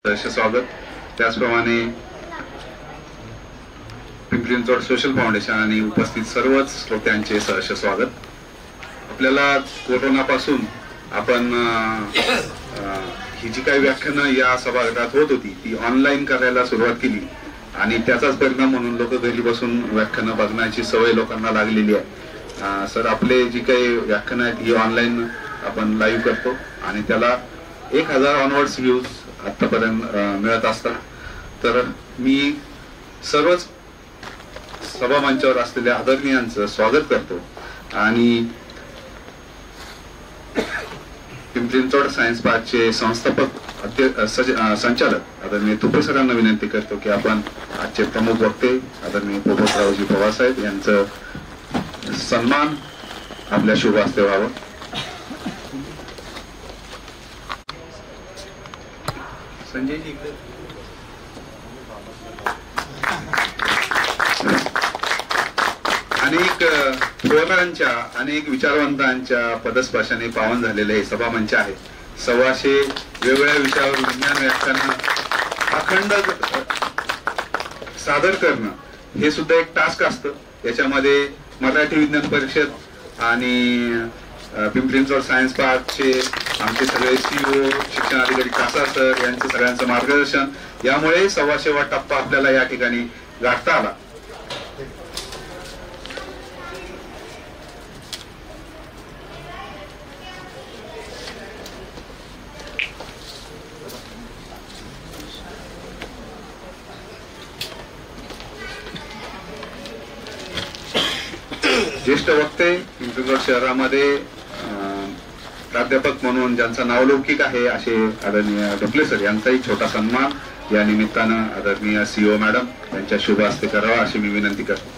सहर्ष स्वागत। त्याचप्रमाणे पिंपरी चिंचवड सोशल फाउंडेशन आणि उपस्थित सर्वच श्रोत्यांचे सहर्ष स्वागत। आपल्याला कोरोनापासून आपण ही जी काही व्याख्यानं या सभागृहात होत होती ती ऑनलाईन करायला सुरुवात केली आणि त्याचाच परिणाम म्हणून लोक घरी बसून व्याख्यानं बघण्याची सवय लोकांना लागलेली आहे। सर, आपले जी काही व्याख्यानं आहेत ही ऑनलाईन आपण लाईव्ह करतो आणि त्याला 1000 ऑनवर्ड्स व्ह्यूज आतापर्यंत मिळत असतात। तर मी सर्वच सभामंचावर असलेल्या आदरणीयांचं स्वागत करतो आणि पिंपरी चिंचवड सायन्स पार्कचे संस्थापक संचालक आदरणीय तुपे सरांना विनंती करतो की आपण आजचे प्रमुख वक्ते आदरणीय पोपटरावजी पवार साहेब यांचं सन्मान आपल्या शुभ हस्ते व्हावं। संजय जी, अनेक थोरांच्या अनेक विचारवंतांच्या पदस्पर्शाने पावन झालेले हे सभामंच आहे। 125 वेगवेगळ्या विषयावर विज्ञान व्याख्यान अखंड सादर करणं हे सुद्धा एक टास्क असतं। याच्यामध्ये मराठी विज्ञान परिषद आणि पिंपरी चिंचवड सायन्स पार्कचे आमचे सगळे CEO शिक्षणाधिकारी कासा सर यांचं सगळ्यांचं मार्गदर्शन यामुळे 125वा टप्पा आपल्याला या ठिकाणी गाठता आला। ज्येष्ठ वक्ते पिंपरी चिंचवड शहरामध्ये प्राध्यापक म्हणून ज्यांचा नावलौकिक आहे असे आदरणीय ढोकले सर यांचाही छोटा सन्मान या निमित्तानं आदरणीय CEO मॅडम यांच्या शुभ हस्ते करावा अशी मी विनंती करतो।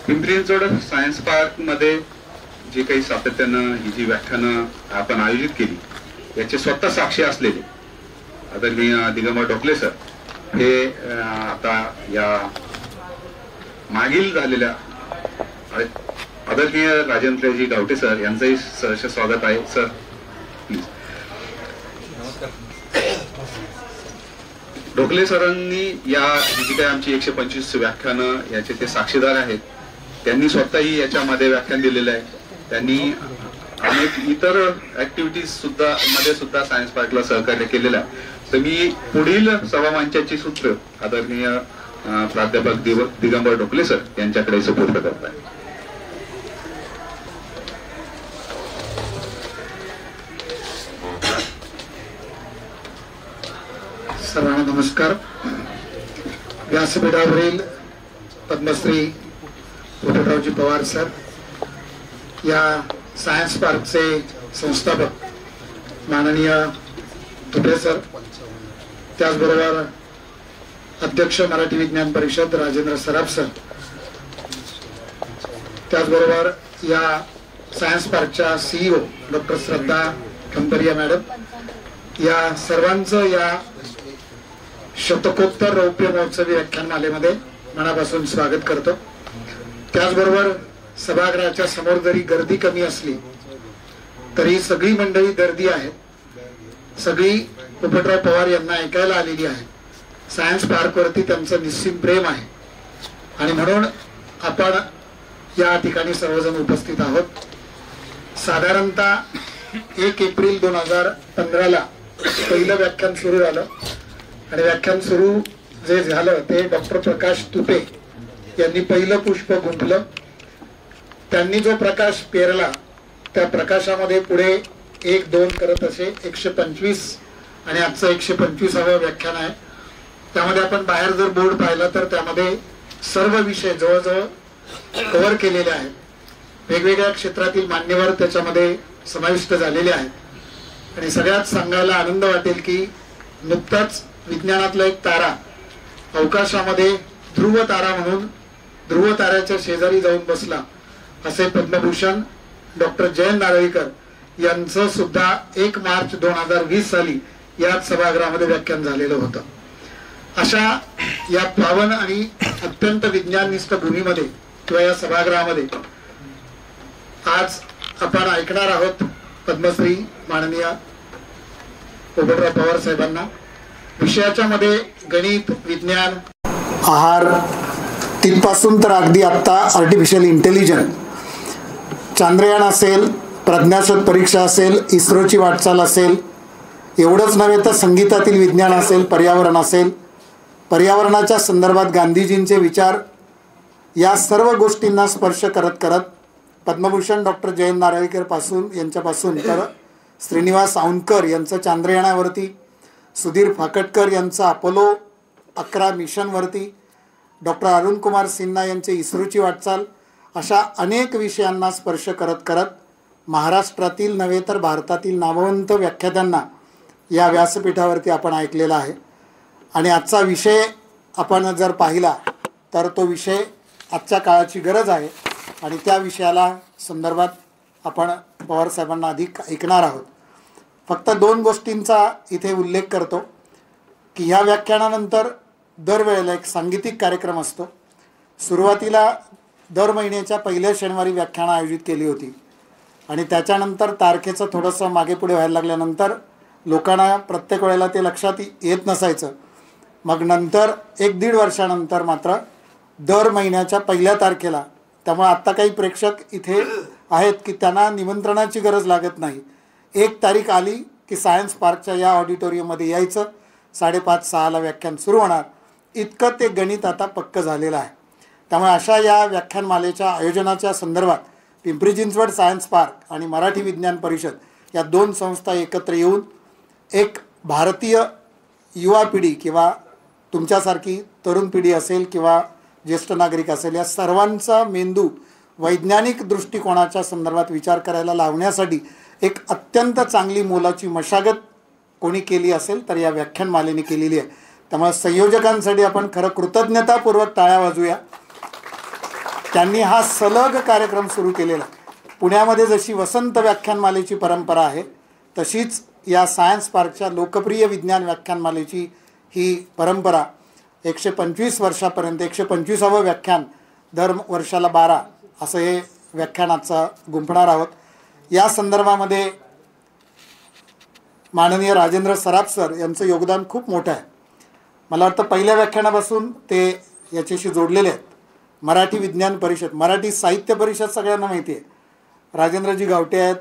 पिंपरी चिंचवड सायन्स पार्क मध्ये जे काही सातत्यानं ही जी व्याख्यानं आपण आयोजित केली याचे स्वतः साक्षी असलेले आदरणीय दिगंबर ढोकले सर हे आता या मागील झालेल्या आदरणीय राजेंद्रजी गावटे सर यांचंही सहर्ष स्वागत आहे। Sir please. ढोकले सरांनी या जी काही आमची 125 व्याख्यानं याचे ते साक्षीदार आहेत। त्यांनी स्वतःही याच्यामध्ये व्याख्यान दिलेलं आहे। त्यांनी अनेक इतर ऍक्टिव्हिटीज सुद्धा सायन्स पार्कला सहकार्य केलेलं आहे। तर मी पुढील सभामंचाची सूत्र आदरणीय प्राध्यापक दिगंबर ढोकले सर यांच्याकडे सुपूर्द करत आहे। सर्वांना नमस्कार। व्यासपीठावरील पद्मश्री पोपटरावजी पवार सर, या सायन्स पार्कचे संस्थापक माननीय तुपे सर, त्याचबरोबर अध्यक्ष मराठी विज्ञान परिषद राजेंद्र सराफ सर, त्याचबरोबर या सायन्स पार्कच्या CEO डॉक्टर श्रद्धा खंपरिया मॅडम, या सर्वांचं या शतकोत्तर रौप्य महोत्सवी व्याख्यानमालेमध्ये मनापासून स्वागत करतो। त्याचबरोबर सभागृहाच्या समोर जरी गर्दी कमी असली तरी सगळी मंडळी गर्दी आहे, सगळी पोपटराव पवार यांना ऐकायला आलेली आहे। सायन्स पार्क वरती त्यांचं निश्चित प्रेम आहे आणि म्हणून आपण या ठिकाणी सर्वजण उपस्थित आहोत। साधारणतः 1 एप्रिल 2015ला पहिलं व्याख्यान सुरू झालं आणि व्याख्यान सुरू जे झालं ते डॉक्टर प्रकाश तुपे यांनी पहिलं पुष्प गुंफलं। त्यांनी जो प्रकाश पेरला त्या प्रकाशामध्ये पुढे 1-2 करत असे 125 आणि आजचं 125वे व्याख्यान आहे। त्यामध्ये आपण बाहेर जर बोर्ड पाहिला तर त्यामध्ये सर्व विषय जवळजवळ कव्हर केलेले आहेत। वेगवेगळ्या क्षेत्रातील मान्यवर त्याच्यामध्ये समाविष्ट झालेले आहेत। आणि सगळ्यात सांगायला आनंद वाटेल की नुकताच विज्ञानातला एक तारा अवकाशामध्ये ध्रुव तारा म्हणून ध्रुव ताऱ्याच्या शेजारी जाऊन बसला, असे पद्मभूषण डॉक्टर जयंत नारळीकर यांचं सुद्धा 1 मार्च 2020 साली याच सभागृहामध्ये व्याख्यान झालेलं होतं. अशा या पावन आणि अत्यंत विज्ञाननिष्ठ भूमीमध्ये किंवा या सभागृहामध्ये आज आपण ऐकणार आहोत पद्मश्री माननीय पोपटराव पवार साहेबांना. विषयाच्या मध्ये गणित, विज्ञान, आहार, तिथपासून तर अगदी आत्ता आर्टिफिशियल इंटेलिजन्स, चांद्रयान असेल, प्रज्ञाशोध परीक्षा असेल, इस्रोची वाटचाल असेल, एवढंच नव्हे तर संगीतातील विज्ञान असेल, पर्यावरण असेल, पर्यावरणाच्या संदर्भात गांधीजींचे विचार, या सर्व गोष्टींना स्पर्श करत करत पद्मभूषण डॉक्टर जयंत नारळीकर यांच्यापासून तर श्रीनिवास औंधकर यांचं चांद्रयानावरती, सुधीर फाकटकर यांचं अपोलो 11 मिशनवरती, डॉक्टर अरुण कुमार सिन्हा यांचे इस्रोची वाटचाल, अशा अनेक विषयांना स्पर्श करत करत महाराष्ट्रातील नव्हे तर भारतातील नामवंत व्याख्यात्यांना या व्यासपीठावरती आपण ऐकलेला आहे. आणि आजचा विषय आपण जर पाहिला तर तो विषय आजच्या काळाची गरज आहे आणि त्या विषयाला संदर्भात आपण पवारसाहेबांना अधिक ऐकणार आहोत. फक्त 2 गोष्टींचा इथे उल्लेख करतो की ह्या व्याख्यानानंतर दरवेळेला एक सांगीतिक कार्यक्रम असतो. सुरुवातीला दर महिन्याच्या पहिल्या शनिवारी व्याख्यानं आयोजित केली होती आणि त्याच्यानंतर तारखेचं थोडंसं मागे पुढे व्हायला लागल्यानंतर लोकांना प्रत्येक वेळेला ते लक्षात येत नसायचं. मग नंतर 1-1.5 वर्षानंतर मात्र दर महिन्याच्या पहिल्या तारखेला, त्यामुळे आत्ता काही प्रेक्षक इथे आहेत की त्यांना निमंत्रणाची गरज लागत नाही. 1 तारीख आली की सायन्स पार्कच्या या ऑडिटोरियममध्ये यायचं, 5:30-6ला व्याख्यान सुरू होणार. इतकं ते गणित आता पक्क झालेलं आहे. त्यामुळे अशा या व्याख्यानमालेच्या आयोजनाच्या संदर्भात पिंपरी चिंचवड सायन्स पार्क आणि मराठी विज्ञान परिषद या 2 संस्था एकत्र येऊन एक भारतीय युवा पिढी किंवा तुमच्यासारखी तरुण पिढी असेल किंवा ज्येष्ठ नागरिक असेल, या सर्वांचा मेंदू वैज्ञानिक दृष्टिकोनाच्या संदर्भात विचार करायला लावण्यासाठी एक अत्यंत चांगली मोलाची मशागत कोणी केली असेल तर या व्याख्यानमालेने केलेली आहे. त्यामुळे संयोजकांसाठी आपण खरं कृतज्ञतापूर्वक टाळ्या वाजवूया. त्यांनी हा सलग कार्यक्रम सुरू केलेला. पुण्यामध्ये जशी वसंत व्याख्यानमालेची परंपरा आहे तशीच या सायन्स पार्कच्या लोकप्रिय विज्ञान व्याख्यानमालेची ही परंपरा 125 वर्षापर्यंत 125वं व्याख्यान दर वर्षाला 12 असं हे व्याख्यानाचा गुंफणार आहोत. या संदर्भामध्ये माननीय राजेंद्र सराफ सर यांचं योगदान खूप मोठं आहे. मला वाटतं पहिल्या व्याख्यानापासून ते याच्याशी जोडलेले आहेत. मराठी विज्ञान परिषद, मराठी साहित्य परिषद सगळ्यांना माहिती आहे. राजेंद्रजी गावटे आहेत,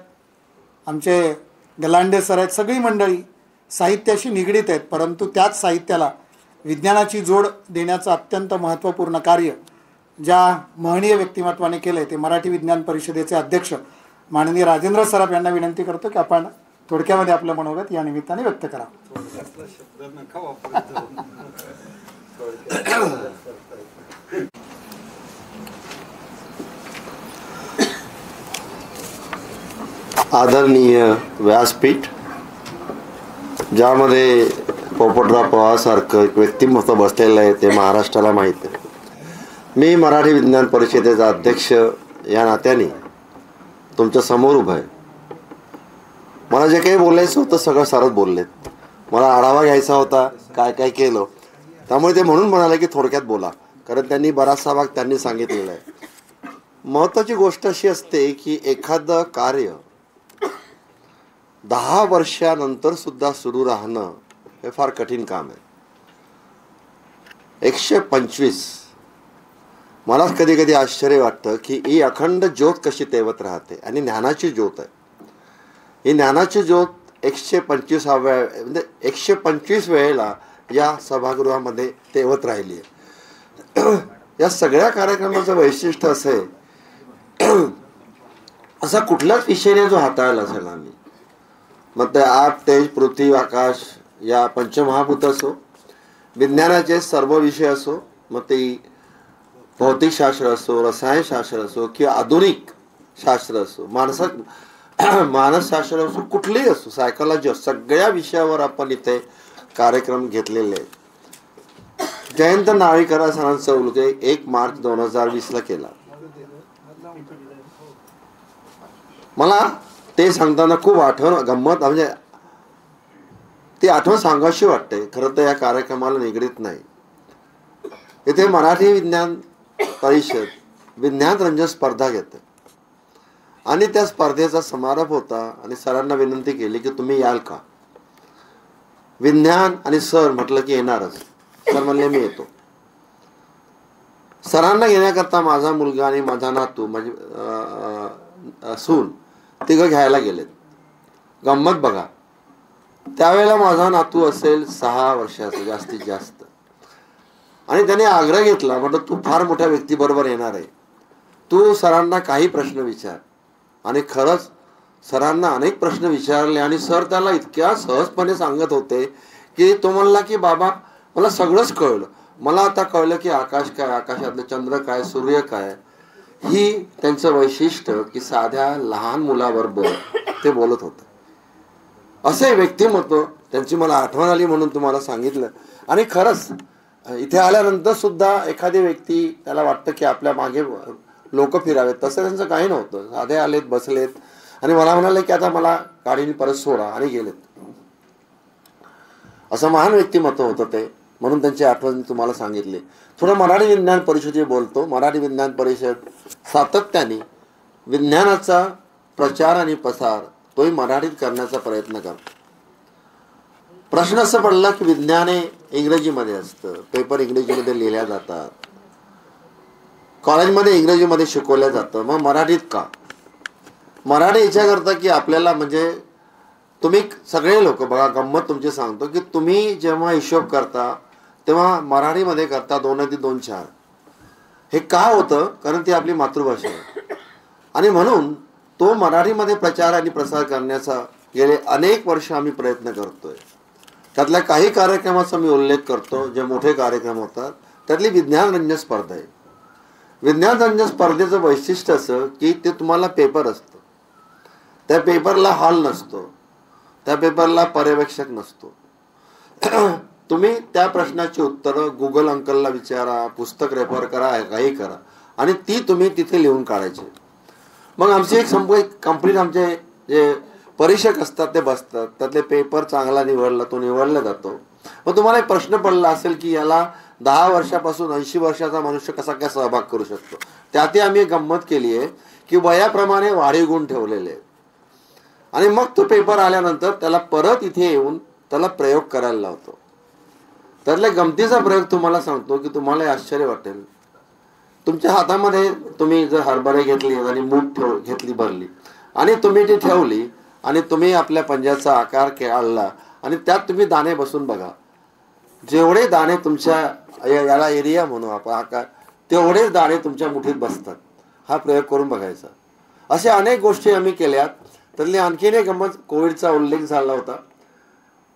आमचे गलांडे सर आहेत, सगळी मंडळी साहित्याशी निगडीत आहेत. परंतु त्याच साहित्याला विज्ञानाची जोड देण्याचं अत्यंत महत्त्वपूर्ण कार्य ज्या महनीय व्यक्तिमत्वाने केलं आहे ते मराठी विज्ञान परिषदेचे अध्यक्ष माननीय राजेंद्र सराफ यांना विनंती करतो की आपण थोडक्यामध्ये आपलं मनोगत या निमित्ताने व्यक्त करा. आदरणीय व्यासपीठ, ज्यामध्ये पोपटराव पवारसारखं एक व्यक्तिमत्व बसलेलं आहे ते महाराष्ट्राला माहीत आहे. मी मराठी विज्ञान परिषदेचा अध्यक्ष या नात्याने तुमच्या समोर उभा आहे. मला जे काही बोलायचं होतं सगळं सारच बोललेत. मला आढावा घ्यायचा होता काय काय केलं, त्यामुळे ते म्हणून म्हणाले की थोडक्यात बोला, कारण त्यांनी बराचसा भाग त्यांनी सांगितलेला आहे. महत्त्वाची गोष्ट अशी असते की एखादं कार्य 10 वर्षानंतर सुद्धा सुरू राहणं हे फार कठीण काम आहे. 125 मला कधी कधी आश्चर्य वाटतं की ही अखंड ज्योत कशी तेवत राहते. आणि ज्ञानाची ज्योत आहे ही. ज्ञानाची ज्योत 125व्या म्हणजे 125 वेळेला या सभागृहामध्ये तेवत राहिली आहे. या सगळ्या कार्यक्रमाचं वैशिष्ट्य असं आहे, असा कुठल्याच विषयाने जो हाताळला असेल आम्ही, मग ते आप, तेज, पृथ्वी, आकाश या पंचमहाभूत असो, विज्ञानाचे सर्व विषय असो, मग ते भौतिकशास्त्र असो, रसायनशास्त्र असो किंवा आधुनिक शास्त्र असो, मानसशास्त्र असो, कुठलीही असो, सायकोलॉजी असो, सगळ्या विषयावर आपण इथे कार्यक्रम घेतलेले आहेत. जयंत नारळीकर सरांचा उल्लेख 1 मार्च 2020 केला. मला ते सांगताना खूप आठवण गंमत, म्हणजे ती आठवण सांगावीशी वाटते. खरं तर या कार्यक्रमाला निगडीत नाही. इथे मराठी विज्ञान परिषद विज्ञान रंजन स्पर्धा घेते आणि त्या स्पर्धेचा समारोप होता आणि सरांना विनंती केली की तुम्ही याल का. विज्ञान आणि सर म्हटलं की येणारच. सर म्हणले मी येतो. सरांना घेण्याकरता माझा मुलगा आणि माझा नातू, माझी सून, तिघं घ्यायला गेलेत. गंमत बघा, त्यावेळेला माझा नातू असेल 6 वर्षाचा जास्तीत जास्त. आणि त्याने आग्रह घेतला, म्हटलं तू फार मोठ्या व्यक्तीबरोबर येणार आहे, तू सरांना काही प्रश्न विचार. आणि खरंच सरांना अनेक प्रश्न विचारले आणि सर त्याला इतक्या सहजपणे सांगत होते की तो म्हणला की बाबा मला सगळंच कळलं. मला आता कळलं की आकाश काय, आकाशातलं चंद्र काय, सूर्य काय. ही त्यांचं वैशिष्ट्य की साध्या लहान मुलाबरोबर ते बोलत होते. असे व्यक्तिमत्व त्यांची मला आठवण आली म्हणून तुम्हाला सांगितलं. आणि खरंच इथे आल्यानंतर सुद्धा एखादी व्यक्ती त्याला वाटतं की आपल्या मागे लोक फिरावेत, तसं त्यांचं काही नव्हतं. साधे आलेत, बसलेत आणि मला म्हणाले की आता मला गाडीने परत सोडा आणि गेलेत. असं महान व्यक्तिमत्व होतं ते, म्हणून त्यांची आठवण तुम्हाला सांगितली. थोडं मराठी विज्ञान परिषदेत बोलतो. मराठी विज्ञान परिषद सातत्याने विज्ञानाचा प्रचार आणि प्रसार तोही मराठीत करण्याचा प्रयत्न करतो. प्रश्न असं पडला की विज्ञान हे इंग्रजीमध्ये असतं, पेपर इंग्रजीमध्ये लिहिल्या जातात, कॉलेजमध्ये इंग्रजीमध्ये शिकवलं जातं, मग मराठीत का. मराठी याच्याकरता की आपल्याला, म्हणजे तुम्ही सगळे लोक बघा, गंमत तुमची सांगतो की तुम्ही जेव्हा हिशोब करता तेव्हा मराठीमध्ये करता 2-2-4. हे का होतं, कारण ती आपली मातृभाषा आहे. आणि म्हणून तो मराठीमध्ये प्रचार आणि प्रसार करण्याचा गेले अनेक वर्ष आम्ही प्रयत्न करतोय. त्यातल्या काही कार्यक्रमाचा मी उल्लेख करतो, जे मोठे कार्यक्रम होतात. त्यातली विज्ञान रंजन स्पर्धा आहे. विज्ञान रंजन स्पर्धेचं वैशिष्ट्य असं की ते तुम्हाला पेपर असतं, त्या पेपरला हॉल नसतो, त्या पेपरला पर्यवेक्षक नसतो. तुम्ही त्या प्रश्नाची उत्तरं गुगल अंकलला विचारा, पुस्तक रेफर करा, काही करा आणि ती तुम्ही तिथे लिहून काढायची. मग आमची एक कंप्लीट आमचे जे परीक्षक असतात ते बसतात, त्यातले पेपर चांगला निवडला तो निवडला जातो. मग तुम्हाला एक प्रश्न पडला असेल की याला 10 वर्षापासून 80 वर्षाचा मनुष्य कसा काय सहभाग करू शकतो. त्यातही आम्ही एक गंमत केली आहे की वयाप्रमाणे वाढीव गुण ठेवलेले आहेत. आणि मग तो पेपर आल्यानंतर त्याला परत इथे येऊन त्याला प्रयोग करायला लावतो. त्यातल्या गमतीचा प्रयोग तुम्हाला सांगतो की तुम्हाला आश्चर्य वाटेल. तुमच्या हातामध्ये तुम्ही जर हरभरे घेतली आणि मूग घेतली भरली आणि तुम्ही ती ठेवली आणि तुम्ही आपल्या पंजाचा आकार काढला आणि त्यात तुम्ही दाणे बसून बघा. जेवढे दाणे तुमच्या याला एरिया म्हणू आपण आकार, तेवढेच दाणे तुमच्या मुठीत बसतात. हा प्रयोग करून बघायचा. अशा अनेक गोष्टी आम्ही केल्यात. त्यातली आणखीन एक गंमत, कोविडचा उल्लेख झाला होता.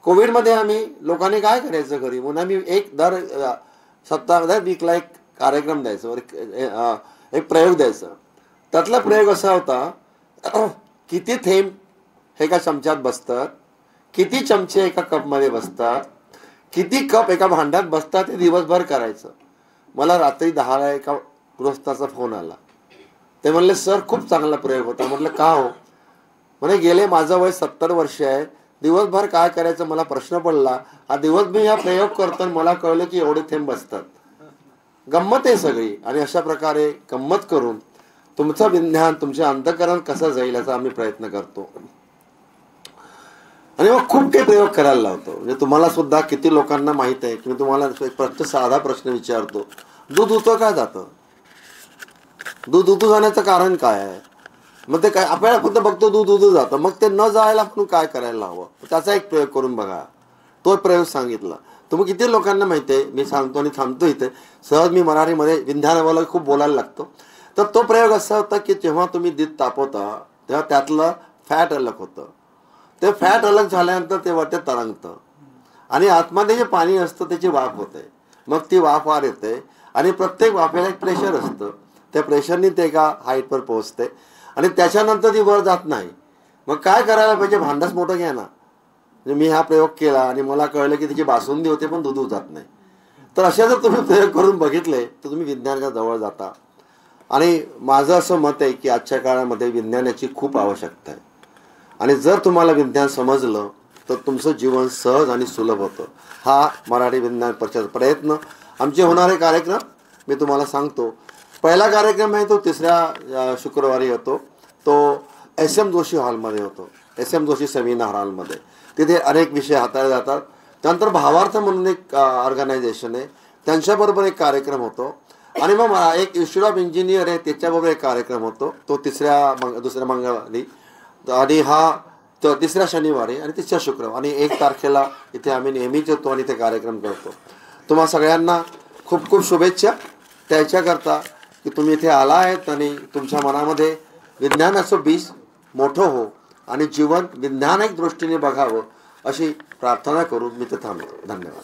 कोविडमध्ये आम्ही लोकांनी काय करायचं घरी म्हणून आम्ही दर वीकला एक कार्यक्रम द्यायचो, एक प्रयोग द्यायचा. त्यातला प्रयोग असा होता, किती थेंब एका चमच्यात बसतात, किती चमचे एका कपमध्ये बसतात, किती कप एका भांड्यात बसतात, हे दिवसभर करायचं. मला रात्री 10ला एका गृहस्थाचा फोन आला. ते म्हणले सर खूप चांगला प्रयोग होता. म्हटलं का हो. म्हणे गेले माझं वय 70 वर्ष आहे, दिवसभर काय करायचं मला प्रश्न पडला. हा दिवस मी हा प्रयोग करतो आणि मला कळलं की एवढे थेंब बसतात. गंमत आहे सगळी. आणि अशा प्रकारे गंमत करून तुमचं विज्ञान तुमचे अंतःकरण कसं जाईल याचा आम्ही प्रयत्न करतो. आणि मग खूप काही प्रयोग करायला लावतो. म्हणजे तुम्हाला सुद्धा किती लोकांना माहित आहे की मी तुम्हाला एक साधा प्रश्न विचारतो, दूध उतू का जातं. दूध उतू जाण्याचं कारण काय आहे. मग ते काय आपल्याला फक्त बघतो दूध उतू जातं, मग ते न जायला आपण काय करायला हवं त्याचा एक प्रयोग करून बघा. तो प्रयोग सांगितला. तुम्ही किती लोकांना माहिती आहे. मी सांगतो आणि थांबतो इथे. सहज मी मराठीमध्ये विज्ञानावाला खूप बोलायला लागतो. तर तो प्रयोग असा होता की जेव्हा तुम्ही दूध तापवता तेव्हा त्यातलं फॅट अलग होतं. ते फॅट अलग झाल्यानंतर ते वरते तरंगतं आणि आतमध्ये जे पाणी असतं त्याची वाफ होते. मग ती वाफ वर येते आणि प्रत्येक वाफेला एक प्रेशर असतं. त्या प्रेशरने ते एका हाईटवर पोहोचते आणि त्याच्यानंतर ती वर जात नाही. मग काय करायला पाहिजे, भांडच मोठं घ्या ना. म्हणजे मी हा प्रयोग केला आणि मला कळलं की त्याची बासुंदी होते पण दूध जात नाही. तर अशा जर तुम्ही प्रयोग करून बघितले तर तुम्ही विज्ञानाच्या जवळ जाता. आणि माझं असं मत आहे की आजच्या काळामध्ये विज्ञानाची खूप आवश्यकता आहे. आणि जर तुम्हाला विज्ञान समजलं तर तुमचं जीवन सहज आणि सुलभ होतं. हा मराठी विज्ञान परिषद प्रयत्न. आमचे होणारे कार्यक्रम मी तुम्हाला सांगतो. पहिला कार्यक्रम आहे तो 3ऱ्या शुक्रवारी होतो. तो SM जोशी हॉलमध्ये होतो, SM जोशी सेमिनार हॉलमध्ये. तिथे अनेक विषय हाताळले जातात. त्यानंतर भावार्थ म्हणून एक ऑर्गनायझेशन आहे, त्यांच्याबरोबर एक कार्यक्रम होतो. आणि मग एक इन्स्टिट्यूट ऑफ इंजिनियर आहे, त्याच्याबरोबर एक कार्यक्रम होतो, तो दुसऱ्या मंगळवारी. आणि हा 3ऱ्या शनिवारी आणि 3ऱ्या शुक्रवार. आणि 1 तारखेला इथे आम्ही नेहमीच येतो आणि इथे कार्यक्रम करतो. तुम्हा सगळ्यांना खूप खूप शुभेच्छा त्याच्याकरता की तुम्ही इथे आला आहेत आणि तुमच्या मनामध्ये विज्ञानाचं बीज मोठं हो आणि जीवन विज्ञानिक दृष्टीने बघावं अशी प्रार्थना करून मी ते थांबतो. धन्यवाद.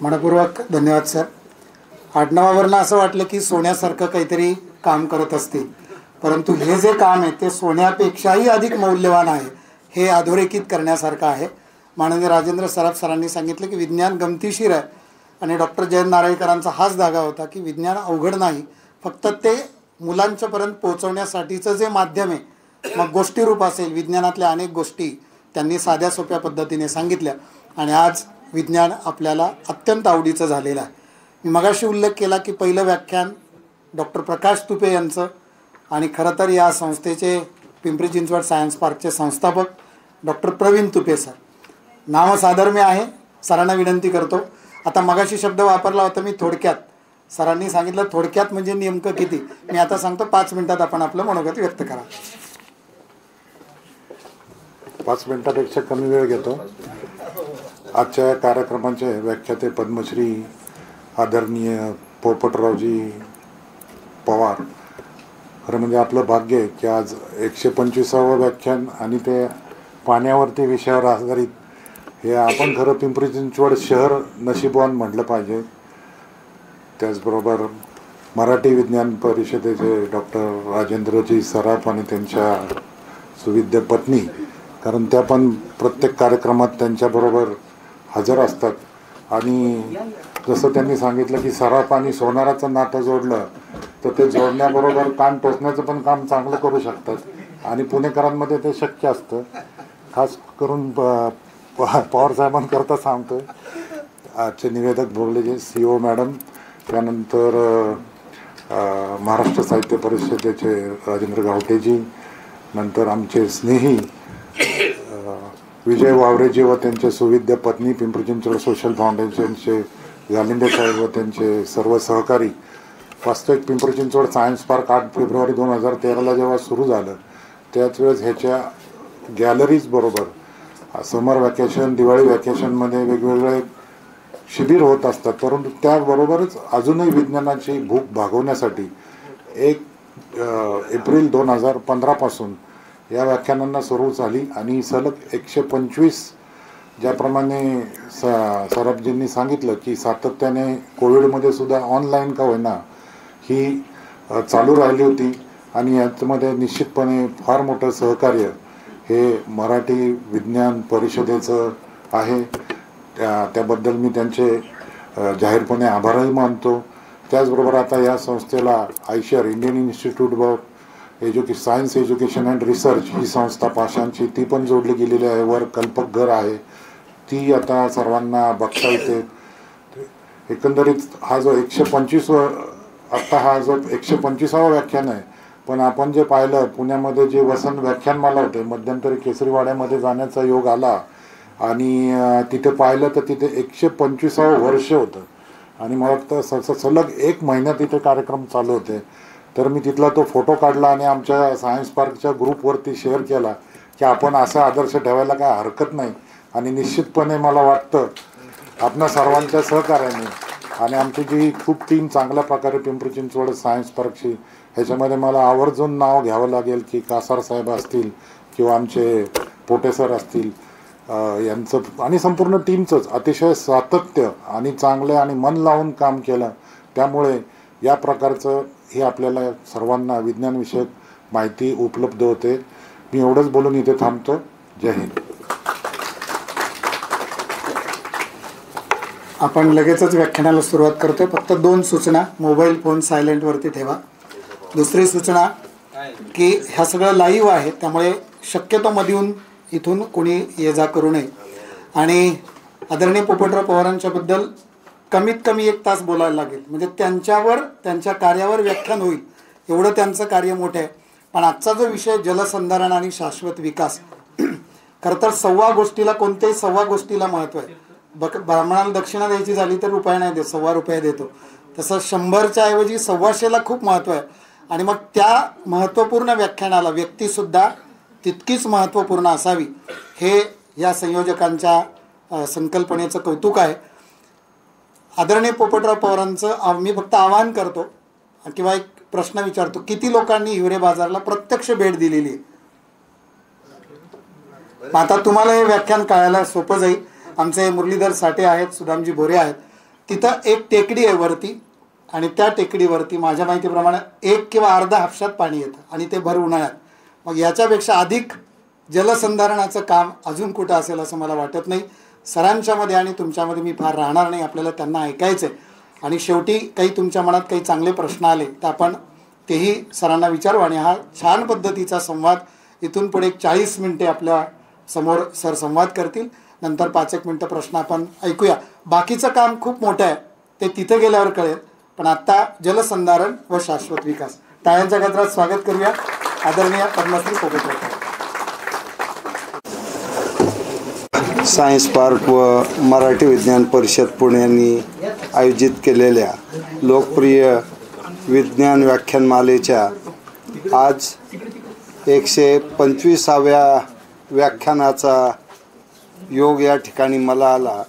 मनपूर्वक धन्यवाद सर. आडनावावरनं असं वाटलं की सोन्यासारखं काहीतरी काम करत असतील, परंतु हे जे काम आहे ते सोन्यापेक्षाही अधिक मौल्यवान आहे, हे अधोरेखित करण्यासारखं आहे. माननीय राजेंद्र सराफ सरांनी सांगितलं की विज्ञान गमतीशीर आहे. आणि डॉक्टर जयंत नारळीकरांचा हाच धागा होता की विज्ञान अवघड नाही, फक्त ते मुलांच्यापर्यंत पोहोचवण्यासाठीचं जे माध्यम आहे, मग गोष्टीरूप असेल, विज्ञानातल्या अनेक गोष्टी त्यांनी साध्या सोप्या पद्धतीने सांगितल्या. आणि आज विज्ञान आपल्याला अत्यंत आवडीचं झालेलं आहे. मी मगाशी उल्लेख केला की पहिलं व्याख्यान डॉक्टर प्रकाश तुपे यांचं. आणि खरं तर या संस्थेचे पिंपरी चिंचवड सायन्स पार्कचे संस्थापक डॉक्टर प्रवीण तुपे सर. नामसाधर्म्य आहे. सरांना विनंती करतो. आता मगाशी शब्द वापरला होता मी थोडक्यात. सरांनी सांगितलं थोडक्यात म्हणजे नेमकं किती. मी आता सांगतो 5 मिनिटात आपण आपलं मनोगत व्यक्त करा. 5 मिनिटापेक्षा कमी वेळ घेतो. आजच्या कार्यक्रमाचे व्याख्याते पद्मश्री आदरणीय पोपटरावजी पवार. खरं म्हणजे आपलं भाग्य आहे की आज 125वं व्याख्यान आणि ते पाण्यावरती विषयावर आधारित. हे आपण खरं पिंपरी चिंचवड शहर नशीबवान म्हटलं पाहिजे. त्याचबरोबर मराठी विज्ञान परिषदेचे डॉक्टर राजेंद्रजी सराफ आणि त्यांच्या सुविद्य पत्नी, कारण त्या पण प्रत्येक कार्यक्रमात त्यांच्याबरोबर हजर असतात. आणि जसं त्यांनी सांगितलं की सराफ आणि सोनाराचं नातं जोडलं तर ते जोडण्याबरोबर कान टोचण्याचं पण काम चांगलं करू शकतात. आणि पुणेकरांमध्ये ते शक्य असतं. खास करून पवार साहेबांकरता सांगतोय. आजचे निवेदक बोलले CEO मॅडम, त्यानंतर महाराष्ट्र साहित्य परिषदेचे राजेंद्र गावटेजी, नंतर आमचे स्नेही विजय वावरेजी व त्यांचे सुविद्य पत्नी, पिंपरी चिंचवड सोशल फाउंडेशनचे गालिंदे साहेब व त्यांचे सर्व सहकारी. वास्तविक पिंपरी चिंचवड सायन्स पार्क 8 फेब्रुवारी 2013ला जेव्हा सुरू झालं त्याच वेळेस ह्याच्या गॅलरीज बरोबर समर वॅकेशन, दिवाळी वॅकेशनमध्ये वेगवेगळे शिबिर होत असतात. परंतु त्याबरोबरच अजूनही विज्ञानाची भूक भागवण्यासाठी 1 एप्रिल 2015पासून या व्याख्यानांना सुरू झाली. आणि सलग 125 ज्याप्रमाणे सराफजींनी सांगितलं की सातत्याने कोविडमध्ये सुद्धा ऑनलाईन का होईना ही चालू राहिली होती. आणि याच्यामध्ये निश्चितपणे फार मोठं सहकार्य हे मराठी विज्ञान परिषदेचं आहे. त्याबद्दल मी त्यांचे जाहीरपणे आभारही मानतो. त्याचबरोबर आता या संस्थेला IISER Indian institute of science education and research ही संस्था पाषाणची ती पण जोडली गेलेली आहे. वर कल्पक घर आहे, ती आता सर्वांना बघता येते. एकंदरीत हा जो 125वा व्याख्यान आहे. पण आपण जे पाहिलं पुण्यामध्ये जे वसंत व्याख्यानमाला होते, मध्यंतरी केसरीवाड्यामध्ये जाण्याचा योग आला आणि तिथे पाहिलं तर तिथे 125वं वर्ष होतं. आणि मला वाटतं सलग 1 महिना तिथे कार्यक्रम चालू होते. तर मी तिथला तो फोटो काढला आणि आमच्या सायन्स पार्कच्या ग्रुपवरती शेअर केला की आपण असा आदर्श ठेवायला काय हरकत नाही. आणि निश्चितपणे मला वाटतं आपणा सर्वांच्या सहकार्याने आणि आमची जी खूप टीम चांगल्या प्रकारे पिंपरी चिंचवड सायन्स पार्कची, ह्याच्यामध्ये मला आवर्जून नाव घ्यावं लागेल की कासार साहेब असतील किंवा आमचे पोटेसर असतील, यांचं आणि संपूर्ण टीमचंच अतिशय सातत्य आणि चांगले आणि मन लावून काम केलं. त्यामुळे या प्रकारचं हे आपल्याला सर्वांना विज्ञानविषयक माहिती उपलब्ध होते. मी एवढंच बोलून इथे थांबतो. जय हिंद. आपण लगेचच व्याख्यानाला सुरुवात करतोय. फक्त 2 सूचना. मोबाईल फोन सायलेंटवरती ठेवा. दुसरी सूचना की ह्या सगळं लाईव्ह आहे, त्यामुळे शक्यतो मधून इथून कोणी ये जा करू नये. आणि आदरणीय पोपटराव पवारांच्याबद्दल कमीत कमी 1 तास बोलायला लागेल, म्हणजे त्यांच्यावर, त्यांच्या कार्यावर व्याख्यान होईल, एवढं त्यांचं कार्य मोठं आहे. पण आजचा जो विषय जलसंधारण आणि शाश्वत विकास, खरं तर 1.25 गोष्टीला, कोणत्याही 1.25 गोष्टीला महत्त्व आहे. ब्राह्मणाला दक्षिणा द्यायची झाली तर रुपये नाही देत, 1.25 रुपये देतो. तसं 100च्या ऐवजी 125ला खूप महत्त्व आहे. आणि मग त्या महत्त्वपूर्ण व्याख्यानाला व्यक्तीसुद्धा तितकीच महत्त्वपूर्ण असावी, हे या संयोजकांच्या संकल्पनेचं कौतुक आहे. आदरणीय पोपटराव पवारांचं मी फक्त आवाहन करतो किंवा एक प्रश्न विचारतो, किती लोकांनी हिवरे बाजारला प्रत्यक्ष भेट दिलेली आहे? आता तुम्हाला हे व्याख्यान कळायला सोपं जाईल. आमचे मुरलीधर साठे आहेत, सुदामजी भोरे आहेत. तिथं एक टेकडी आहे वरती, आणि त्या टेकडीवरती माझ्या माहितीप्रमाणे 1 किंवा अर्धा हापशात पाणी येतं, आणि ते भर उन्हाळ्यात. मग याच्यापेक्षा अधिक जलसंधारणाचं काम अजून कुठं असेल असं मला वाटत नाही. सरांच्यामध्ये आणि तुमच्यामध्ये मी फार राहणार नाही, आपल्याला त्यांना ऐकायचं आहे. आणि शेवटी काही तुमच्या मनात काही चांगले प्रश्न आले तर आपण तेही सरांना विचारू. आणि हा छान पद्धतीचा संवाद इथून पुढे 40 मिनिटे आपल्या समोर सर संवाद करतील. नंतर 5-1 मिनटं प्रश्न आपण ऐकूया. बाकीचं काम खूप मोठं आहे, ते तिथं गेल्यावर कळेल. पण आत्ता जलसंधारण व शाश्वत विकास, टाळ्यांच्या गजरात स्वागत करूया आदरणीय पद्मश्री पोपटराव. सायन्स पार्क व मराठी विज्ञान परिषद पुणे यांनी आयोजित केलेल्या लोकप्रिय विज्ञान व्याख्यानमालेच्या आज 125व्या व्याख्यानाचा योग या ठिकाणी मला आला.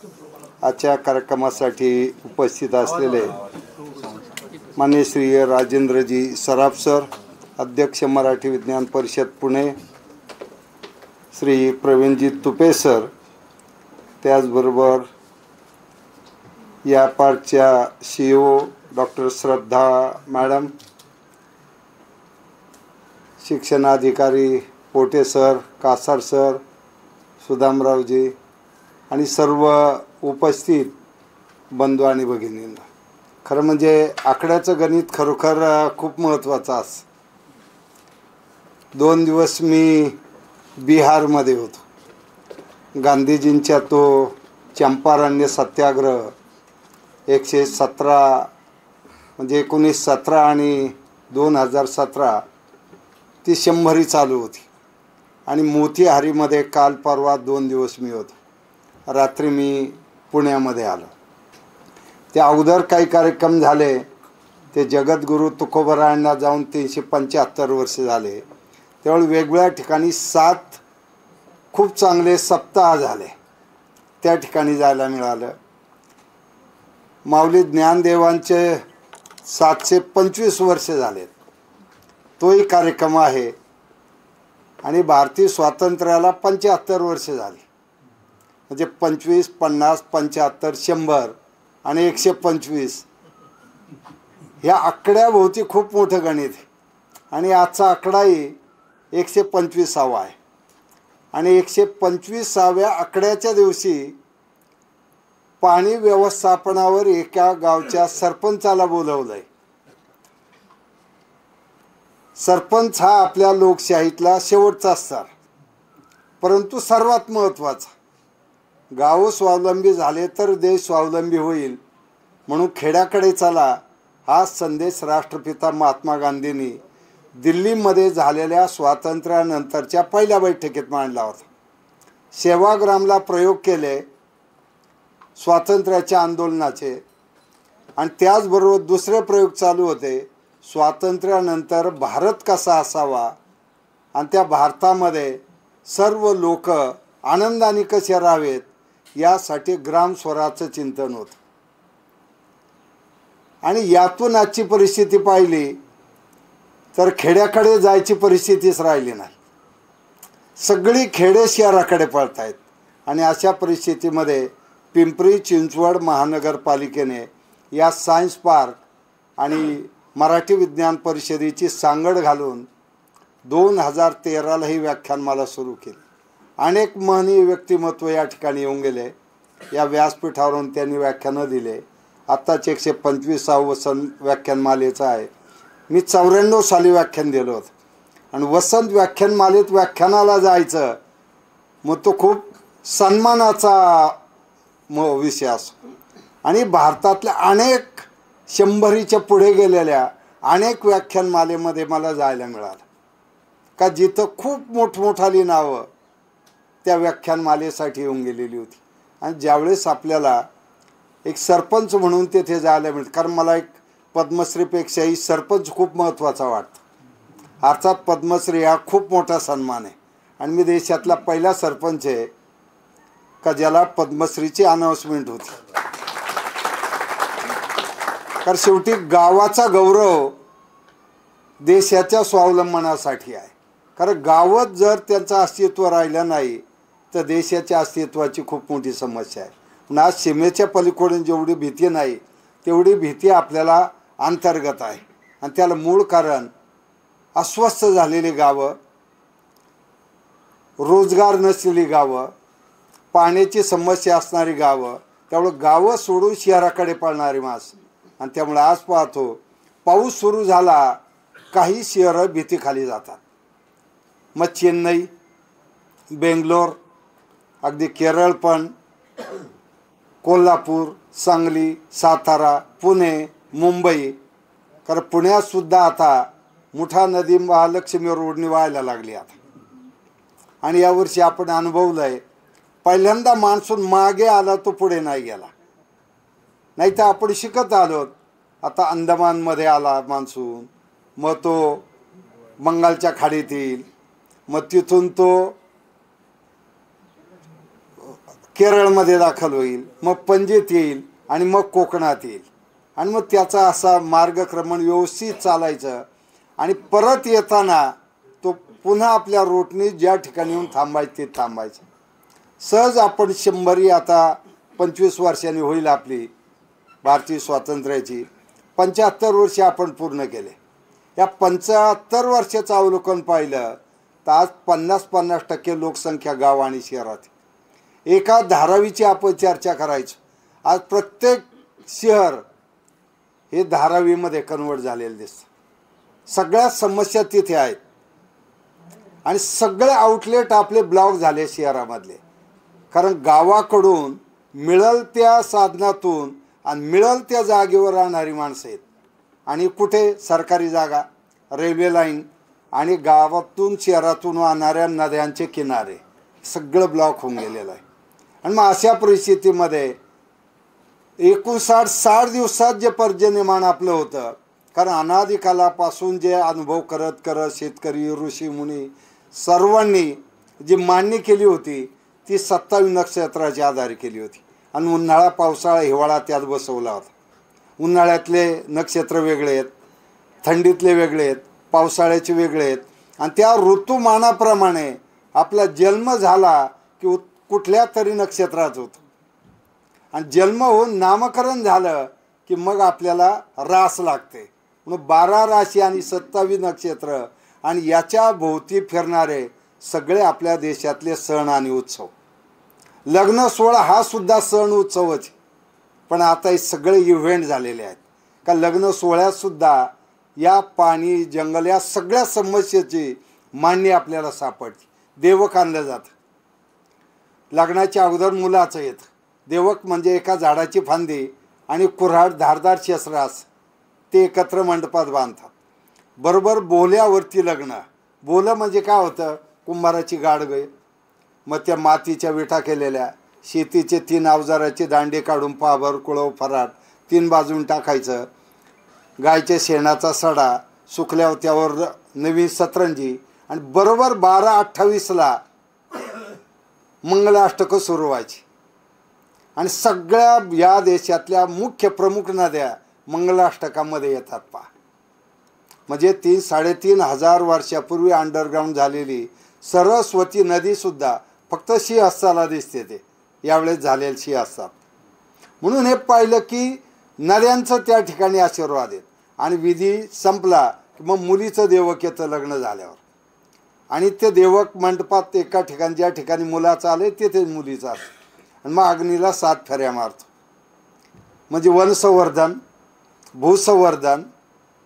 आजच्या कार्यक्रमासाठी उपस्थित असलेले माननीय श्री राजेंद्रजी सराफ सर, अध्यक्ष मराठी विज्ञान परिषद पुणे, श्री प्रवीणजी तुपे सर, त्याचबरोबर या पार्कच्या CEO डॉक्टर श्रद्धा मॅडम, शिक्षणाधिकारी पोटे सर, कासार सर, सुदामरावजी आणि सर्व उपस्थित बंधू आणि भगिनींना. खरं म्हणजे आकड्याचं गणित खरोखर खूप महत्त्वाचं असं. 2 दिवस मी बिहारमध्ये होतो. गांधीजींच्या तो चंपारण्य सत्याग्रह 117 म्हणजे 1917 आणि 2017 ती 100 चालू होती. आणि मोतीहारीमध्ये काल परवा 2 दिवस मी होतो. रात्री मी पुण्यामध्ये आलो. त्या अगोदर काही कार्यक्रम झाले, ते जगद्गुरू तुकोबरायांना जाऊन 375 वर्ष झाले. त्यावेळी वेगवेगळ्या ठिकाणी 7 खूप चांगले सप्ताह झाले, त्या ठिकाणी जायला मिळालं. माऊली ज्ञानदेवांचे 725 वर्ष झालेत, तोही कार्यक्रम आहे. आणि भारतीय स्वातंत्र्याला 75 वर्ष झाली. म्हणजे 25, 50, 75, 100 आणि 125 ह्या आकड्याभोवती खूप मोठं गणित आहे. आणि आजचा आकडाही 125वा आहे. आणि 125व्या आकड्याच्या दिवशी पाणी व्यवस्थापनावर एका गावच्या सरपंचाला बोलवलं आहे. सरपंच हा आपल्या लोकशाहीतला शेवटचा स्तर, परंतु सर्वात महत्त्वाचा. गाव स्वावलंबी झाले तर देश स्वावलंबी होईल, म्हणून खेड्याकडे चला हा संदेश राष्ट्रपिता महात्मा गांधींनी दिल्लीमध्ये झालेल्या स्वातंत्र्यानंतरच्या पहिल्या बैठकीत मांडला होता. सेवाग्रामला प्रयोग केले स्वातंत्र्याच्या आंदोलनाचे, आणि त्याचबरोबर दुसरे प्रयोग चालू होते स्वातंत्र्यानंतर भारत कसा असावा आणि त्या भारतामध्ये सर्व लोक आनंदाने कसे राहावेत यासाठी ग्रामस्वराचं चिंतन होतं. आणि यातून आजची परिस्थिती पाहिली तर खेड्याकडे जायची परिस्थितीच राहिली नाही. सगळी खेडे शहराकडे पळत आहेत. आणि अशा परिस्थितीमध्ये पिंपरी चिंचवड महानगरपालिकेने या सायन्स पार्क आणि मराठी विज्ञान परिषदेची सांगड घालून 2013ला ही व्याख्यानमाला सुरू केली. अनेक महनीय व्यक्तिमत्व या ठिकाणी येऊन गेले. या व्यासपीठावरून त्यांनी व्याख्यानं दिले. आत्ताच 125वा व्याख्यानमालेचा आहे. मी 94 साली व्याख्यान दिलं होतं आणि वसंत व्याख्यानमालेत व्याख्यानाला जायचं मग तो खूप सन्मानाचा विषय असो. आणि भारतातल्या अनेक 100च्या पुढे गेलेल्या अनेक व्याख्यानमालेमध्ये मला जायला मिळालं का जिथं खूप मोठमोठाली नावं त्या व्याख्यानमालेसाठी येऊन गेलेली होती. आणि ज्यावेळेस आपल्याला एक सरपंच म्हणून तेथे जायला मिळतं, कारण मला एक पद्मश्रीपेक्षाही सरपंच खूप महत्त्वाचा वाटतो. अर्थात पद्मश्री हा खूप मोठा सन्मान आहे आणि मी देशातला पहिला सरपंच आहे का ज्याला पद्मश्रीची अनाउन्समेंट होती. कारण शेवटी गावाचा गौरव देशाच्या स्वावलंबनासाठी आहे. कारण गावात जर त्यांचं अस्तित्व राहिलं नाही तर देशाच्या अस्तित्वाची खूप मोठी समस्या आहे. पण आज सीमेच्या पलीकडून जेवढी भीती नाही तेवढी भीती आपल्याला अंतर्गत आहे. आणि त्याला मूळ कारण अस्वस्थ झालेली गावं, रोजगार नसलेली गावं, पाण्याची समस्या असणारी गावं, त्यामुळं गावं सोडून शहराकडे पळणारी माणसं. आणि त्यामुळे आज पाहतो पाऊस सुरू झाला काही शहरं भीतीखाली जातात. मग चेन्नई, बेंगलोर, अगदी केरळ पण, कोल्हापूर, सांगली, सातारा, पुणे, मुंबई. कारण पुण्यातसुद्धा आता मुठा नदी महालक्ष्मी रोडनी व्हायला लागली आता. आणि यावर्षी आपण अनुभवलं आहे पहिल्यांदा मान्सून मागे आला तो पुढे नाही गेला. नाही तर आपण शिकत आलो. आता अंदमानमध्ये आला मान्सून, मग तो बंगालच्या खाडीत येईल, मग तिथून तो केरळमध्ये दाखल होईल, मग पणजीत येईल आणि मग कोकणात येईल. आणि मग त्याचा असा मार्गक्रमण व्यवस्थित चालायचं आणि परत येताना तो पुन्हा आपल्या रूटने ज्या ठिकाणी येऊन थांबायचं ते थांबायचं. सहज आपण 100 आता 25 वर्षांनी होईल आपली भारतीय स्वातंत्र्याची. 75 वर्षे आपण पूर्ण केले. या 75 वर्षाचं अवलोकन पाहिलं तर आज 50% लोकसंख्या गाव आणि शहरात. एका धारावीची आपण चर्चा करायचो, आज प्रत्येक शहर हे धारावीमध्ये कन्वर्ट झालेलं दिसतं. सगळ्या समस्या तिथे आहेत आणि सगळे आउटलेट आपले ब्लॉक झाले शहरामधले. कारण गावाकडून मिळल त्या साधनातून आणि मिळल त्या जागेवर राहणारी माणसं आहेत. आणि कुठे सरकारी जागा, रेल्वे लाईन आणि गावातून शहरातून वाहणाऱ्या नद्यांचे किनारे सगळं ब्लॉक होऊन गेलेलं आहे. आणि मग अशा परिस्थितीमध्ये 59-60 दिवसात जे पर्जन्यमान आपलं होतं, कारण अनादिकालापासून जे अनुभव करत करत शेतकरी, ऋषीमुनी सर्वांनी जी मान्य केली होती ती 27 नक्षत्राच्या आधारे केली होती. आणि उन्हाळा, पावसाळा, हिवाळा त्यात बसवला होता. उन्हाळ्यातले नक्षत्र वेगळे आहेत, थंडीतले वेगळे आहेत, पावसाळ्याचे वेगळे आहेत. आणि त्या ऋतुमानाप्रमाणे आपला जन्म झाला की कुठल्या तरी नक्षत्रात होतो. आणि जन्म होऊन नामकरण झालं की मग आपल्याला रास लागते. मग 12 राशी आणि 27 नक्षत्र आणि याच्या भोवती फिरणारे सगळे आपल्या देशातले सण आणि उत्सव. लग्न सोहळा हा सुद्धा सण उत्सवच. पण आता हे सगळे इव्हेंट झालेले आहेत का लग्न सोहळ्यातसुद्धा या पाणी, जंगल या सगळ्या समस्येची मान्य आपल्याला सापडते. देवक आणलं जातं. लग्नाच्या अगोदर मुलाचं येतं. देवक म्हणजे एका झाडाची फांदी आणि कुऱ्हाड, धारदार शस्त्रास ते एकत्र मंडपात बांधतात. बरोबर बोल्यावरती लग्न. बोलं म्हणजे काय होतं, कुंभाराची गाडगं, मग त्या मातीच्या विटा केलेल्या, शेतीचे 3 अवजाराचे दांडे काढून पाभर, कुळव, फराट 3 बाजून टाकायचं. गायच्या शेणाचा सडा सुकल्यावर त्यावर नवीन सतरंजी आणि बरोबर 12:28ला मंगलाष्टकं सुरू व्हायची. आणि सगळ्या या देशातल्या मुख्य प्रमुख नद्या मंगलाष्टकामध्ये येतात पहा. म्हणजे 3-3.5 हजार वर्षापूर्वी अंडरग्राऊंड झालेली सरस्वती नदीसुद्धा फक्त सिंहस्थाला दिसते. ते यावेळेस झालेले सिंहस्थात. म्हणून हे पाहिलं की नद्यांचं त्या ठिकाणी आशीर्वाद आहेत. आणि विधी संपला की मग मुलीचं देवक येतं लग्न झाल्यावर. आणि ते देवक मंडपात एका ठिकाणी ज्या ठिकाणी मुलाचं आले तिथे मुलीचं असतं आणि मग अग्नीला 7 फेऱ्या मारतो. म्हणजे वनसंवर्धन, भूसंवर्धन,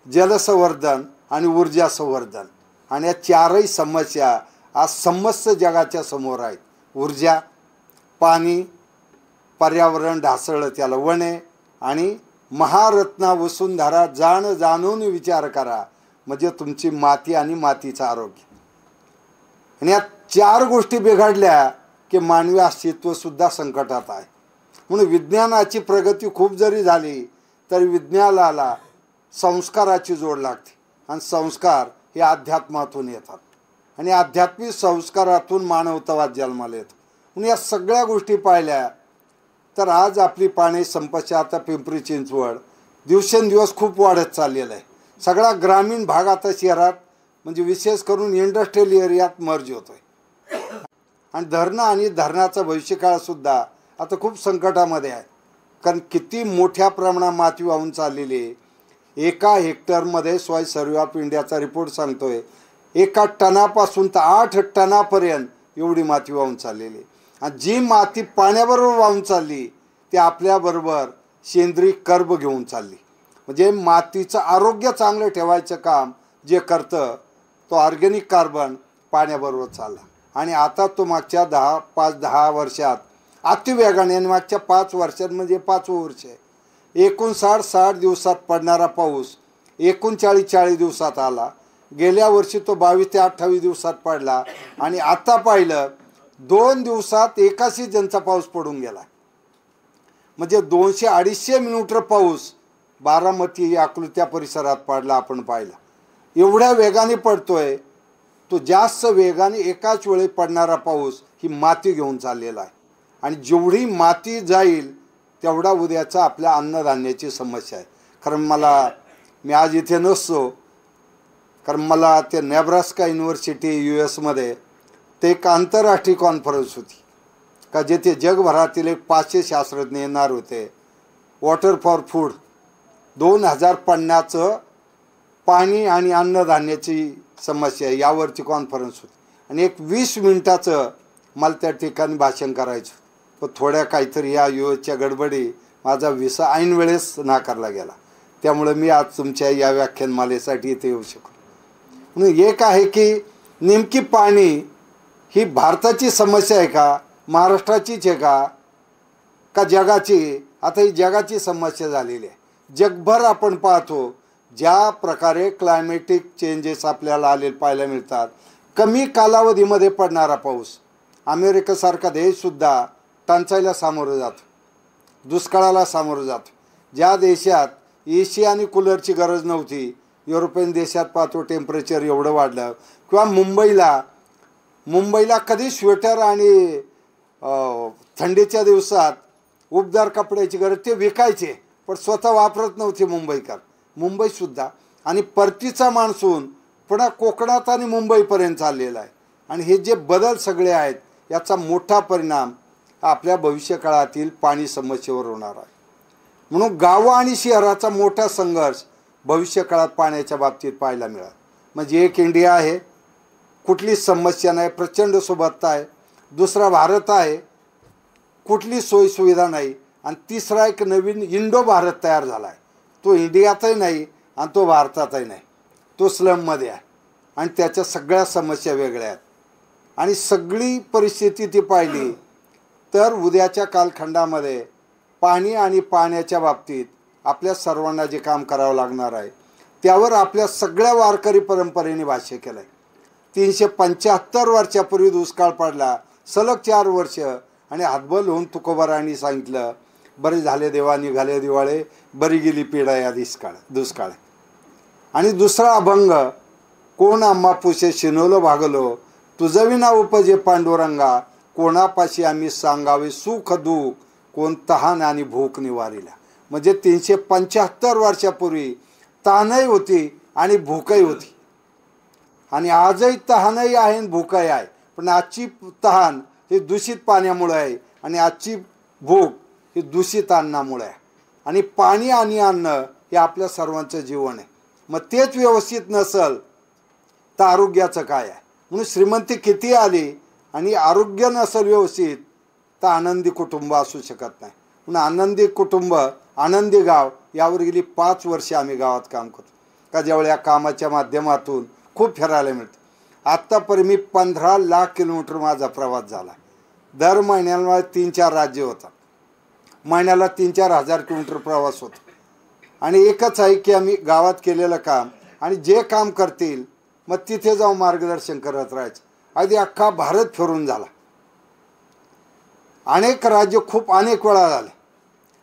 जलसंवर्धन आणि ऊर्जा संवर्धन. आणि या 4ही समस्या आज समस्त जगाच्या समोर आहेत. ऊर्जा, पाणी, पर्यावरण ढासळलं त्याला वने आणि महारत्ना वसुंधरा जाणून विचार करा म्हणजे तुमची माती आणि मातीचं आरोग्य. आणि या 4 गोष्टी बिघडल्या की मानवी अस्तित्वसुद्धा संकटात आहे. म्हणून विज्ञानाची प्रगती खूप जरी झाली तरी विज्ञानाला संस्काराची जोड लागते आणि संस्कार हे अध्यात्मातून येतात आणि आध्यात्मिक संस्कारातून मानवतावाद जन्माला येतो. म्हणून या सगळ्या गोष्टी पाहिल्या तर आज आपली पाणी संपत्ती आता पिंपरी चिंचवड दिवसेंदिवस खूप वाढत चाललेलं आहे. सगळा ग्रामीण भाग आता शहरात म्हणजे विशेष करून इंडस्ट्रियल एरियात मर्ज होतोय आणि धरणं आणि धरणाचा भविष्यकाळसुद्धा आता खूप संकटामध्ये आहे. कारण किती मोठ्या प्रमाणात माती वाहून चाललेली आहे. एका हेक्टरमध्ये सॉइल सर्व्हे ऑफ इंडियाचा रिपोर्ट सांगतोय 1 टनापासून तर 8 टनापर्यंत एवढी माती वाहून चाललेली आहे. आणि जी माती पाण्याबरोबर वाहून चालली ती आपल्याबरोबर सेंद्रिय कर्ब घेऊन चालली. म्हणजे मातीचं आरोग्य चांगलं ठेवायचं काम जे करतं तो ऑर्गॅनिक कार्बन पाण्याबरोबर चालला. आणि आता तो मागच्या 5-10 वर्षात अतिवेगाने आणि मागच्या 5 वर्षात म्हणजे 5 वर्ष 59-60 दिवसात पडणारा पाऊस 39-40 दिवसात आला. गेल्या वर्षी तो 22 ते 28 दिवसात पडला आणि आता पाहिलं 2 दिवसात 1 सीझनचा पाऊस पडून गेला. म्हणजे 200-250 मिलीमीटर पाऊस बारामती अकलूज परिसरात पडला. आपण पाहिला एवढ्या वेगाने पडतोय. तो जास्त वेगाने एकाच वेळी पडणारा पाऊस ही माती घेऊन चाललेला आहे आणि जेवढी माती जाईल तेवढा उद्याचा आपल्या अन्नधान्याची समस्या आहे. कारण मी आज इथे नसतो कारण मला ते नेब्रास्का युनिव्हर्सिटी US ते एक आंतरराष्ट्रीय कॉन्फरन्स होती का जेथे जगभरातील 500 शास्त्रज्ञ येणार होते. वॉटर फॉर फूड 2050 पाणी आणि अन्नधान्याची समस्या यावरची कॉन्फरन्स होती आणि एक 20 मिनिटाचं मला त्या ठिकाणी भाषण करायचं. पण थोड्या काहीतरी या USच्या गडबडी माझा व्हिसा ऐन वेळेस नाकारला गेला. त्यामुळे मी आज तुमच्या या व्याख्यानमालेसाठी इथे येऊ शकलो. म्हणून एक आहे की नेमकी पाणी ही भारताची समस्या आहे का, महाराष्ट्राचीच आहे का जगाची? आता ही जगाची समस्या झालेली आहे. जगभर आपण पाहतो ज्या प्रकारे क्लायमेटिक चेंजेस आपल्याला आलेले पाहायला मिळतात. कमी कालावधीमध्ये पडणारा पाऊस. अमेरिकेसारखा देशसुद्धा टंचाईला सामोरं जातो, दुष्काळाला सामोरं जातो. ज्या देशात AC आणि कूलरची गरज नव्हती युरोपियन देशात पाहतो टेम्परेचर एवढं वाढलं. किंवा मुंबईला कधी स्वेटर आणि थंडीच्या दिवसात उबदार कपड्याची गरज ते विकायचे पण स्वतः वापरत नव्हते मुंबईकर. मुंबईसुद्धा आणि परतीचा मान्सून पुन्हा कोकणात आणि मुंबईपर्यंत चाललेला आहे. आणि हे जे बदल सगळे आहेत याचा मोठा परिणाम आपल्या भविष्यकाळातील पाणी समस्येवर होणार आहे. म्हणून गावं आणि शहराचा मोठा संघर्ष भविष्यकाळात पाण्याच्या बाबतीत पाहायला मिळाला. म्हणजे एक इंडिया आहे, कुठलीच समस्या नाही, प्रचंड सुबत्ता आहे. दुसरा भारत आहे, कुठली सोयीसुविधा नाही. आणि तिसरा एक नवीन इंडो भारत तयार झाला आहे. तो इंडियातही नाही आणि तो भारतातही नाही, तो स्लममध्ये आहे आणि त्याच्या सगळ्या समस्या वेगळ्या आहेत. आणि सगळी परिस्थिती ती पाहिली तर उद्याच्या कालखंडामध्ये पाणी आणि पाण्याच्या बाबतीत आपल्या सर्वांना जे काम करावं लागणार आहे त्यावर आपल्या सगळ्या वारकरी परंपरेने भाष्य केलं आहे. 375 वर्षापूर्वी दुष्काळ पडला, सलग 4 वर्ष आणि हातबल होऊन तुकोबारायांनी सांगितलं बरे झाले देवा निघाले दिवाळे, बरी गेली पिढा या दुष्काळ. आणि दुसरा अभंग कोण आम्हा पुसे शिनोलो भागलो, तुझं विना उपजे पांडुरंगा, कोणापाशी आम्ही सांगावे सुख दुःख, कोण तहान आणि भूक निवारिला. म्हणजे 375 वर्षापूर्वी तहानही होती आणि भूकही होती. आणि आजही तहानही आहे आणि भूकही आहे. पण आजची तहान ही दूषित पाण्यामुळे आहे आणि आजची भूक ही दूषित अन्नामुळे आहे. आणि पाणी आणि अन्न हे आपल्या सर्वांचं जीवन आहे. मग तेच व्यवस्थित नसेल तर आरोग्याचं काय आहे. म्हणून श्रीमंती किती आली आणि आरोग्य नसेल व्यवस्थित तर आनंदी कुटुंब असू शकत नाही. म्हणून आनंदी कुटुंब आनंदी गाव यावर गेली 5 वर्षे आम्ही गावात काम करतो. का ज्यावेळी या कामाच्या माध्यमातून खूप फिरायला मिळतं. आत्तापर्यंत मी 15 लाख किलोमीटर माझा प्रवास झाला. दर महिन्याला 3-4 राज्य होता. महिन्याला 3-4 हजार किलोमीटर प्रवास होतो. आणि एकच आहे की आम्ही गावात केलेलं काम आणि जे काम करतील मग तिथे जाऊन मार्गदर्शन करत राहायचं. अगदी अख्खा भारत फिरून झाला. अनेक राज्य खूप अनेक वेळा झाले.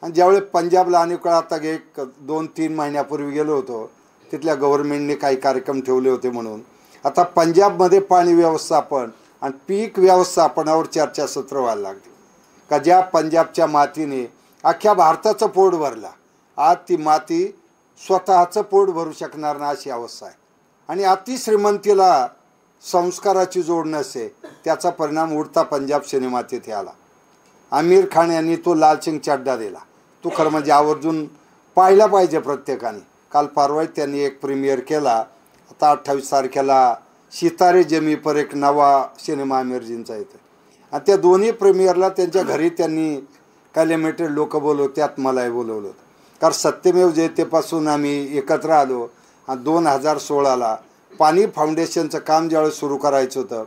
आणि ज्यावेळी पंजाबला अनेक वेळा आता 1-2-3 महिन्यापूर्वी गेलो होतो. तिथल्या गव्हर्नमेंटने काही कार्यक्रम ठेवले होते म्हणून आता पंजाबमध्ये पाणी व्यवस्थापन आणि पीक व्यवस्थापनावर चर्चासत्र व्हायला लागली. का ज्या पंजाबच्या मातीने अख्ख्या भारताचं पोट भरलं, आज ती माती स्वतःचं पोट भरू शकणार नाही अशी अवस्था आहे. आणि अतिश्रीमंतीला संस्काराची जोड नसे त्याचा परिणाम उडता पंजाब सिनेमा तिथे आला. आमिर खान यांनी तो लालसिंग चड्डा दिला. तो खरं म्हणजे आवर्जून पाहिला पाहिजे प्रत्येकाने. काल परवा त्यांनी एक प्रीमियर केला. आता 28 तारखेला सितारे जमी पर एक नवा सिनेमा आमिरजींचा येतो. आणि त्या दोन्ही प्रीमियरला त्यांच्या घरी त्यांनी काही लिमिटेड लोक बोलवलं, त्यात मलाही बोलवलं होतं. कारण सत्यमेव जयतेपासून आम्ही एकत्र आलो. आणि 2016ला पाणी फाउंडेशनचं काम ज्यावेळेस सुरू करायचं होतं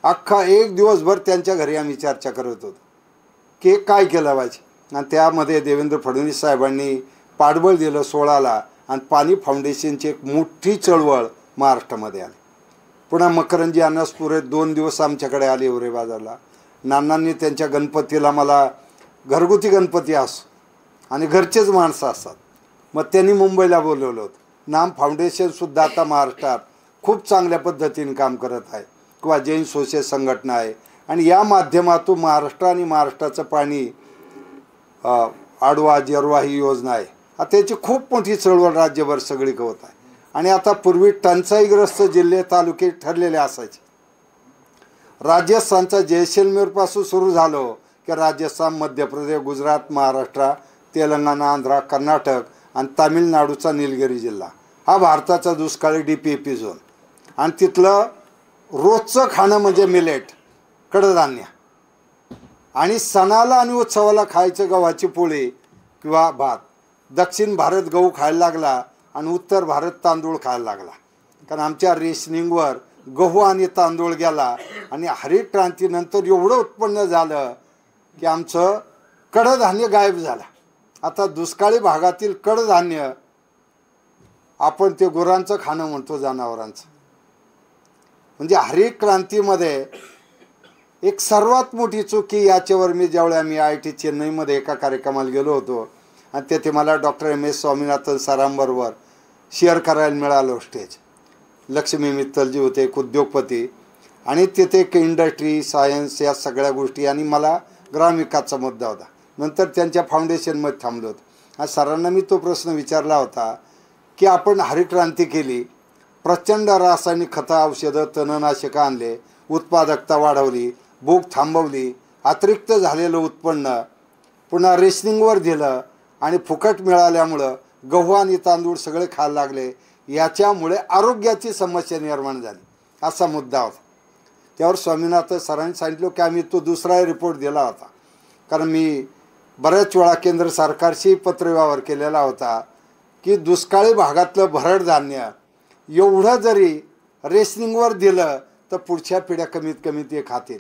अख्खा एक दिवसभर त्यांच्या घरी आम्ही चर्चा करत होतो की काय केलं पाहिजे. आणि त्यामध्ये देवेंद्र फडणवीस साहेबांनी पाठबळ दिलं 16ला आणि पाणी फाउंडेशनची एक मोठी चळवळ महाराष्ट्रामध्ये आली. पुन्हा मकरंजी अनासपुरे 2 दिवस आमच्याकडे आले हिवरे बाजारला. नानांनी त्यांच्या गणपतीला मला घरगुती गणपती असो आणि घरचेच माणसं असतात मग त्यांनी मुंबईला बोलवलं होतं. नाम फाउंडेशनसुद्धा आता महाराष्ट्रात खूप चांगल्या पद्धतीने काम करत आहे किंवा जैन सोशल संघटना आहे. आणि या माध्यमातून महाराष्ट्र आणि महाराष्ट्राचं पाणी आडवा जिरवा ही योजना आहे. आता त्याची खूप मोठी चळवळ राज्यभर सगळीकडे होत आहे. आणि आता पूर्वी टंचाईग्रस्त जिल्हे तालुके ठरलेले असायचे. राजस्थानचा जैसलमेरपासून सुरू झालो की राजस्थान, मध्य प्रदेश, गुजरात, महाराष्ट्र, तेलंगणा, आंध्र, कर्नाटक आणि तामिळनाडूचा निलगिरी जिल्हा हा भारताचा दुष्काळी DPP झोन. आणि तिथलं रोजचं खाणं म्हणजे मिलेट, कडधान्य. आणि सणाला आणि उत्सवाला खायचं गव्हाची पोळी किंवा भात. दक्षिण भारत गहू खायला लागला आणि उत्तर भारत तांदूळ खायला लागला. कारण आमच्या रेशनिंगवर गहू आणि तांदूळ गेला. आणि हरित क्रांतीनंतर एवढं उत्पन्न झालं की आमचं कडधान्य गायब झालं. आता दुष्काळी भागातील कडधान्य आपण ते गुरांचं खाणं म्हणतो, जनावरांचं. म्हणजे हरित क्रांतीमध्ये एक सर्वात मोठी चुकी याच्यावर मी ज्यावेळी आम्ही IIT चेन्नईमध्ये एका कार्यक्रमाला गेलो होतो आणि तेथे मला डॉक्टर MS स्वामीनाथन सरांबरोबर शेअर करायला मिळालं स्टेज. लक्ष्मी मित्तलजी होते, एक उद्योगपती. आणि तिथे एक इंडस्ट्री, सायन्स या सगळ्या गोष्टी आणि मला ग्रामविकासचा मुद्दा होता. नंतर त्यांच्या फाउंडेशनमध्ये थांबलो होतो. आणि सरांना मी तो प्रश्न विचारला होता की आपण हरित क्रांती केली, प्रचंड रासायनिक खतं, औषधं, तणनाशकं आणले, उत्पादकता वाढवली, भूक थांबवली, अतिरिक्त झालेलं उत्पन्न पुन्हा रेशनिंगवर दिलं आणि फुकट मिळाल्यामुळं गहू आणि तांदूळ सगळे खायला लागले. याच्यामुळे आरोग्याची समस्या निर्माण झाली असा मुद्दा होता. त्यावर स्वामीनाथन सरांनी सांगितलं की आम्ही तो दुसरा रिपोर्ट दिला होता. कारण मी बऱ्याच वेळा केंद्र सरकारशी पत्रव्यवहार केलेला होता की दुष्काळी भागातलं भरड धान्य एवढं जरी रेशनिंगवर दिलं तर पुढच्या पिढ्या कमीत कमी ते खातील.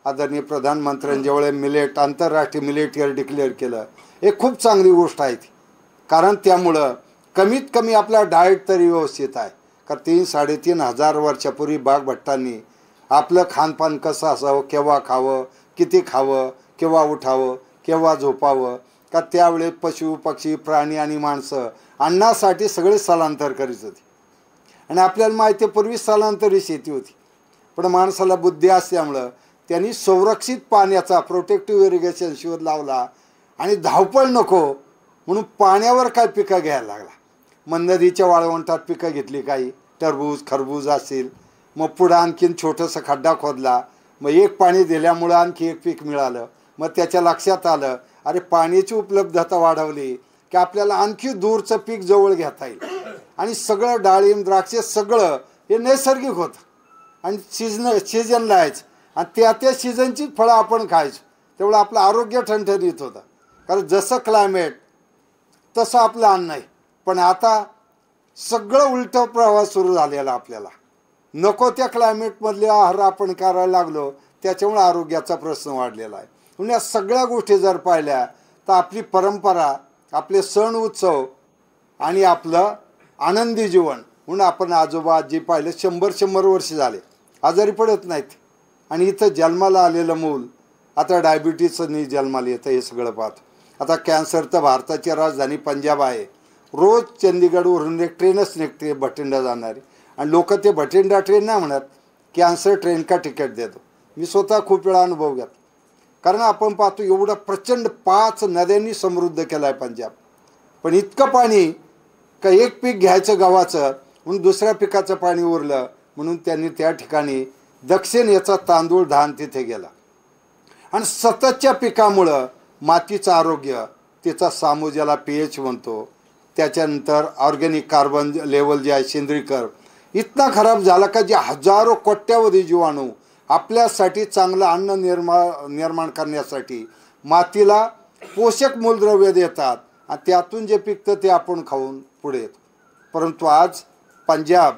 आदरणीय प्रधानमंत्र्यांजवळ मिलेट, आंतरराष्ट्रीय मिलेट इयर डिक्लेअर केलं. एक खूप चांगली गोष्ट आहे ती. कारण त्यामुळं कमीत कमी आपला डाएट तरी व्यवस्थित आहे. कारण 3-3.5 हजार वर्षापूर्वी बागभट्टांनी आपलं खानपान कसं असावं, केव्हा खावं, किती खावं, केव्हा उठावं, केव्हा झोपावं, का त्यावेळेस पशु पक्षी प्राणी आणि माणसं अन्नासाठी सगळे स्थलांतर करीत होते. आणि आपल्याला माहिती आहे पूर्वी स्थलांतरी शेती होती. पण माणसाला बुद्धी असल्यामुळं त्यांनी संरक्षित पाण्याचा प्रोटेक्टिव्ह इरिगेशन शोध लावला. आणि धावपळ नको म्हणून पाण्यावर काय पिकं घ्यायला लागला. मग नदीच्या वाळवंटात पिकं घेतली, काही टरबूज खरबूज असेल. मग पुढं आणखीन छोटंसं खड्डा खोदला, मग एक पाणी दिल्यामुळं आणखी एक पीक मिळालं. मग त्याच्या लक्षात आलं अरे पाण्याची उपलब्धता वाढवली की आपल्याला आणखी दूरचं पीक जवळ घेता येईल. आणि सगळं डाळिंब द्राक्षे सगळं हे नैसर्गिक होतं. आणि सीजनला यायचं आणि त्या सीझनची फळं आपण खायचो. तेवढं आपलं आरोग्य ठणठणीत होतं. कारण जसं क्लायमेट तसं आपलं अन्न आहे. पण आता सगळं उलटं प्रवाह सुरू झालेला आपल्याला. नको त्या क्लायमेटमधले आहार आपण करायला लागलो, त्याच्यामुळे आरोग्याचा प्रश्न वाढलेला आहे. म्हणून या सगळ्या गोष्टी जर पाहिल्या तर आपली परंपरा, आपले सण उत्सव आणि आपलं आनंदी जीवन म्हणून आपण आजोबा आजी पाहिलं 100 वर्ष झाले आजारी पडत नाहीत. आणि इथं जन्माला आलेलं मूल आता डायबिटीजचं जन्माला येतं. हे सगळं पाहतो. आता कॅन्सर तर भारताची राजधानी पंजाब आहे. रोज चंदीगडवरून एक ट्रेनच निघते भटिंडा जाणारी आणि लोक ते भटिंडा ट्रेन नाही म्हणत, कॅन्सर ट्रेन का तिकीट देतो. मी स्वतः खूप वेळा अनुभव घेतला. कारण आपण पाहतो एवढं प्रचंड 5 नद्यांनी समृद्ध केलं आहे पंजाब. पण इतकं पाणी का एक पीक घ्यायचं गव्हाचं म्हणून दुसऱ्या पिकाचं पाणी उरलं म्हणून त्यांनी त्या ठिकाणी दक्षिण याचा तांदूळ धान तिथे गेला. आणि सततच्या पिकामुळं मातीचं आरोग्य, तिचा सामू ज्याला pH म्हणतो, त्याच्यानंतर ऑर्गॅनिक कार्बन लेवल जे आहे सेंद्रीकर इतका खराब झाला का जे हजारो कोट्यावधी जीवाणू आपल्यासाठी चांगलं अन्न निर्माण करण्यासाठी मातीला पोषक मूलद्रव्य देतात आणि त्यातून जे पिकतं ते आपण खाऊन पुढे येतो. परंतु आज पंजाब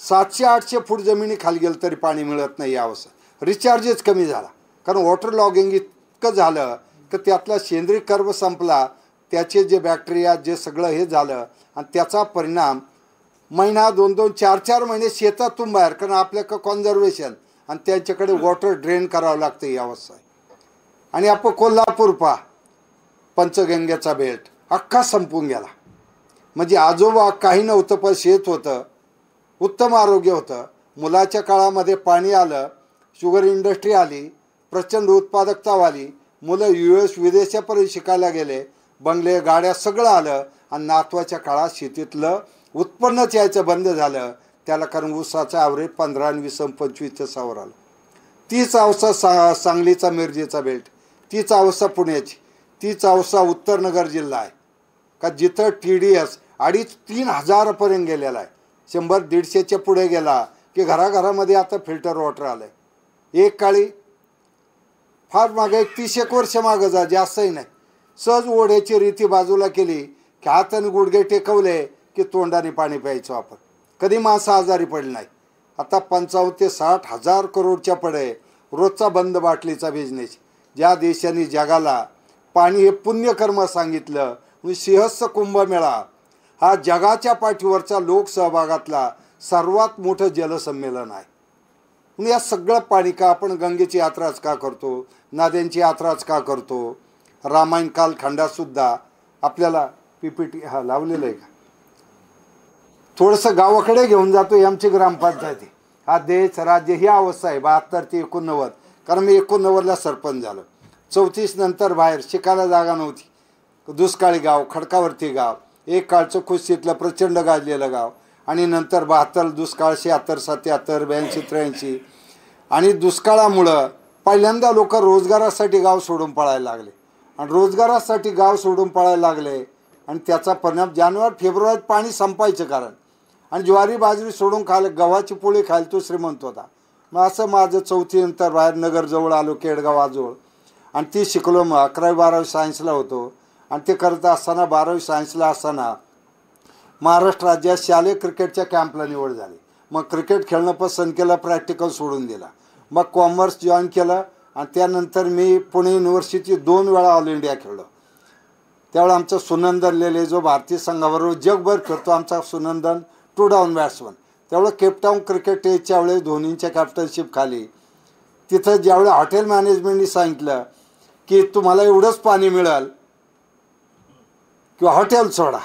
700-800 फूट जमिनी खाली गेलं तरी पाणी मिळत नाही. या अवस्था रिचार्जेस कमी झाला. कारण वॉटर लॉगिंग इतकं झालं की त्यातला सेंद्रिय कर्ब संपला, त्याचे जे बॅक्टेरिया जे सगळं हे झालं आणि त्याचा परिणाम महिना 2-2, 4-4 महिने शेतातून बाहेर. कारण आपल्याकडं कॉन्झर्वेशन आणि त्यांच्याकडे वॉटर ड्रेन करावं लागतं. ही अवस्था आहे. आणि आपण कोल्हापूर पहा, पंचगंगेचा बेल्ट अख्खा संपून गेला. म्हणजे आजोबा काही नव्हतं पण शेत होतं, उत्तम आरोग्य होतं. मुलाच्या काळामध्ये पाणी आलं, शुगर इंडस्ट्री आली, प्रचंड उत्पादकता वाली, मुलं US विदेशापर्यंत शिकायला गेले, बंगले गाड्या सगळं आलं. आणि नातवाच्या काळात शेतीतलं उत्पन्नच यायचं बंद झालं. त्याला कारण ऊसाचं ॲव्हरेज 15 आणि 20 25चं सावर आलं. तीच अवस्था सांगलीचा मिरजेचा बेल्ट, तीच अवस्था पुण्याची, तीच अवस्था उत्तर नगर जिल्हा आहे का जिथं TDS 2,500-3 हजारापर्यंत गेलेला आहे. 100-150च्या पुढे गेला की घराघरामध्ये आता फिल्टर वॉटर आलं आहे. एक काळी फार मागं 30-1 वर्ष मागं जा, जास्तही नाही, सहज ओढ्याची रीती बाजूला केली की हाताने गुडघे टेकवले की तोंडाने पाणी प्यायचो आपण. कधी माणसं आजारी पडली नाही. आता 55 ते 60 हजार करोडच्या पडे रोजचा बंद बाटलीचा बिझनेस. ज्या देशांनी जगाला पाणी हे पुण्यकर्म सांगितलं, सिंहस्थ कुंभमेळा हा जगाच्या पाठीवरचा लोकसहभागातला सर्वात मोठं जलसंमेलन आहे. या सगळं पाणी का आपण गंगेची यात्राच का करतो, नद्यांची यात्राच का करतो. रामायण कालखंडातसुद्धा आपल्याला PPT हा लावलेलं आहे का, थोडंसं गावाकडे घेऊन जातो. आमची ग्रामपंचायती हा देश राज्य ही अवस्था आहे 72 ते 89. कारण मी 89ला सरपंच झालो. 34 नंतर बाहेर शिकायला जागा नव्हती. दुष्काळी गाव, खडकावरती गाव, एक काळचं कुस्तीतलं प्रचंड गाजलेलं गाव. आणि नंतर 72 दुष्काळ, 76, 77, 82, 83. आणि दुष्काळामुळं पहिल्यांदा लोक रोजगारासाठी गाव सोडून पळायला लागले. आणि रोजगारासाठी गाव सोडून पळायला लागले आणि त्याचा परिणाम जानेवारी-फेब्रुवारीत पाणी संपायचं कारण. आणि ज्वारी बाजरी सोडून खायला, गव्हाची पोळी खायला तो श्रीमंत होता. मग असं माझं 4थी नंतर बाहेर नगरजवळ आलो, केडगाव आजवळ. आणि ती शिकलो. मग 11वी-12वी सायन्सला होतो. आणि ते करत असताना 12वी सायन्सला असताना महाराष्ट्र राज्यात शालेय क्रिकेटच्या कॅम्पला निवड झाली. मग क्रिकेट खेळणं पसंत केलं, प्रॅक्टिकल सोडून दिला. मग कॉमर्स जॉईन केलं. आणि त्यानंतर मी पुणे युनिव्हर्सिटी 2 वेळा ऑल इंडिया खेळलो. त्यावेळेला आमचा सुनंदन लेले जो भारतीय संघाबरोबर जगभर खेळतो, आमचा सुनंदन 2 डाऊन बॅट्समन. त्यावेळेला केपटाऊन क्रिकेट टेस्टच्या वेळेस धोनींच्या कॅप्टनशिप खाली तिथं ज्यावेळेला हॉटेल मॅनेजमेंटनी सांगितलं की तुम्हाला एवढंच पाणी मिळेल किंवा हॉटेल सोडा,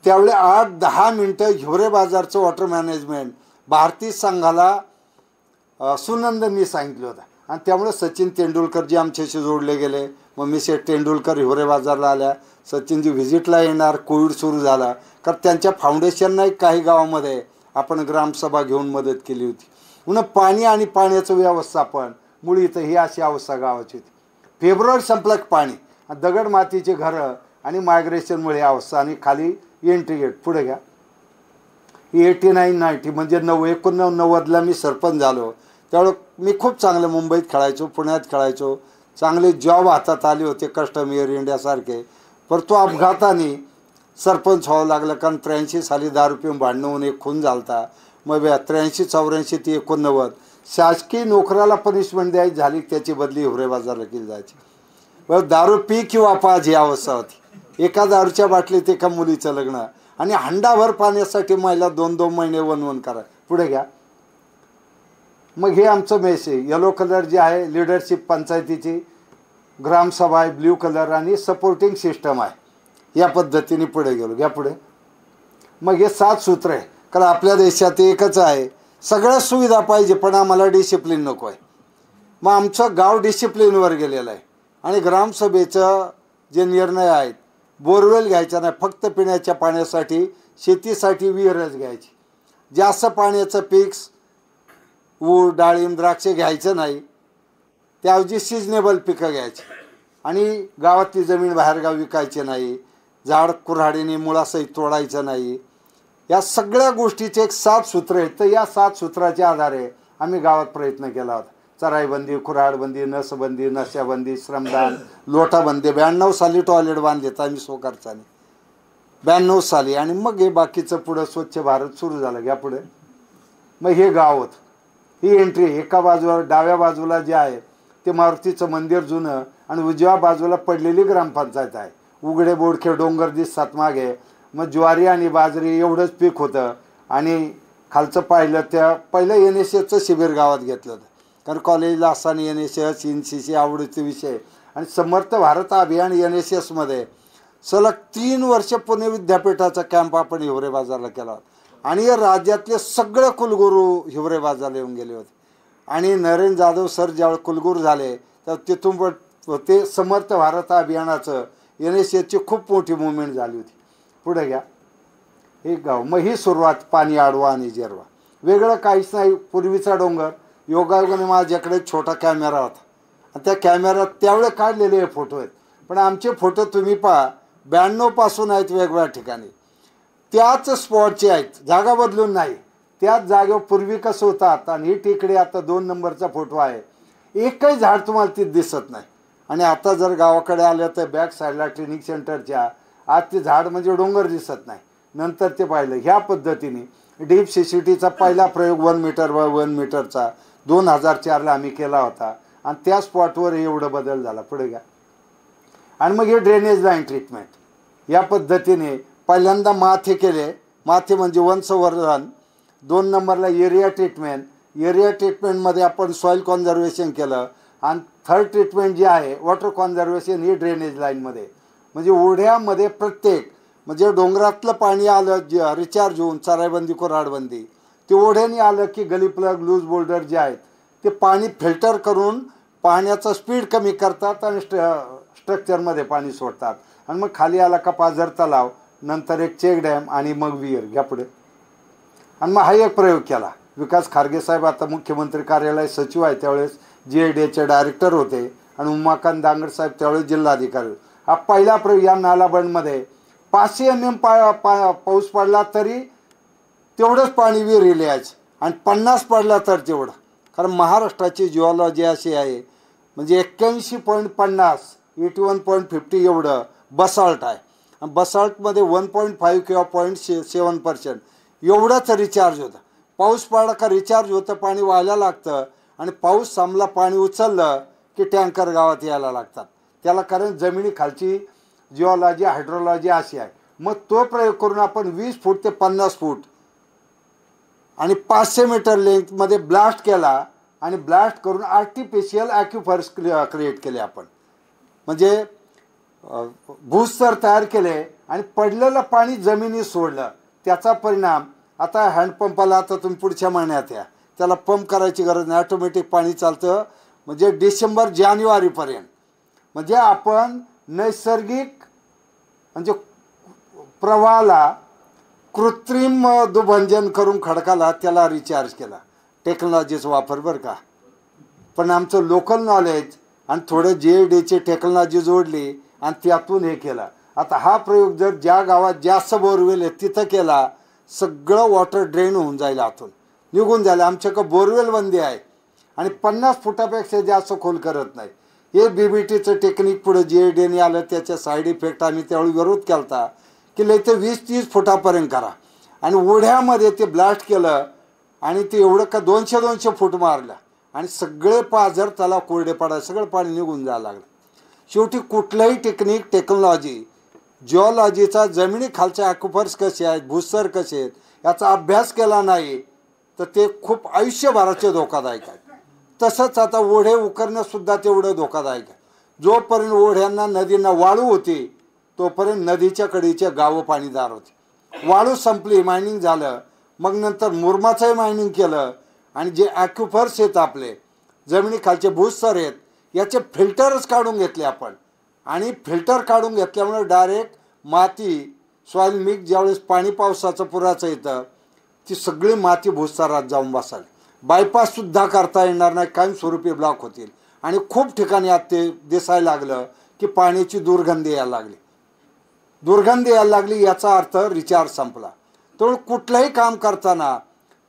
त्यावेळी 8-10 मिनटं हिवरे बाजारचं वॉटर मॅनेजमेंट भारतीय संघाला सुनंदननी सांगितलं होतं. आणि त्यामुळे सचिन तेंडुलकर जे आमच्याशी जोडले गेले. मग मिसेस तेंडुलकर हिवरे बाजारला आल्या, सचिनजी व्हिजिटला येणार. कोविड सुरू झाला कारण त्यांच्या फाउंडेशननं काही गावामध्ये आपण ग्रामसभा घेऊन मदत केली होती. म्हणून पाणी आणि पाण्याचं व्यवस्थापन मुळी इथं ही अशी अवस्था गावाची होती. फेब्रुवारी संपलं पाणी, दगड मातीची घरं आणि मायग्रेशनमुळे अवस्था. आणि खाली एंट्री गेट पुढे घ्या. ही 89-90 म्हणजे 89-90ला मी सरपंच झालो. त्यावेळेस मी खूप चांगलं मुंबईत खेळायचो, पुण्यात खेळायचो, चांगले जॉब हातात आले होते कस्टम एअर इंडियासारखे. पण तो अपघाताने सरपंच व्हावं लागलं, कारण 83 साली दारू पिऊन भांडणं होऊन एक खून झालता. मग 83-84 ते 89 शासकीय नोकराला पनिशमेंट द्यायची झाली, त्याची बदली हिवरे बाजारला केली जायची. बरं, दारू पी किंवा पाज ही अवस्था होती. एका दारूच्या बाटलीत एका मुलीचं लग्न आणि हंडाभर पाण्यासाठी महिला 2-2 महिने वन करा. पुढे घ्या. मग हे आमचं मेस आहे. येलो कलर जे आहे लिडरशिप पंचायतीची, ग्रामसभा आहे ब्ल्यू कलर आणि सपोर्टिंग सिस्टम आहे. या पद्धतीने पुढे गेलो. घ्या पुढे. मग हे 7 सूत्र आहे. कारण आपल्या देशात एकच आहे, सगळ्या सुविधा पाहिजे पण आम्हाला डिसिप्लिन नको आहे. मग आमचं गाव डिसिप्लिनवर गेलेलं आहे. आणि ग्रामसभेचं जे निर्णय आहेत, बोरवेल घ्यायचा नाही, फक्त पिण्याच्या पाण्यासाठी, शेतीसाठी विहीरच घ्यायची. जास्त पाण्याचं पीक्स ऊस डाळिंब द्राक्षे घ्यायचं नाही, त्याऐवजी सिजनेबल पिकं घ्यायची. आणि गावातली जमीन बाहेरगाव विकायची नाही, झाड कुऱ्हाडीने मुळासहित तोडायचं नाही. या सगळ्या गोष्टीचे एक 7 सूत्र आहेत. तर या 7 सूत्राच्या आधारे आम्ही गावात प्रयत्न केला होता. चराईबंदी, कुऱ्हाडबंदी, नसबंदी, नशाबंदी, श्रमदान, लोटाबंदी. 92 साली टॉयलेट बांधलेत आम्ही स्वखर्चाने, 92 साली. आणि मग हे बाकीचं पुढं स्वच्छ भारत सुरू झालं. घ्या पुढे. मग हे गाव होतं. ही एंट्री एका बाजूला डाव्या बाजूला जे आहे ते मारुतीचं मंदिर जुनं आणि उजव्या बाजूला पडलेली ग्रामपंचायत आहे. उघडे बोडखे डोंगर दिसतात मागे. मग ज्वारी आणि बाजरी एवढंच पीक होतं. आणि खालचं पाहिलं त्या पहिलं NSSचं शिबिर गावात घेतलं होतं, कारण कॉलेजला असताना NSS NCC आवडीचे विषय. आणि समर्थ भारत अभियान NSSमध्ये सलग 3 वर्ष पुणे विद्यापीठाचा कॅम्प आपण हिवरे बाजारला केला होता. आणि राज्यातले सगळे कुलगुरू हिवरे बाजारला येऊन गेले होते. आणि नरेंद्र जाधव सर ज्यावेळेस कुलगुरू झाले तर तिथून ते समर्थ भारत अभियानाचं NSSची खूप मोठी मुवमेंट झाली होती. पुढे घ्या. हे गाव. मग ही सुरुवात पाणी आडवा आणि जेरवा. वेगळं काहीच नाही. पूर्वीचा डोंगर. योगायोगाने माझ्याकडे छोटा कॅमेरा होता आणि त्या कॅमेऱ्यात त्यावेळेस काढलेले हे फोटो आहेत. पण आमचे फोटो तुम्ही पहा 92 पासून आहेत वेगवेगळ्या ठिकाणी. त्याच स्पॉटचे आहेत, जागा बदलून नाही. त्याच जागेवर पूर्वी कसं होतं आता. आणि ही टेकडी आता 2 नंबरचा फोटो आहे. एकही झाड तुम्हाला तिथे दिसत नाही. आणि आता जर गावाकडे आलं तर बॅक साईडला ट्रेनिंग सेंटरच्या आज ते झाड म्हणजे डोंगर दिसत नाही. नंतर ते पाहिलं. ह्या पद्धतीने डीप CCTचा पहिला प्रयोग 1 मीटर बाय 1 मीटरचा 2004ला आम्ही केला होता. आणि त्या स्पॉटवर एवढं बदल झाला. पुढे घ्या. आणि मग हे ड्रेनेज लाईन ट्रीटमेंट. या पद्धतीने पहिल्यांदा माथे केले. माथे म्हणजे वंशवर्धन. 2 नंबरला एरिया ट्रीटमेंट. एरिया ट्रीटमेंटमध्ये आपण सॉईल कॉन्झर्वेशन केलं. आणि 3rd ट्रीटमेंट जी आहे वॉटर कॉन्झर्वेशन ही ड्रेनेज लाईनमध्ये. म्हणजे ओढ्यामध्ये प्रत्येक म्हणजे डोंगरातलं पाणी आलं रिचार्ज होऊन चराईबंदी कुऱ्हाडबंदी ते ओढ्याने आलं की गली प्लग लूज बोल्डर जे आहेत ते पाणी फिल्टर करून पाण्याचं स्पीड कमी करतात आणि स्ट्रक्चरमध्ये पाणी सोडतात. आणि मग खाली आला का पाझर तलाव, नंतर एक चेक डॅम आणि मग विहीर. घ्या पुढे. आणि मग हा एक प्रयोग केला. विकास खारगे साहेब आता मुख्यमंत्री कार्यालय सचिव आहे, त्यावेळेस GIDAचे डायरेक्टर होते. आणि उमाकांत दांगड साहेब त्यावेळेस जिल्हाधिकारी. हा पहिला प्रयोग. या नालाबंडमध्ये 500 mm पाऊस पडला तरी तेवढंच पाणी विहिरीला यायचं. आणि 50 पडला तर तेवढं. कारण महाराष्ट्राची जिओलॉजी अशी आहे म्हणजे 81.50 81.50 एवढं बसाल्ट आहे. आणि बसाल्टमध्ये 1.5 किंवा 0.7% एवढंच रिचार्ज होतं. पाऊस पडला का रिचार्ज होतं, पाणी व्हायला लागतं. आणि पाऊस थांबला पाणी उचललं की टँकर गावात यायला लागतात. त्याला कारण जमिनीखालची जिओलॉजी हायड्रोलॉजी अशी आहे. मग तो प्रयोग करून आपण 20 फूट ते 50 फूट आणि 500 मीटर लेंथमध्ये ब्लास्ट केला. आणि ब्लास्ट करून आर्टिफिशियल ॲक्युफर्स क्रिएट केले आपण. म्हणजे भूस्तर तयार केले आणि पडलेलं पाणी जमिनीत सोडलं. त्याचा परिणाम आता हँडपंपाला आता तुम्ही पुढच्या महिन्यात या त्याला पंप करायची गरज नाही, ऑटोमॅटिक पाणी चालतं. म्हणजे डिसेंबर जानेवारीपर्यंत. म्हणजे आपण नैसर्गिक म्हणजे प्रवाहाला कृत्रिम दुभंजन करून खडकाला त्याला रिचार्ज केला. टेक्नॉलॉजीचा वापर बरं का. पण आमचं लोकल नॉलेज आणि थोडं GIDAची टेक्नॉलॉजी जोडली आणि त्यातून हे केलं. आता हा प्रयोग जर ज्या गावात जास्त बोरवेल आहे तिथं केला, सगळं वॉटर ड्रेन होऊन जाईल, आतून निघून जाईल. आमच्याकडं बोरवेल बंदी आहे आणि 50 फुटापेक्षा जास्त खोल करत नाही. हे BBTचं टेक्निक पुढे GIDने आलं, त्याच्या साईड इफेक्ट आम्ही त्यावेळी विरोध केला होता की लय ते 20-30 फुटापर्यंत करा. आणि ओढ्यामध्ये ते ब्लास्ट केलं आणि ते एवढं का 200 फूट मारलं आणि सगळे पाझर त्याला कोरडे पडायला, सगळं पाणी निघून जायला लागलं. शेवटी कुठलंही टेक्निक टेक्नॉलॉजी जिओलॉजीचा जमिनी खालच्या ॲक्युफर्स कसे आहेत, भूस्तर कसे आहेत याचा अभ्यास केला नाही तर ते खूप आयुष्यभराचे धोकादायक आहे. तसंच आता ओढे उकरणंसुद्धा तेवढं धोकादायक आहे. जोपर्यंत ओढ्यांना नदींना वाळू होती तोपर्यंत नदीच्या कडेचे गावं पाणीदार होते. वाळू संपली, मायनिंग झालं, मग नंतर मुरमाचंही मायनिंग केलं आणि जे ॲक्युफर्स आहेत आपले जमिनीखालचे भूस्तर आहेत याचे फिल्टरच काढून घेतले आपण. आणि फिल्टर काढून घेतल्यामुळे डायरेक्ट माती सॉईल मिक्स ज्यावेळेस पाणी पावसाचं पुराचं येतं ती सगळी माती भूस्तरात जाऊन बसाल. बायपाससुद्धा करता येणार नाही, कायमस्वरूपी ब्लॉक होतील. आणि खूप ठिकाणी आता ते दिसायला लागलं की पाण्याची दुर्गंधी यायला लागली. दुर्गंधी यायला लागली याचा अर्थ रिचार्ज संपला. तर कुठलंही काम करताना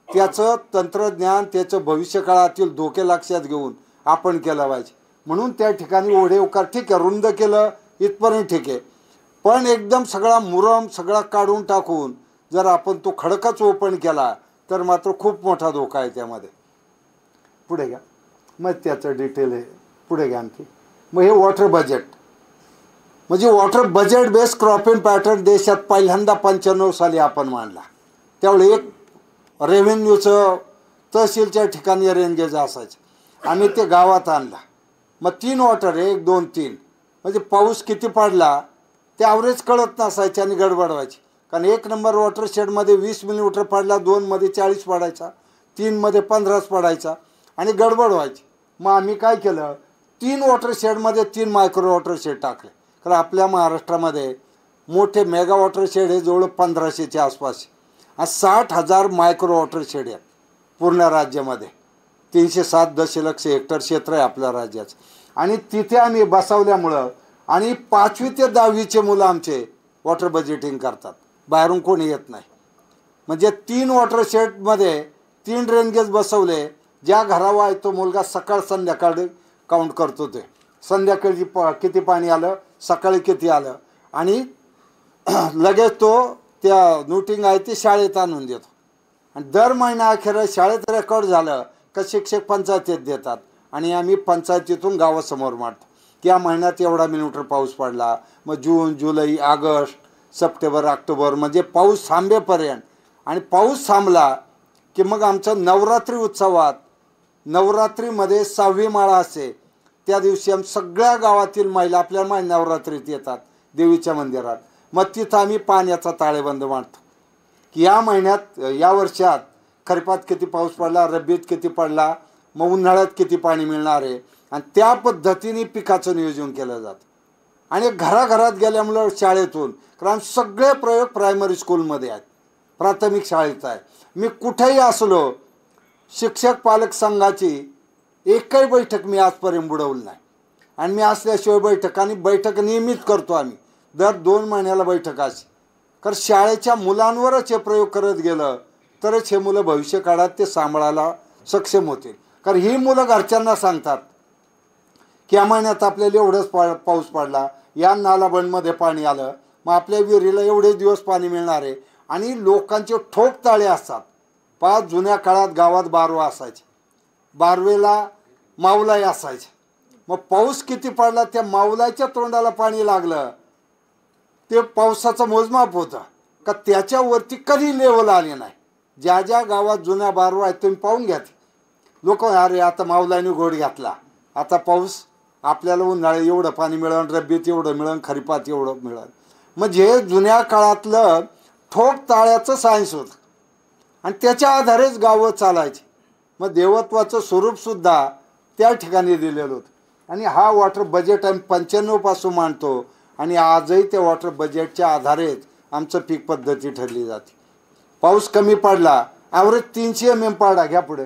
त्याचं तंत्रज्ञान, त्याचं भविष्यकाळातील धोके लक्षात घेऊन आपण केलं पाहिजे. म्हणून त्या ठिकाणी ओढे उकार ठीक आहे, रुंद केलं इथपर्यंत ठीक आहे, पण एकदम सगळा मुरम सगळा काढून टाकून जर आपण तो खडकच ओपन केला तर मात्र खूप मोठा धोका आहे त्यामध्ये. पुढे घ्या, मग त्याचं डिटेल आहे, पुढे घ्या आणखी. मग हे वॉटर बजेट म्हणजे water budget based cropping pattern देशात पहिल्यांदा 95 साली आपण मांडला. त्यावेळी एक रेव्हेन्यूचं तहसीलच्या ठिकाणी रेंजेस असायचं, आम्ही ते गावात आणला. मग 3 वॉटर 1, 2, 3 म्हणजे पाऊस किती पडला ते ॲव्हरेज कळत नसायचे आणि गडबड व्हायची. कारण 1 नंबर वॉटरशेडमध्ये 20 मिलीमीटर पडला, 2 मध्ये 40 पडायचा, 3 मध्ये 15 पडायचा आणि गडबड व्हायची. मग आम्ही काय केलं, 3 वॉटरशेडमध्ये 3 मायक्रो वॉटरशेड टाकले. कारण आपल्या महाराष्ट्रामध्ये मोठे मेगा वॉटरशेड हे जवळ 1500च्या आसपास आणि 60,000 मायक्रो वॉटरशेड आहेत पूर्ण राज्यामध्ये. 307 दशलक्ष हेक्टर क्षेत्र आहे आपल्या राज्याचं. आणि तिथे आम्ही बसवल्यामुळं आणि 5वी ते 10वीचे मुलं आमचे वॉटर बजेटिंग करतात, बाहेरून कोणी येत नाही. म्हणजे 3 वॉटरशेडमध्ये 3 रेनगेज बसवले. ज्या घरावा आहे तो मुलगा सकाळ संध्याकाळ काउंट करतो, ते संध्याकाळी किती पाणी आलं, सकाळी किती आलं आणि लगेच तो त्या नोटिंग आहे ती शाळेत आणून देतो. आणि दर महिना अखेर शाळेत रेकॉर्ड झालं का शिक्षक पंचायतीत देतात आणि आम्ही पंचायतीतून गावासमोर मांडतो की या महिन्यात एवढा मिलीमीटर पाऊस पडला. मग जून, जुलै, ऑगस्ट, सप्टेंबर, ऑक्टोबर म्हणजे पाऊस थांबेपर्यंत. आणि पाऊस थांबला की मग आमचं नवरात्री उत्सवात, नवरात्रीमध्ये 6वी माळा असते त्या दिवशी आम्ही सगळ्या गावातील महिला आपल्या नवरात्रीत येतात देवीच्या मंदिरात. मग तिथं आम्ही पाण्याचा ताळेबंद मांडतो की या महिन्यात, या वर्षात खरीपात किती पाऊस पडला, रब्बीत किती पडला, मग उन्हाळ्यात किती पाणी मिळणार आहे. आणि त्या पद्धतीने पिकाचं नियोजन केलं जातं. आणि घराघरात गेल्यामुळं शाळेतून, कारण सगळे प्रयोग प्रायमरी स्कूलमध्ये आहेत, प्राथमिक शाळेत आहे. मी कुठेही असलो शिक्षक पालक संघाची एकही बैठक मी आजपर्यंत बुडवली नाही. आणि मी असल्याशिवाय बैठक नियमित करतो आम्ही, दर 2 महिन्याला बैठक असते. कारण शाळेच्या मुलांवरच हे प्रयोग करत गेलं तरच हे मुलं भविष्य काळात ते सांभाळायला सक्षम होतील. कारण ही मुलं घरच्यांना सांगतात की या महिन्यात आपल्याला एवढंच पाऊस पडला, या नालाबंदमध्ये पाणी आलं, मग आपल्या विहिरीला एवढे दिवस पाणी मिळणार आहे. आणि लोकांचे ठोक ताळे असतात. 5 जुन्या काळात गावात बारवा असायचे, बारवेला माऊलाई असायचे. मग पाऊस किती पडला त्या माऊलाच्या तोंडाला पाणी लागलं ते पावसाचं मोजमाप होतं का त्याच्यावरती कधी लेवल आली नाही. ज्या ज्या गावात जुन्या बारवा आहेत तुम्ही पाहून घ्या, लोक अरे आता माऊलाने घोड घातला, आता पाऊस आपल्याला उन्हाळ्यात एवढं पाणी मिळेल, रब्बीत एवढं मिळेल, खरीपात एवढं मिळेल. म्हणजे जुन्या काळातलं ठोक ताळ्याचं सायन्स होतं आणि त्याच्या आधारेच गावं चालायची. मग देवत्वाचं स्वरूपसुद्धा त्या ठिकाणी दिलेलं होतं. आणि हा वॉटर बजेट आम्ही 95 पासून मांडतो आणि आजही त्या वॉटर बजेटच्या आधारेच आमचं पीक पद्धती ठरली जाते. पाऊस कमी पडला, ॲव्हरेज 300 mm पडला, घ्या पुढे,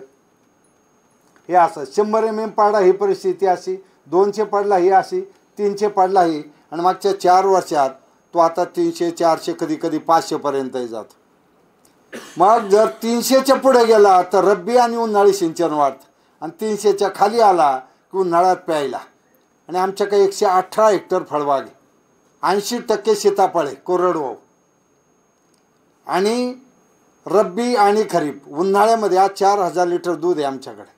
हे असं 100 mm पडला ही परिस्थिती अशी, 200 पडला ही अशी, 300 पडला ही. आणि मागच्या 4 वर्षात तो आता 300, 400, कधी कधी 500 पर्यंतही जातो. मग जर 300च्या पुढे गेला तर रब्बी आणि उन्हाळी सिंचन वाढतं, आणि 300च्या खाली आला की उन्हाळ्यात प्यायला. आणि आमच्याकडे 118 हेक्टर फळबाग आहे, 80% सीताफळ आहे, कोरडवाहू. आणि रब्बी आणि खरीप उन्हाळ्यामध्ये आज 4000 लिटर दूध आहे आमच्याकडे.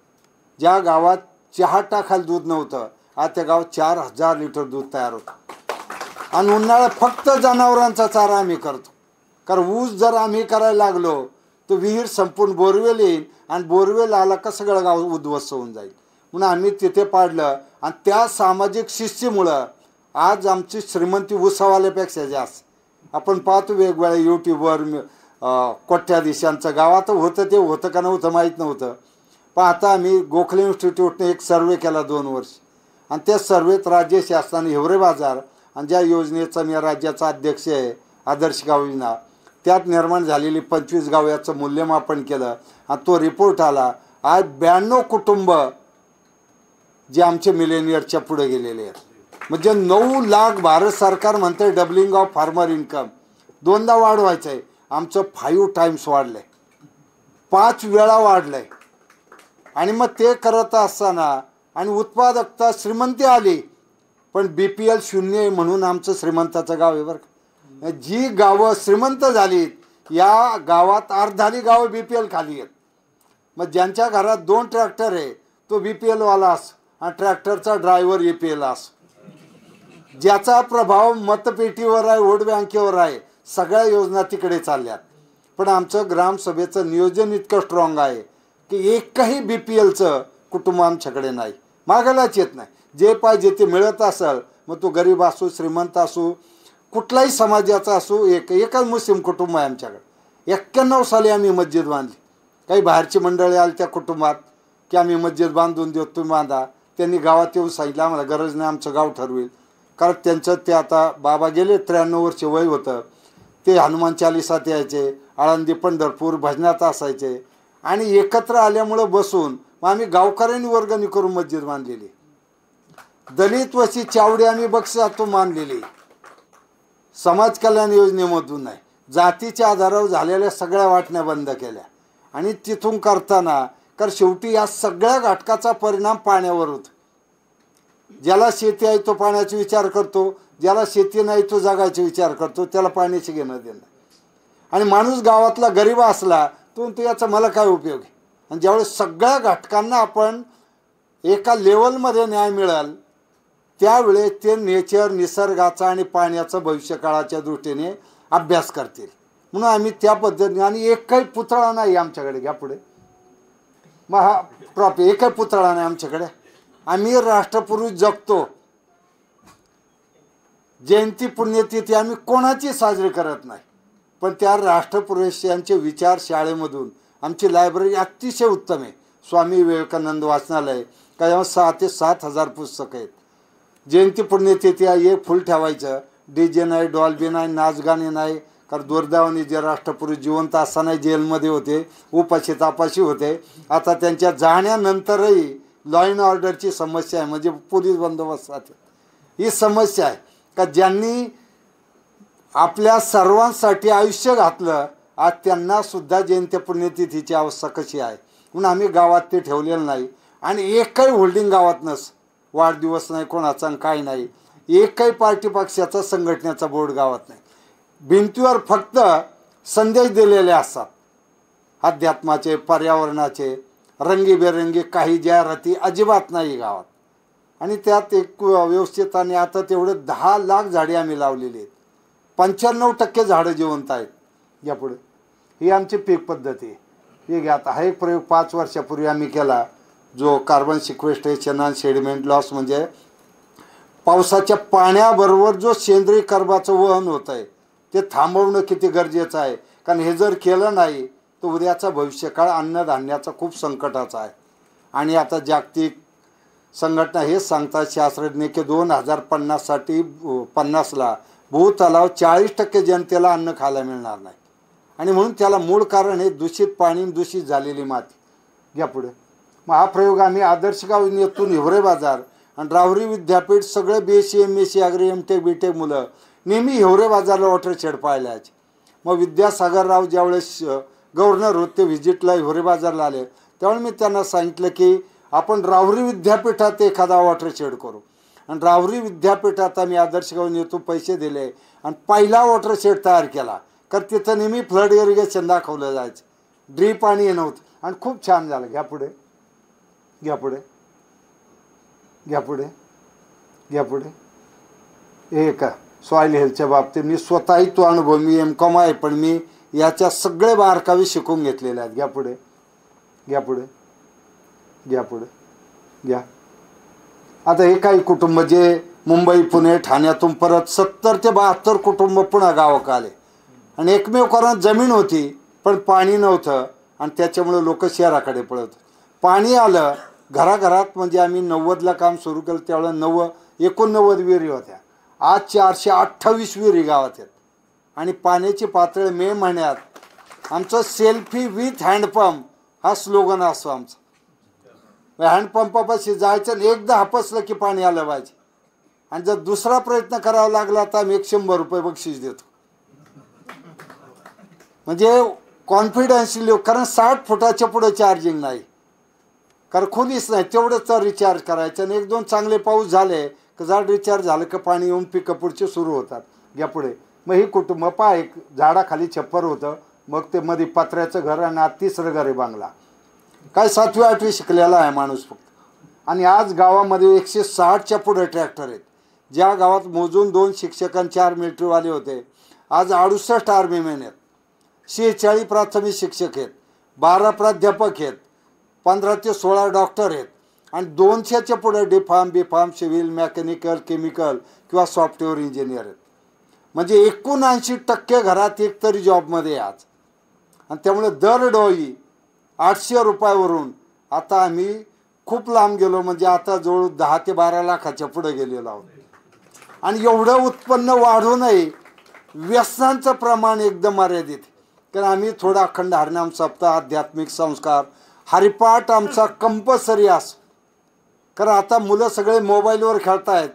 ज्या गावात चहा टाकायला दूध नव्हतं, आज त्या गावात 4000 लिटर दूध तयार होतं. आणि उन्हाळ्यात फक्त जनावरांचा चारा आम्ही करतो, कारण ऊस जर आम्ही करायला लागलो तर विहीर संपून बोरवेल येईल, आणि बोरवेल आला का सगळं गाव उद्ध्वस्त होऊन जाईल. म्हणून आम्ही तिथे पाडलं. आणि त्या सामाजिक शिस्तीमुळं आज आमची श्रीमंती ऊसावाल्यापेक्षा जास्त. आपण पाहतो वेगवेगळ्या यूट्यूबवर कोट्याधीशांचं गावात होतं, ते होतं का नव्हतं माहीत नव्हतं. पण आता आम्ही गोखले इन्स्टिट्यूटने एक सर्वे केला 2 वर्ष, आणि त्या सर्वेत राज्य शासनाने हिवरे बाजार आणि ज्या योजनेचा मी राज्याचा अध्यक्ष आहे, आदर्श गाव योजना, त्यात निर्माण झालेली 25 गाव याचं मूल्यमापन केलं, आणि तो रिपोर्ट आला. आज 92 कुटुंब जे आमचे मिलेनियरच्या पुढे गेलेले आहेत. म्हणजे 9 लाख भारत सरकार म्हणते डबलिंग ऑफ फार्मर इन्कम, 2दा वाढवायचं आहे. आमचं 5 टाइम्स वाढलं आहे, 5 वेळा वाढलं आहे. आणि मग ते करत असताना आणि उत्पादकता श्रीमंती आली, पण BPL 0 आहे म्हणून आमचं श्रीमंताचं गाव आहे बरं का. जी गावं श्रीमंत झालीत या गावात अर्धाली गावं BPL खाली आहेत. मग ज्यांच्या घरात 2 ट्रॅक्टर आहे तो BPL वाला असो, आणि ट्रॅक्टरचा ड्रायव्हर APL असो. ज्याचा प्रभाव मतपेटीवर आहे, वोट बँकेवर आहे, सगळ्या योजना तिकडे चालल्यात. पण आमचं ग्रामसभेचं नियोजन इतकं स्ट्रॉंग आहे की एकही BPLचं कुटुंब आमच्याकडे नाही, मागायलाच येत नाही. जे पाहिजे ते मिळत असेल, मग तो गरीब असो, श्रीमंत असो, कुठलाही समाजाचा असो. एकच मुस्लिम कुटुंब आहे आमच्याकडे. 91 साली आम्ही मस्जिद बांधली. काही बाहेरची मंडळी आली त्या कुटुंबात की आम्ही मस्जिद बांधून देतो, तुम्ही बांधा. त्यांनी गावात येऊन सांगितलं आम्हाला गरज नाही, आमचं गाव ठरवेल. कारण त्यांचं ते आता बाबा गेले, 93 वर्ष वय होतं. ते हनुमान चालिसात यायचे, आळंदी पंढरपूर भजनात असायचे, आणि एकत्र आल्यामुळं बसून मग आम्ही गावकऱ्यांनी वर्गणी करून मस्जिद बांधलेली. दलित वस्ती चावडी आम्ही बक्षिसातून मानलेली, समाज कल्याण योजनेमधून नाही. जातीच्या आधारावर झालेल्या सगळ्या वाटण्या बंद केल्या. आणि तिथून करताना कारण शेवटी या सगळ्या घटकाचा परिणाम पाण्यावर होतो. ज्याला शेती आहे तो पाण्याचा विचार करतो, ज्याला शेती नाही तो जगायचा विचार करतो, त्याला पाण्याची घेणं देणं. आणि माणूस गावातला गरीब असला तो याचा मला काय उपयोग आहे. आणि ज्यावेळेस सगळ्या घटकांना आपण एका लेवलमध्ये न्याय मिळाल त्यावेळेस ते नेचर, निसर्गाचा आणि पाण्याचा भविष्यकाळाच्या दृष्टीने अभ्यास करतील. म्हणून आम्ही त्या पद्धतीने. आणि एकही पुतळा नाही आमच्याकडे. घ्या पुढे. मग हा ट्रॉफी, एकही पुतळा नाही आमच्याकडे. आम्ही राष्ट्रपुरुष जगतो, जयंती पुण्यतिथी आम्ही कोणाची साजरी करत नाही, पण त्या राष्ट्रपुरुषांचे विचार शाळेमधून आमची लायब्ररी अतिशय उत्तम आहे. स्वामी विवेकानंद वाचनालय काय 6 ते 7 हजार पुस्तकं आहेत. जयंती पुण्यतिथी एक फुल ठेवायचं, DJ नाही, डॉल्बी नाही, नाचगाणे नाही. कारण दुर्दैवाने जे राष्ट्रपुरुष जिवंत असताना जेलमध्ये होते, उपाशी तापाशी होते. आता त्यांच्या जाण्यानंतरही लॉ अँड ऑर्डरची समस्या आहे, म्हणजे पोलीस बंदोबस्तात ही समस्या आहे का ज्यांनी आपल्या सर्वांसाठी आयुष्य घातलं, आज त्यांना सुद्धा जयंती पुण्यतिथीची अवस्था कशी आहे. म्हणून आम्ही गावात ते ठेवलेलं नाही. आणि एकही होल्डिंग गावात नस, वाढदिवस नाही कोणाचा, काही नाही. एकही पार्टी पक्षाचा, संघटनेचा बोर्ड गावात नाही. भिंतीवर फक्त संदेश दिलेले असतात, अध्यात्माचे, पर्यावरणाचे, रंगीबेरंगी काही जाहिराती अजिबात नाही गावात. आणि त्यात एक व्यवस्थित. आणि आता तेवढे 10 लाख झाडे आम्ही लावलेली आहेत. 95% झाडं जिवंत आहेत. यापुढे ही आमची पीक पद्धती आहे. हे घ्या. आता हा एक प्रयोग 5 वर्षापूर्वी आम्ही केला, जो कार्बन सिक्वेस्ट्रेशन आणि सेडिमेंट लॉस, म्हणजे पावसाच्या पाण्याबरोबर जो सेंद्रिय कर्बाचं वहन होत आहे ते थांबवणं किती गरजेचं आहे. कारण हे जर केलं नाही तर उद्याचा भविष्यकाळ अन्नधान्याचा खूप संकटाचा आहे. आणि आता जागतिक संघटना हेच सांगतात शास्त्रज्ञ की 2050साठी 50ला भूतलावर 40% जनतेला अन्न खायला मिळणार नाही. आणि म्हणून त्याला मूळ कारण हे दूषित पाणी, दूषित झालेली माती. घ्या पुढे. मग हा प्रयोग आम्ही आदर्श गाव योजनेतून हिवरे बाजार आणि राहुरी विद्यापीठ सगळे BSc MSc agree MTech BTech मुलं नेहमी हिवरे बाजारला वॉटर शेड पाहायला यायचे. मग विद्यासागरराव ज्यावेळेस गव्हर्नर होते व्हिजिटला हिवरे बाजारला आले, त्यावेळी मी त्यांना सांगितलं की आपण राहुरी विद्यापीठात एखादा वॉटरशेड करू. आणि राहुरी विद्यापीठात आम्ही आदर्श गाव नेतो पैसे दिले आणि पहिला वॉटरशेड तयार केला. कारण तिथं नेहमी फ्लड इरिगेशन दाखवलं जायचं, ड्रीप आणि नव्हतं, आणि खूप छान झालं. घ्या पुढे, घ्या पुढे, घ्या पुढे, घ्या पुढे. हे का सॉईल हेल्थच्या बाबतीत मी स्वतःही तो अनुभव, मी M.Com आहे पण मी याच्या सगळे बारकावे शिकून घेतलेले आहेत. घ्या पुढे, घ्या पुढे, घ्या पुढे, घ्या. आता हे काही कुटुंब जे मुंबई पुणे ठाण्यातून परत 70 ते 72 कुटुंब पुन्हा गावात आले आणि एकमेव कारण जमीन होती पण पाणी नव्हतं आणि त्याच्यामुळे लोक शहराकडे पळत. पाणी आलं घराघरात, म्हणजे आम्ही 90ला काम सुरू केलं त्यावेळेला 89 विहिरी होत्या. आज 428 विहिरी गावात आहेत आणि पाण्याची पातळी मे महिन्यात आमचं सेल्फी विथ हँडपंप हा स्लोगन असतो आमचं. हँडपंपापाशी जायचं आणि एकदा हापसलं की पाणी आलं पाहिजे. आणि जर दुसरा प्रयत्न करावा लागला तर आम्ही 100 रुपये बक्षीस देतो. म्हणजे कॉन्फिडन्सली, कारण 60 फुटाच्या पुढे चार्जिंग नाही, कारण खोलीच नाही, तेवढंच तर रिचार्ज करायचं. आणि 1-2 चांगले पाऊस झाले की झाड रिचार्ज झालं की पाणी येऊन पिकं पुढचे सुरू होतात. या पुढे मग ही कुटुंब पहा, एक झाडाखाली छप्पर होतं, मग ते मध्ये पत्र्याचं घर आणि आज 3रं घर आहे बांगला. काय 7वी-8वी शिकलेला आहे माणूस फक्त. आणि आज गावामध्ये 160च्या पुढे ट्रॅक्टर आहेत. ज्या गावात मोजून 2 शिक्षक आणि 4 मिलिटरीवाले होते, आज 68 आर्मीमॅन आहेत, 46 प्राथमिक शिक्षक आहेत, 12 प्राध्यापक आहेत, 15 ते 16 डॉक्टर आहेत आणि 200च्या पुढे D.Pharm, B.Pharm, civil, mechanical, chemical किंवा सॉफ्टवेअर इंजिनियर आहेत. म्हणजे 79% घरात एक तरी जॉबमध्ये आहे आज. आणि त्यामुळे दर डोई 800 रुपयावरून आता आम्ही खूप लांब गेलो, म्हणजे आता जवळ 10 ते 12 लाखाच्या पुढे गेलेलो आहोत. आणि एवढं उत्पन्न वाढूनही व्यसनांचं प्रमाण एकदम मर्यादित. कारण आम्ही थोडा अखंड हरिनाम सप्ताह, आध्यात्मिक संस्कार, हरिपाठ आमचा कंपल्सरी असतो. कारण आता मुलं सगळे मोबाईलवर खेळतायत,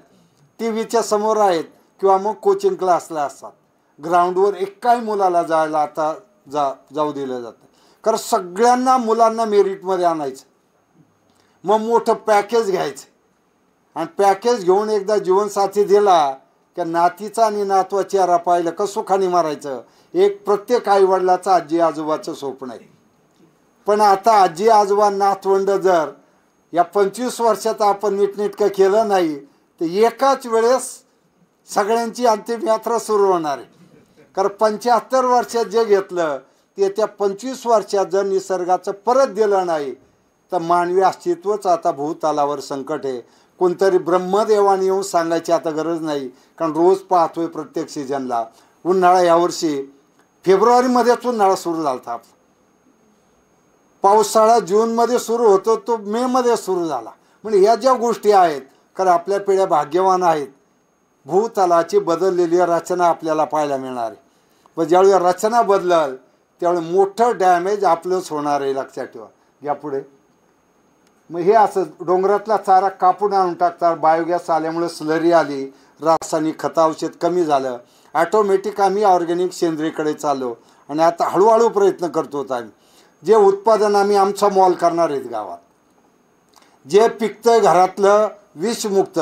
TV च्या समोर आहेत किंवा मग कोचिंग क्लासला असतात. ग्राउंडवर एकाही मुलाला जायला आता जाऊ दिलं जातं. कारण सगळ्यांना मुलांना मेरिटमध्ये आणायचं, मग मोठं पॅकेज घ्यायचं आणि पॅकेज घेऊन एकदा जीवनसाथी दिला की नातीचा आणि नातवा चेहरा पाहिलं का सुखाने मारायचं. एक प्रत्येक आईवडिलाचं आजी आजोबाचं स्वप्न आहे. पण आता आजी आजोबा नातवंड जर या 25 वर्षात आपण नीटनेटकं केलं नाही तर एकाच वेळेस सगळ्यांची अंतिम यात्रा सुरू होणार आहे. कारण 75 वर्षात जे घेतलं ते त्या 25 वर्षात जर निसर्गाचं परत दिलं नाही तर मानवी अस्तित्वच आता भूतलावर संकट आहे. कोणतरी ब्रह्मदेवाने येऊन सांगायची आता गरज नाही, कारण रोज पाहतोय प्रत्येक सीजनला. उन्हाळा यावर्षी फेब्रुवारीमध्येच उन्हाळा सुरू झाला होता. पावसाळा जूनमध्ये सुरू होतो, तो मेमध्ये सुरू झाला. म्हणजे ह्या ज्या गोष्टी आहेत, कारण आपल्या पिढ्या भाग्यवान आहेत. भूतलाची बदललेली रचना आपल्याला पाहायला मिळणार आहे. पण ज्यावेळी रचना बदलल त्यावेळी मोठं डॅमेज आपलंच होणार आहे, लक्षात ठेवा. या पुढे मग हे असं डोंगरातला चारा कापून आणून टाकतात. बायोगॅस आल्यामुळे स्लरी आली, रासायनिक खत औषध कमी झालं, ॲटोमॅटिक आम्ही ऑर्गॅनिक सेंद्रियकडे चाललो. आणि आता हळूहळू प्रयत्न करतो आम्ही. जे उत्पादन आम्ही आमचा मॉल करणार आहेत गावात, जे पिकतं घरातलं विषमुक्त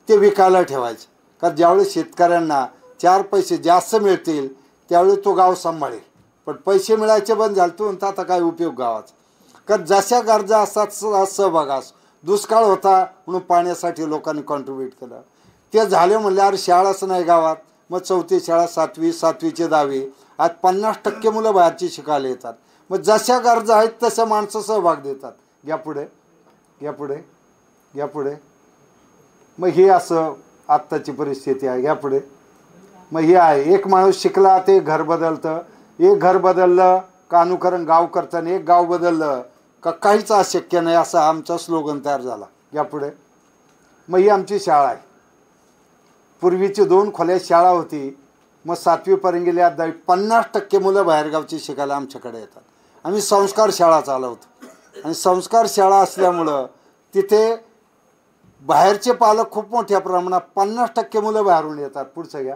ते विकायला ठेवायचं. कारण ज्यावेळी शेतकऱ्यांना 4 पैसे जास्त मिळतील त्यावेळी तो गाव सांभाळेल. पण पैसे मिळायचे बंद झाले तर आता काय उपयोग गावाचा. कारण जशा गरजा असतात सहभागास. दुष्काळ होता म्हणून पाण्यासाठी लोकांनी कॉन्ट्रीब्यूट केलं, ते झाले म्हणले अरे शाळाच नाही गावात, मग 4थी शाळा 7वी, 7वीचे 10वी. आज 50% मुलं बाहेरची शिकायला येतात. मग जशा गरजा आहेत तशा माणसं सहभाग देतात. या पुढे, या पुढे, या पुढे. मग हे असं आत्ताची परिस्थिती आहे. या पुढे मग हे आहे, एक माणूस शिकला ते घर बदलतं, एक घर बदललं का अनुकरण गाव करताना एक गाव बदललं का काहीच अशक्य नाही, असा आमचा स्लोगन तयार झाला. या पुढे मग ही आमची शाळा आहे. पूर्वीची 2 खोल्या शाळा होती, मग 7वीपर्यंत गेली. आता 50% मुलं बाहेरगावची शिकायला आमच्याकडे येतात. आम्ही संस्कार शाळा चालवतो आणि संस्कार शाळा असल्यामुळं तिथे बाहेरचे पालक खूप मोठ्या प्रमाणात 50% मुलं बाहेरून येतात. पुढचं घ्या.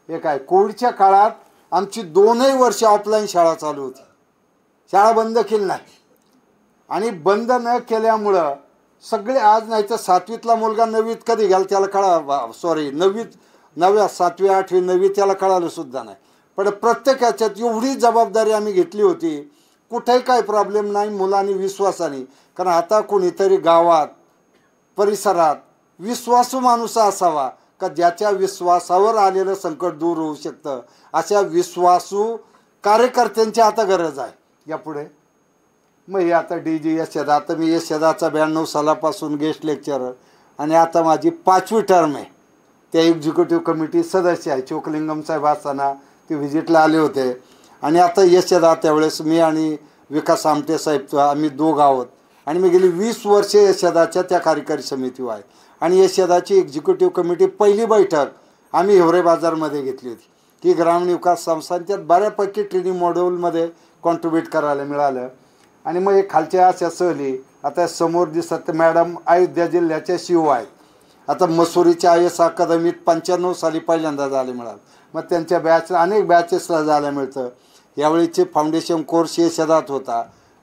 हे काय, कोविडच्या काळात आमची 2ही वर्ष ऑफलाईन शाळा चालू होती. शाळा बंद केली नाही. आणि बंद न केल्यामुळं सगळे आज नाही तर 7वीतला मुलगा 9वीत कधी घ्याल त्याला सॉरी 9वी 7वी 8वी 9वी त्याला कळालं सुद्धा नाही. पण प्रत्येक ह्याच्यात एवढी जबाबदारी आम्ही घेतली होती, कुठेही काही प्रॉब्लेम नाही, मुलांनी विश्वासाने. कारण आता कोणीतरी गावात परिसरात विश्वासू माणूस असावा का ज्याच्या विश्वासावर आलेलं संकट दूर होऊ शकतं. अशा विश्वासू कार्यकर्त्यांची आता गरज आहे यापुढे. मग हे आता DG यशदा, आता मी यशदाचा 92 सालापासून गेस्ट लेक्चरर आणि आता माझी 5वी टर्म आहे. त्या एक्झिक्युटिव्ह कमिटी सदस्य आहे. चोकलिंगम साहेब असताना ते व्हिजिटला आले होते. आणि आता यशदा त्यावेळेस मी आणि विकास आमटे साहेब आम्ही दोघं आहोत. आणि मी गेली 20 वर्षे यशदाच्या त्या कार्यकारी समितीवर आहे. आणि यशदाची एक्झिक्युटिव्ह कमिटी पहिली बैठक आम्ही हिवरे बाजारमध्ये घेतली होती की ग्रामीण विकास संस्था, त्यात बऱ्यापैकी ट्रेनिंग मॉड्यूलमध्ये कॉन्ट्रीब्यूट करायला मिळालं. आणि मग हे खालच्या अशा सहली आता समोर दिसत मॅडम अयोध्या जिल्ह्याच्या शिव आहेत. आता मसुरीच्या IAS अकादमीत 95 साली पहिल्यांदा जायला मिळालं. मग त्यांच्या बॅच अनेक बॅचेसला जायला मिळतं. यावेळीचे फाउंडेशन कोर्स यशदात होता.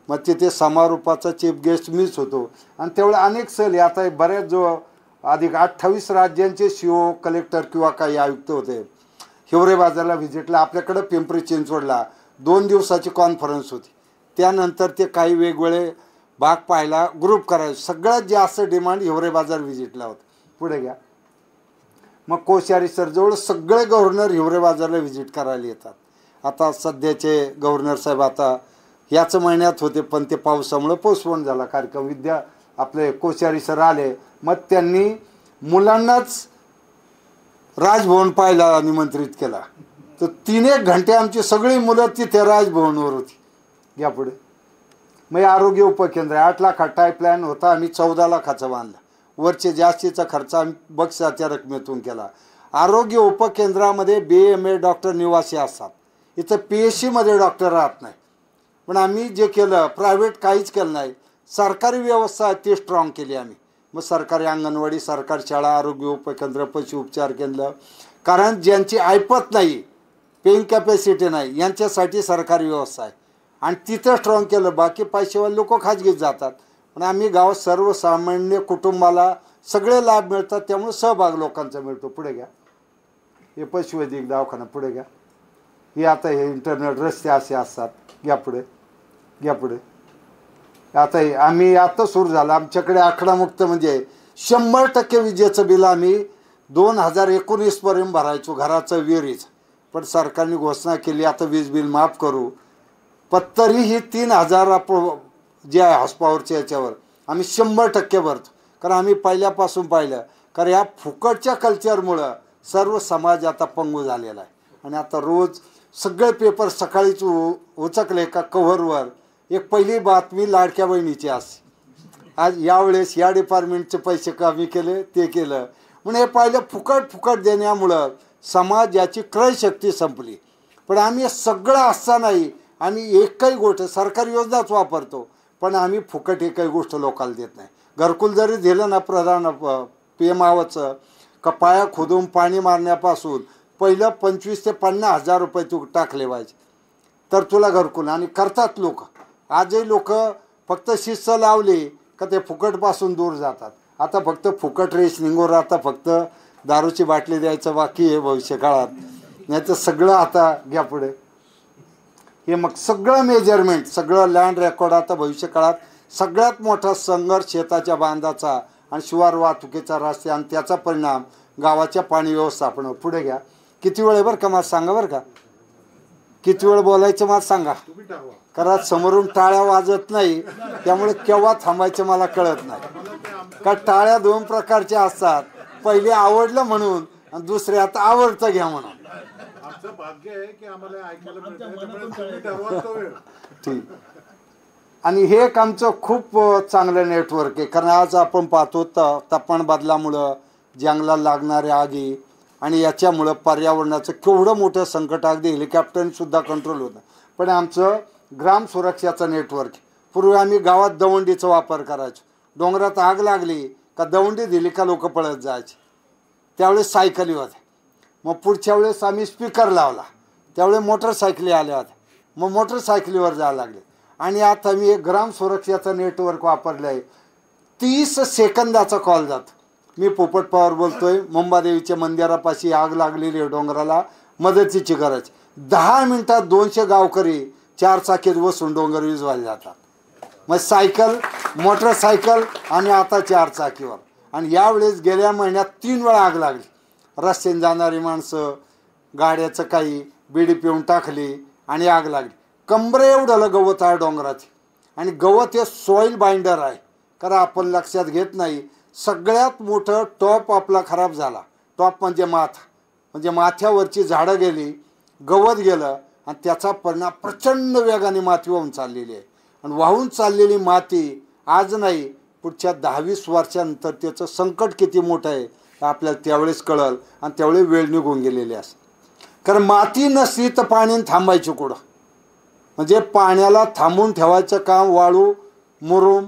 मग तिथे समारोपाचा चीफ गेस्ट मीच होतो. आणि तेवढे अनेक सहली आता बऱ्याच जो अधिक 28 राज्यांचे CO कलेक्टर किंवा काही आयुक्त होते. हिवरे बाजारला व्हिजिटला आपल्याकडं पिंपरी चिंचवडला 2 दिवसाची कॉन्फरन्स होती. त्यानंतर ते काही वेगवेगळे भाग पाहायला ग्रुप करायचे. सगळ्यात जास्त डिमांड हिवरे बाजार व्हिजिटला होतं. पुढे घ्या. मग कोश्यारी सरजवळ सगळे गव्हर्नर हिवरे बाजारला व्हिजिट करायला येतात. आता सध्याचे गव्हर्नर साहेब आता याच महिन्यात होते, पण ते पावसामुळे पोस्टपोन झाला कार्यक्रम. आपले कोश्यारी सर आले. मग त्यांनी मुलांनाच राजभवन पाहायला निमंत्रित केला. तर 3-1 घंटे आमची सगळी मुलं तिथे राजभवनवर होती. यापुढे मग आरोग्य उपकेंद्र 8 लाखाचा प्लॅन होता, आम्ही 14 लाखाचा बांधला. वरचे जास्तीचा खर्च आम्ही बक्षाच्या रकमेतून केला. आरोग्य उपकेंद्रामध्ये BA-MA डॉक्टर निवासी असतात. इथं PSCमध्ये डॉक्टर राहत नाही. पण आम्ही जे केलं प्रायव्हेट काहीच केलं नाही. सरकारी व्यवस्था ती स्ट्रॉंग केली आम्ही. मग सरकारी अंगणवाडी, सरकारी शाळा, आरोग्य उपकेंद्र, पशु उपचार केंद्र. कारण ज्यांची ऐपत नाही, पेइंग कॅपॅसिटी नाही, यांच्यासाठी सरकारी व्यवस्था आहे आणि तिथं स्ट्रॉंग केलं. बाकी पैसेवाले लोक खाजगीत जातात. पण आम्ही गावात सर्वसामान्य कुटुंबाला सगळे लाभ मिळतात, त्यामुळे सहभाग लोकांचा मिळतो. पुढे घ्या. हे पशुवैद्यक दवाखाना. पुढे घ्या. हे आता हे इंटरनेट रस्ते असे असतात. घ्या पुढे. घ्या पुढे. आता आम्ही आता सुरू झालं आमच्याकडे आकडामुक्त म्हणजे 100% विजेचं बिल आम्ही 2019 पर्यंत भरायचो घराचं विहिरीचं. पण सरकारने घोषणा केली आता वीज बिल माफ करू. पण तरीही 3000 जे आहे हॉर्स पॉवरच्या याच्यावर आम्ही 100% भरतो. कारण आम्ही पहिल्यापासून पाहिलं, कारण या फुकटच्या कल्चरमुळं सर्व समाज आता पंगू झालेला आहे. आणि आता रोज सगळे पेपर सकाळीच उचकले का कव्हरवर एक पहिली बातमी लाडक्या बहिणीची असते. आज यावेळेस या डिपार्टमेंटचे पैसे कमी केले, ते केलं. म्हणून हे पाहिलं फुकट देण्यामुळं समाजाची क्रयशक्ती संपली. पण आम्ही सगळं असतानाही आम्ही एकही गोष्ट सरकारी योजनाच वापरतो, पण आम्ही फुकट एकही गोष्ट लोकांना देत नाही. घरकुल जरी दिलं ना प्रधान PM आवाचं का पाया खोदून पाणी मारण्यापासून पहिलं 25 ते 50 हजार रुपये तू टाकले पाहिजे तर तुला घरकुल. आणि करतात लोक. आजही लोक फक्त शिस्त लावली का ते फुकटपासून दूर जातात. आता फक्त फुकट रेशनिंगवर आता फक्त दारूची बाटली द्यायचं बाकी आहे भविष्य काळात. नाही तर सगळं आता घ्या पुढे. हे मग सगळं मेजरमेंट, सगळं लँड रेकॉर्ड आता भविष्य काळात सगळ्यात मोठा संघर्ष शेताच्या बांधाचा आणि शिवार वाहतुकीचा रस्ते आणि त्याचा परिणाम गावाच्या पाणी व्यवस्थापन. पुढे घ्या. किती वेळ आहे बरं का मला सांगा बरं का. किती वेळ बोलायचं मला सांगा. कारण समोरून टाळ्या वाजत नाही, त्यामुळे केव्हा थांबायचं मला कळत नाही. का टाळ्या 2 प्रकारच्या असतात. पहिले आवडलं म्हणून आणि दुसरे आता आवडतं घ्या म्हणून. ठीक. आणि हे एक आमचं खूप चांगलं नेटवर्क आहे. कारण आज आपण पाहतो तापमान बदलामुळं जंगलाला लागणाऱ्या आगी आणि याच्यामुळं पर्यावरणाचं केवढं मोठं संकट अगदी हेलिकॉप्टरसुद्धा कंट्रोल होतं. पण आमचं ग्राम सुरक्षाचं नेटवर्क. पूर्वी आम्ही गावात दवंडीचा वापर करायचो. डोंगरात आग लागली का दवंडी दिली का लोक पळत जायचे. त्यावेळेस सायकली होत्या. मग पुढच्या वेळेस आम्ही स्पीकर लावला, त्यावेळेस मोटरसायकली आल्या होत्या. मग मोटरसायकलीवर जायला लागले. आणि आता मी एक ग्राम सुरक्षाचं नेटवर्क वापरलं आहे. 30 सेकंदाचा कॉल जातो. मी पोपट पवार बोलतोय, मुंबादेवीच्या मंदिरापाशी आग लागलेली आहे डोंगराला, मदतीची गरज. 10 मिनिटात 200 गावकरी 4 चाकीत बसून डोंगर विझवायला जातात. मग सायकल, मोटरसायकल आणि आता 4 चाकीवर. आणि यावेळेस गेल्या महिन्यात 3 वेळा आग लागली. रस्त्याने जाणारी माणसं, गाड्याचं काही बिडी पिऊन टाकली आणि आग लागली. कंबरे एवढं गवत आहे डोंगराचे. आणि गवत हे सॉईल बाइंडर आहे, कारण आपण लक्षात घेत नाही. सगळ्यात मोठं टॉप आपला खराब झाला. टॉप म्हणजे माथा, म्हणजे माथ्यावरची झाडं गेली, गवत गेलं आणि त्याचा परिणाम प्रचंड वेगाने माती वाहून चाललेली आहे. आणि वाहून चाललेली माती आज नाही, पुढच्या 10-20 वर्षानंतर त्याचं संकट किती मोठं आहे आपल्याला त्यावेळेस कळलं. आणि त्यावेळेस वेळ निघून गेलेली असते. कारण माती नसली तर पाणी थांबायचं कुठं. म्हणजे पाण्याला थांबून ठेवायचं काम वाळू, मुरुम,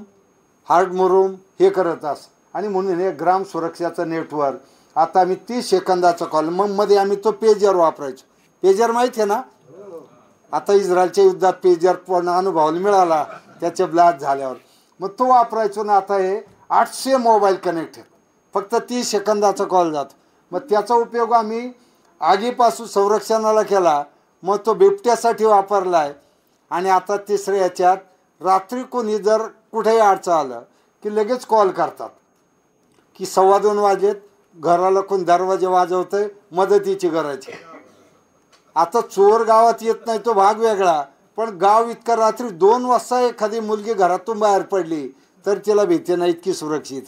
हार्ड मुरुम हे करत असं. आणि म्हणून हे ग्राम सुरक्षाचं नेटवर्क आता आम्ही 30 सेकंदाचा कॉल, मग मध्ये आम्ही तो पेजर वापरायचो. पेजर माहिती आहे ना, आता इस्रायलच्या युद्धात पेजर पण अनुभवायला मिळाला त्याचे ब्लास्ट झाल्यावर. मग तो वापरायचो ना. आता हे 800 मोबाईल कनेक्ट आहेत, फक्त 30 सेकंदाचा कॉल जातो. मग त्याचा उपयोग आम्ही आगीपासून संरक्षणाला केला, मग तो बिबट्यासाठी वापरला आहे. आणि आता तिसऱ्या याच्यात रात्री कोणी जर कुठेही अडचण आलं की लगेच कॉल करतात की 2:15 वाजेत घराला कोण दरवाजे वाजवतंय, मदतीची गरज आहे. आता चोर गावात येत नाही तो भाग वेगळा, पण गाव इतका रात्री 2 वाजता एखादी मुलगी घरातून बाहेर पडली तर तिला भीती नाही, इतकी सुरक्षित.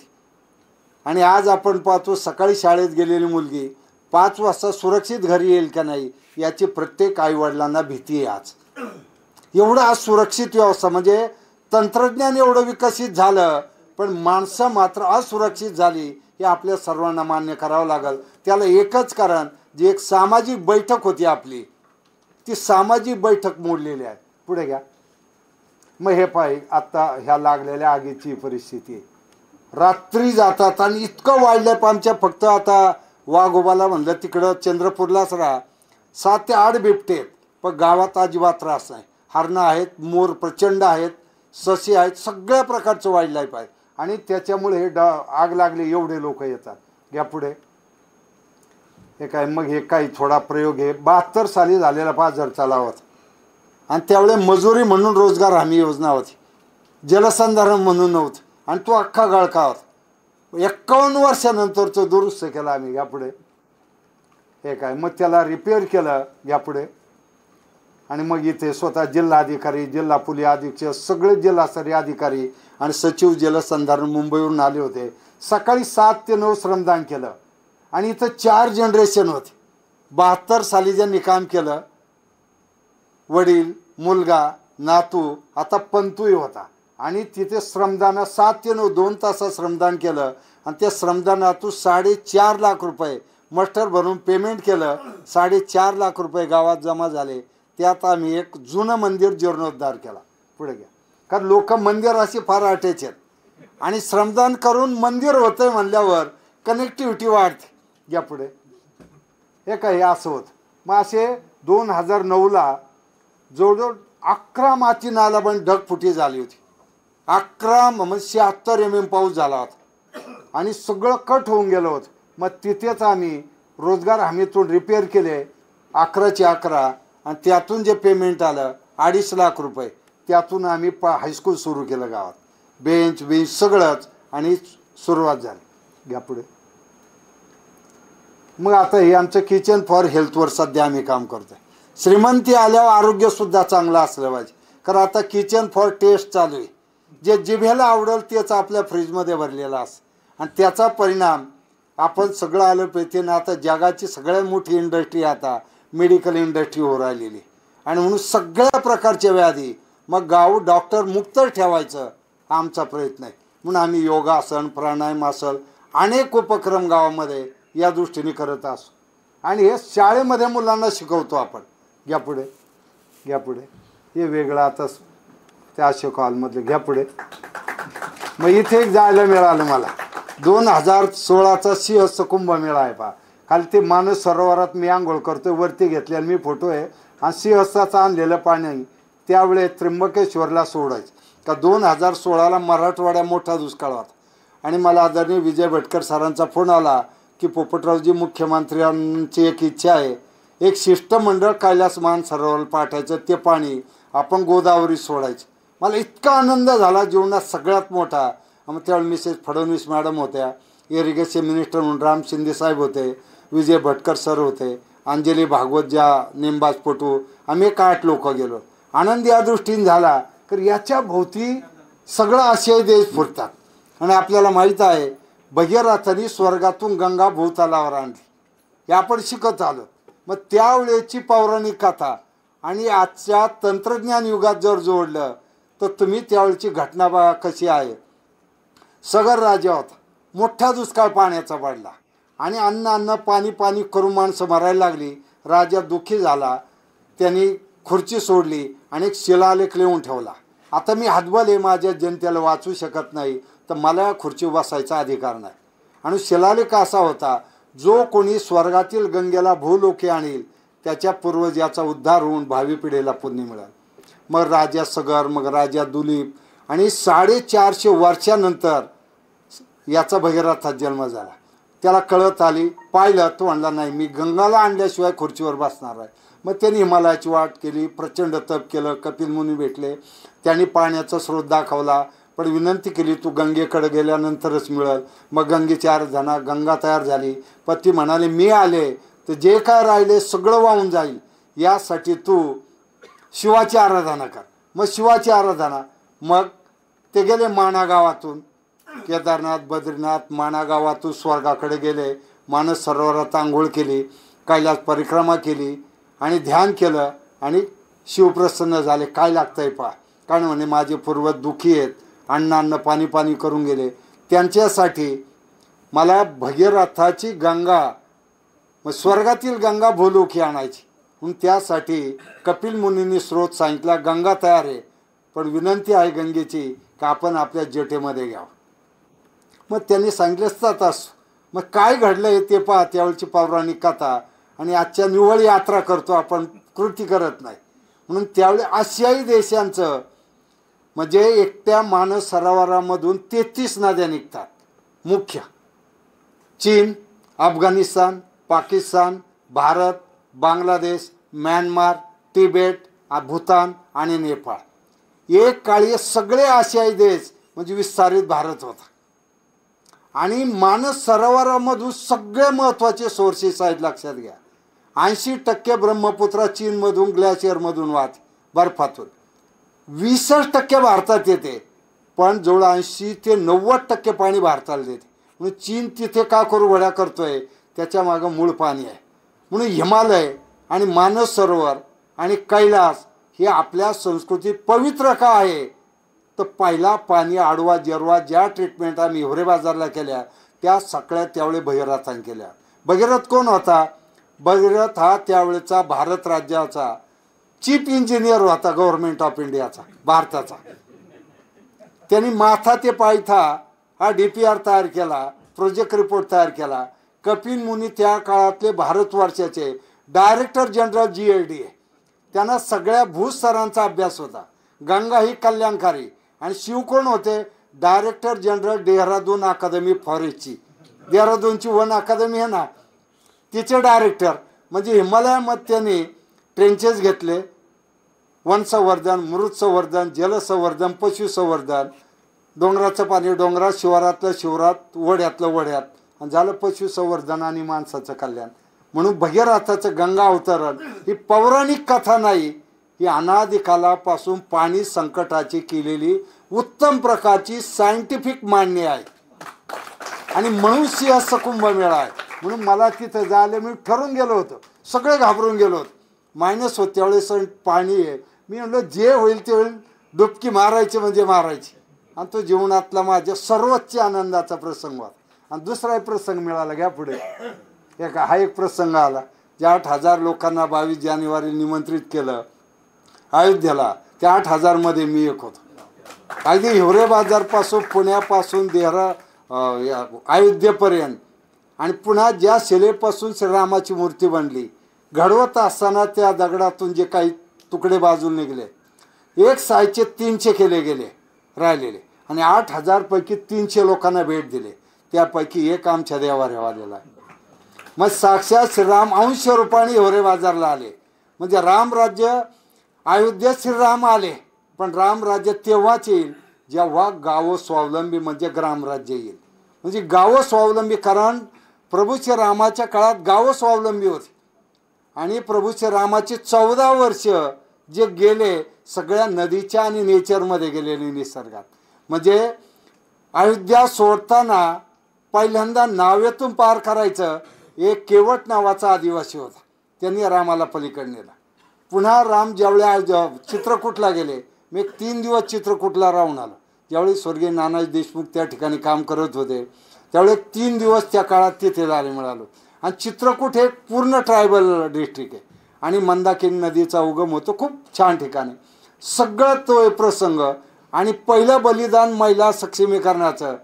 आणि आज आपण पाहतो सकाळी शाळेत गेलेली मुलगी 5 वाजता सुरक्षित घरी येईल का नाही याची प्रत्येक आईवडिलांना भीती आहे. आज एवढं आज सुरक्षित व्यवस्था, म्हणजे तंत्रज्ञान एवढं विकसित झालं पण माणसं मात्र असुरक्षित झाली, हे आपल्या सर्वांना मान्य करावं लागेल. त्याला एकच कारण, जी एक सामाजिक बैठक होती आपली, ती सामाजिक बैठक मोडलेली आहे. पुढे घ्या. मग हे पाहिजे आत्ता ह्या लागलेल्या आगीची परिस्थिती आहे. रात्री जातात आणि इतकं वाढलं आमच्या, फक्त आता वाघोबाला म्हणलं तिकडं चंद्रपूरलाच राहा 7 ते 8 बिबटे आहेत, पण गावात अजिबात त्रास नाही. हरणं आहेत, मोर प्रचंड आहेत, ससी आहेत, सगळ्या प्रकारचं वाईल्ड लाईफ आहे. आणि त्याच्यामुळे हे आग लागले एवढे लोक येतात. घ्या पुढे. हे काय मग हे काही थोडा प्रयोग आहे 72 साली झालेला 5,000 लावत. आणि त्यावेळे मजुरी म्हणून रोजगार हमी योजना होती, जलसंधारण म्हणून नव्हतं. आणि तो अख्खा गळका होता. 51 वर्षानंतर तो दुरुस्त केला आम्ही. घ्या पुढे. हे काय मग त्याला रिपेअर केलं. घ्या पुढे. आणि मग इथे स्वतः जिल्हाधिकारी, जिल्हा पोलीस अधीक्षक, सगळे जिल्हास्तरीय अधिकारी आणि सचिव जलसंधारण मुंबईवरून आले होते. सकाळी 7 ते 9 श्रमदान केलं. आणि इथं 4 जनरेशन होते. 72 साली ज्यांनी काम केलं, वडील, मुलगा, नातू, आता पंतूही होता. आणि तिथे श्रमदान 7 ते 9 2 तासात श्रमदान केलं. आणि त्या श्रमदानातून 4.5 लाख रुपये मस्टर भरून पेमेंट केलं. 4.5 लाख रुपये गावात जमा झाले. त्यात आम्ही एक जुनं मंदिर जीर्णोद्धार केला. पुढे घ्या. कारण लोक मंदिराशी फार अटॅच आहेत आणि श्रमदान करून मंदिर होतंय म्हणल्यावर कनेक्टिव्हिटी वाढते. घ्या पुढे. हे काय असं होतं. मग असे 2009ला जवळजवळ 11 माती नाला पण ढगफुटी झाली होती. 11 म्हणजे 76 mm पाऊस झाला होता आणि सगळं कट होऊन गेलं होतं. मग तिथेच आम्ही रोजगार हमीतून रिपेअर केले 11चे 11. आणि त्यातून जे पेमेंट आलं 2.5 लाख रुपये, त्यातून आम्ही हायस्कूल सुरू केलं गावात. बेंच सगळंच. आणि सुरुवात झाली. घ्या पुढे. मग आता हे आमचं किचन फॉर हेल्थवर सध्या आम्ही काम करतोय. श्रीमंती आल्यावर आरोग्यसुद्धा चांगलं असलं पाहिजे. कारण आता किचन फॉर टेस्ट चालू आहे. जे जिभेला आवडेल तेच आपल्या फ्रीजमध्ये भरलेलं असं. आणि त्याचा परिणाम आपण सगळं आलं पाहिजे ना. आता जगाची सगळ्यात मोठी इंडस्ट्री आता मेडिकल इंडस्ट्री हो राहिलेली. आणि म्हणून सगळ्या प्रकारच्या व्याधी मग गाव डॉक्टर मुक्त ठेवायचं हा आमचा प्रयत्न आहे. म्हणून आम्ही योगासन, प्राणायाम असेल अनेक उपक्रम गावामध्ये या दृष्टीने करत असतो. आणि हे शाळेमध्ये मुलांना शिकवतो आपण. घ्या पुढे. घ्या पुढे. हे वेगळं आता त्या हॉलमधलं. घ्या पुढे. मग इथे एक जायला मिळालं मला 2016चा सिंहस्थ कुंभमेळा आहे पहा. खाली ते मानस सरोवरात मी आंघोळ करतोय, वरती घेतले आणि मी फोटो आहे. आणि सिंहस्थाचं आणलेलं पाणी त्यावेळे त्र्यंबकेश्वरला सोडायचं का 2016ला मराठवाड्या मोठा दुष्काळ होता आणि मला आदरणीय विजय भटकर सरांचा फोन आला की पोपटरावजी मुख्यमंत्र्यांची एक इच्छा आहे, एक शिष्टमंडळ कैलास मान सरोवराला पाठायचं, ते पाणी आपण गोदावरी सोडायचं. मला इतका आनंद झाला जीवनात सगळ्यात मोठा. मग त्यावेळी मिसेस फडणवीस मॅडम होत्या, इरिगेशन मिनिस्टर म्हणून राम शिंदे साहेब होते, विजय भटकर सर होते, अंजली भागवत ज्या नेमबाजपटू, आम्ही 8 लोक गेलो. आनंद या दृष्टीने झाला तर याच्या भोवती सगळं आशियाई देश फिरतात. आणि आपल्याला माहीत आहे भगीरथाने स्वर्गातून गंगा भूतलावर आणली, हे आपण शिकत आलो. मग त्यावेळेची पौराणिक कथा आणि आजच्या तंत्रज्ञान युगात जर जोडलं तर तुम्ही त्यावेळेची घटना बघा कशी आहे. सगर राजा होता, मोठा दुष्काळ पाण्याचा पडला आणि अन्न पाणी पाणी करून माणसं मरायला लागली. राजा दुःखी झाला, त्यांनी खुर्ची सोडली आणि एक शिलालेख लिहून ठेवला. आता मी हातबल आहे, माझ्या जनतेला वाचू शकत नाही, तर मला खुर्ची बसायचा अधिकार नाही. आणि शिलालेख असा होता, जो कोणी स्वर्गातील गंगेला भूलोके आणील त्याच्या पूर्वजाचा उद्धार होऊन भावी पिढीला पुण्य मिळेल. मग राजा सगर, मग राजा दुलीप आणि 450 वर्षानंतर याचा भगीरथात जन्म झाला. त्याला कळत आली, पाहिलं, तो म्हणला नाही मी गंगाला आणल्याशिवाय खुर्चीवर बसणार आहे. मग त्यांनी हिमालयाची वाट केली, प्रचंड तप केलं, कपिल मुनी भेटले, त्यांनी पाण्याचा स्रोत दाखवला, पण विनंती केली तू गंगेकडे गेल्यानंतरच मिळेल. मग गंगेची आराधना, गंगा तयार झाली. पण ती म्हणाले मी आले तर जे काय राहिले सगळं वाहून जाईल, यासाठी तू शिवाची आराधना कर. मग शिवाची आराधना, मग ते गेले माणा गावातून, केदारनाथ बद्रीनाथ माणा गावातून स्वर्गाकडे गेले. मानस सरोवरात आंघोळ केली, कैलास परिक्रमा केली आणि ध्यान केलं आणि शिवप्रसन्न झाले. काय लागतंय पहा, कारण म्हणे माझे पूर्वज दुःखी आहेत, अन्न पाणी पाणी करून गेले, त्यांच्यासाठी मला भगीरथाची गंगा, मग स्वर्गातील गंगा भूलोकी आणायची. म्हणून त्यासाठी कपिल मुनींनी स्रोत सांगितला, गंगा तयार आहे, पण विनंती आहे गंगेची का आपण आपल्या जटेमध्ये घ्यावं. मग त्यांनी सांगितलं तास. मग काय घडलं आहे ते पहा, त्यावेळची पौराणिक कथा. आणि आजच्या निव्वळ यात्रा करतो आपण, कृती करत नाही. म्हणून त्यावेळी आशियाई देशांचं म्हणजे एकट्या मानस सरोवरामधून 33 नद्या निघतात. मुख्य चीन, अफगाणिस्तान, पाकिस्तान, भारत, बांगलादेश, म्यानमार, तिबेट, भूतान आणि नेपाळ. एक काळी सगळे आशियाई देश म्हणजे विस्तारित भारत होता. आणि मानस सरोवरामधून सगळे महत्त्वाचे सोर्सेस आहेत, लक्षात घ्या. 80% ब्रह्मपुत्रा चीनमधून ग्लेशियरमधून वाहते, बर्फातून. 20% भारतात येते, पण जवळ 80 ते 90% पाणी भारताला देते. म्हणून चीन तिथे का करू घड्या करतोय, त्याच्या मागं मूळ पाणी आहे. म्हणून हिमालय आणि मानस सरोवर आणि कैलास हे आपल्या संस्कृतीत पवित्र का आहे, तर पहिला पाणी आडवा जेरवा ज्या ट्रीटमेंट आम्ही हिवरे बाजारला केल्या त्या सगळ्या त्यावेळी भगीरथाने केल्या. भगीरथ कोण होता? भगीरथ हा त्यावेळेचा भारत राज्याचा चीफ इंजिनियर होता, गव्हर्नमेंट ऑफ इंडियाचा, भारताचा. त्यांनी माथा ते पायथा हा DPR तयार केला, प्रोजेक्ट रिपोर्ट तयार केला. कपिल मुनी त्या काळातले भारतवर्षाचे डायरेक्टर जनरल GLD आहे, त्यांना सगळ्या भूस्तरांचा अभ्यास होता. गंगा ही कल्याणकारी. आणि शिव कोण होते? डायरेक्टर जनरल देहरादून अकादमी फॉरेस्टची, देहरादूनची वन अकादमी आहे ना, तिचे डायरेक्टर. म्हणजे हिमालयामध्ये त्यांनी ट्रेंचेस घेतले, वन संवर्धन, मृत संवर्धन, जलसंवर्धन, पशुसंवर्धन, डोंगराचं पाणी डोंगरात, शिवारातलं शिवरात, वड्यातलं वड्यात, आणि झालं पशुसंवर्धन आणि माणसाचं कल्याण. म्हणून भगीरथाचं गंगा अवतरण ही पौराणिक कथा नाही, ही अनादी कालापासून पाणी संकटाची केलेली उत्तम प्रकारची सायंटिफिक मांडणी आहे. आणि म्हणून सिंहस्थ कुंभमेळा आहे. म्हणून मला तिथं जायला मी ठरून गेलो होतो, सगळे घाबरून गेलो होतो. मायनस होत त्यावेळेस पाणी आहे. मी म्हणलं जे होईल ते होईल, डुबकी मारायची म्हणजे मारायची. आणि तो जीवनातला माझ्या सर्वोच्च आनंदाचा प्रसंग होता. आणि दुसरा एक प्रसंग मिळाला, घ्या पुढे. हा एक प्रसंग आला, ज्या 8,000 लोकांना 22 जानेवारी निमंत्रित केलं अयोध्येला, त्या 8,000 मध्ये मी एक होतो. अगदी हिवरे बाजारपासून, पुण्यापासून अयोध्येपर्यंत, आणि पुन्हा ज्या शिलेपासून श्रीरामाची मूर्ती बनली, घडवत असताना त्या दगडातून जे काही तुकडे बाजूला निघले, एक सायचे 300 केले गेले राहिलेले आणि 8,000 पैकी 300 लोकांना भेट दिले. त्यापैकी एक आमच्या देवावर आलेला आहे. मग साक्षात श्रीराम अंश रूपाने होरे बाजारला आले. म्हणजे रामराज्य अयोध्येत श्रीराम आले, पण रामराज्य तेव्हाच येईल जेव्हा गावं स्वावलंबी म्हणजे ग्रामराज्य येईल. म्हणजे गावं स्वावलंबी, कारण प्रभू श्रीरामाच्या काळात गावं स्वावलंबी होती आणि प्रभू श्रीरामाची 14 वर्ष जे गेले सगळ्या नदीच्या आणि नेचरमध्ये गेलेले, निसर्गात. म्हणजे अयोध्या सोडताना पहिल्यांदा नावेतून पार करायचं एक केवट नावाचा आदिवासी होता, त्यांनी रामाला पलीकडे नेला. पुन्हा राम ज्यावेळी चित्रकूटला गेले, मी 3 दिवस चित्रकूटला राहून आलो. ज्यावेळी स्वर्गीय नानाजी देशमुख त्या ठिकाणी काम करत होते त्यावेळी 3 दिवस त्या काळात तिथे जायला मिळालो. आणि चित्रकूट हे पूर्ण ट्रायबल डिस्ट्रिक्ट आहे आणि मंदाकिनी नदीचा उगम होतो, खूप छान ठिकाणी. सगळं तो प्रसंग आणि पहिलं बलिदान महिला सक्षमीकरणाचं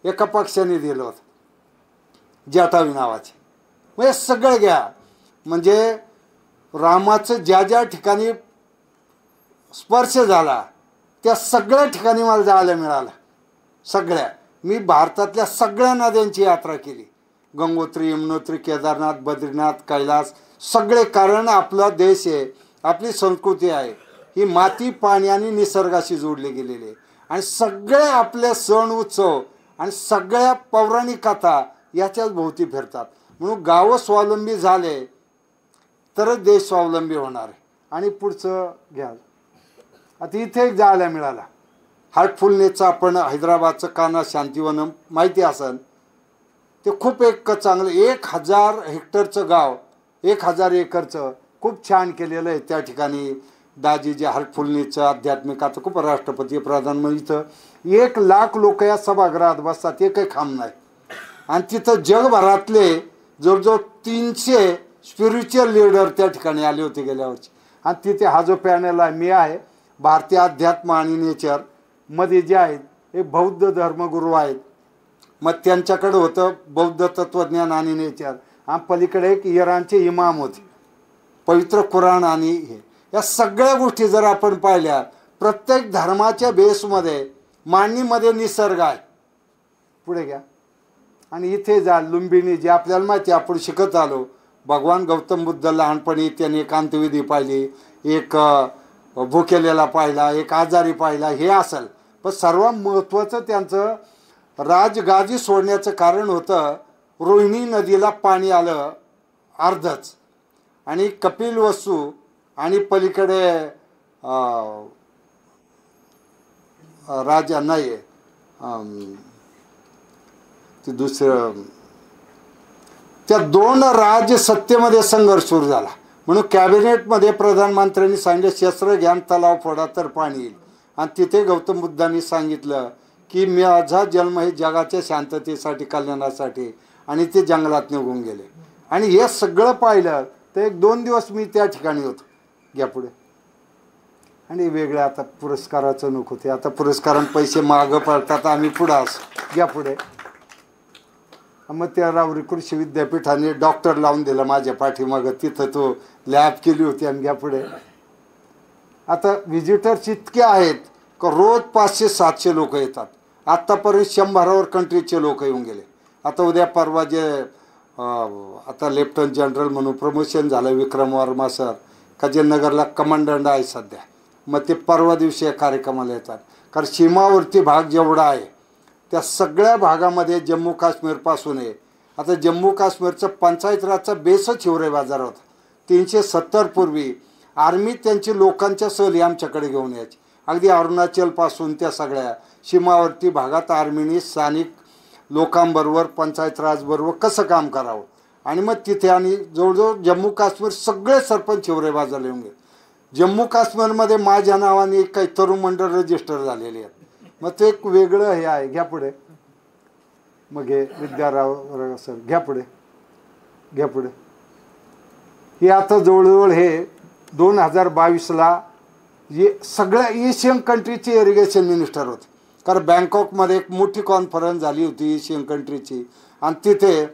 एका पक्षाने दिलं होतं, जटावी नावाचे. म्हणजे सगळं घ्या, म्हणजे रामाचं ज्या ज्या ठिकाणी स्पर्श झाला त्या सगळ्या ठिकाणी मला जायला मिळालं. सगळ्या, मी भारतातल्या सगळ्या नद्यांची यात्रा केली, गंगोत्री, यमुनोत्री, केदारनाथ, बद्रीनाथ, कैलास, सगळे. कारण आपला देश आहे, आपली संस्कृती आहे, ही माती, पाणी आणि निसर्गाशी जोडली गेलेली आहे. आणि सगळे आपले सण उत्सव आणि सगळ्या पौराणिक कथा याच्याच भोवती फिरतात. म्हणून गावं स्वावलंबी झाले तरच देश स्वावलंबी होणार आहे. आणि पुढचं घ्या, आता इथे एक जायला मिळाला हार्टफुलनेसचं, आपण हैदराबादचं कान्हा शांतिवनम माहिती असेल, ते खूप एक चांगलं 1000 हेक्टरचं गाव, 1000 एकरचं खूप छान केलेलं आहे. त्या ठिकाणी दाजीजी हार्टफुलनेसचं आध्यात्मिक, आता खूप राष्ट्रपती प्रधानमंत्रीचं 1 लाख लोक या सभागृहात बसतात, एकही खांब नाही. आणि तिथं जगभरातले जवळजवळ 300 स्पिरिच्युअल लीडर त्या ठिकाणी आले होते गेल्या वर्षी. आणि तिथे हा जो पॅनल आहे, मी आहे, भारतीय अध्यात्म आणि नेचर मध्ये जे आहेत हे बौद्ध धर्मगुरू आहेत. मग त्यांच्याकडे होतं बौद्ध तत्त्वज्ञान आणि नेचर, आणि पलीकडे एक इराणचे इमाम होते, पवित्र कुराण आणि हे. या सगळ्या गोष्टी जर आपण पाहिल्या, प्रत्येक धर्माच्या बेसमध्ये मांडणीमध्ये निसर्ग आहे. पुढे घ्या. आणि इथे जा लुंबिनी, जे आपल्याला माहिती आपण शिकत आलो, भगवान गौतम बुद्ध लहानपणी त्यांनी एक अंत्यविधी पाहिली, एक भुकेलेला पाहिला, एक आजारी पाहिला, हे असेल. पण सर्वात महत्त्वाचं त्यांचं राजगादी सोडण्याचं कारण होतं, रोहिणी नदीला पाणी आलं अर्धच, आणि कपिलवस्तू आणि पलीकडे राजा नाही ते दुसरं, त्या 2 राजसत्तेमध्ये संघर्ष सुरू झाला. म्हणून कॅबिनेटमध्ये प्रधानमंत्र्यांनी सांगितलं शस्त्र घ्या, तलाव फोडा तर पाणी येईल. आणि तिथे गौतम बुद्धांनी सांगितलं की माझा जन्म हे जगाच्या शांततेसाठी, कल्याणासाठी, आणि ते जंगलात निघून गेले. आणि हे सगळं पाहिलं तर 1-2 दिवस मी त्या ठिकाणी होतो. घ्या पुढे. आणि वेगळं आता पुरस्काराचं नको, ते आता पुरस्कारांना पैसे मागं पडतात, आम्ही पुढं असं. घ्या पुढे. मग त्या रावरी कृषी विद्यापीठाने डॉक्टर लावून दिला माझ्या पाठीमागं, तिथं तो लॅब केली होती. आणि घ्या पुढे. आता व्हिजिटर्स इतके आहेत का रोज 500-700 लोक येतात. आत्तापर्यंत 100वर कंट्रीचे लोक येऊन गेले. आता उद्या परवा जे आता लेफ्टनंट जनरल म्हणून प्रमोशन झालं विक्रम वर्मा सर, का जे नगरला कमांडंट आहे सध्या, मग ते परवा दिवशी या कार्यक्रमाला येतात. कारण सीमावर्ती भाग जेवढा आहे त्या सगळ्या भागामध्ये जम्मू काश्मीरपासून आहे. आता जम्मू काश्मीरचं पंचायत राजचा बेसच हिवरे बाजार होता. 370 पूर्वी आर्मी त्यांची लोकांच्या सहली आमच्याकडे घेऊन यायची. अगदी अरुणाचलपासून त्या सगळ्या सीमावर्ती भागात आर्मीने स्थानिक लोकांबरोबर, पंचायत राजबरोबर कसं काम करावं. आणि मग तिथे आणि जवळजवळ जम्मू काश्मीर सगळे सरपंच हिवरे बाजारला येऊन गेले. जम्मू काश्मीरमध्ये माझ्या नावाने काही तरुण मंडळ रजिस्टर झालेले आहेत. मग ते एक वेगळं हे आहे. घ्या पुढे. मग हे विद्याराव सर, घ्या पुढे. घ्या पुढे. हे आता जवळजवळ हे 2022ला हे सगळ्या एशियन कंट्रीचे इरिगेशन मिनिस्टर होते. कारण बँकॉकमध्ये एक मोठी कॉन्फरन्स झाली होती एशियन कंट्रीची, आणि तिथे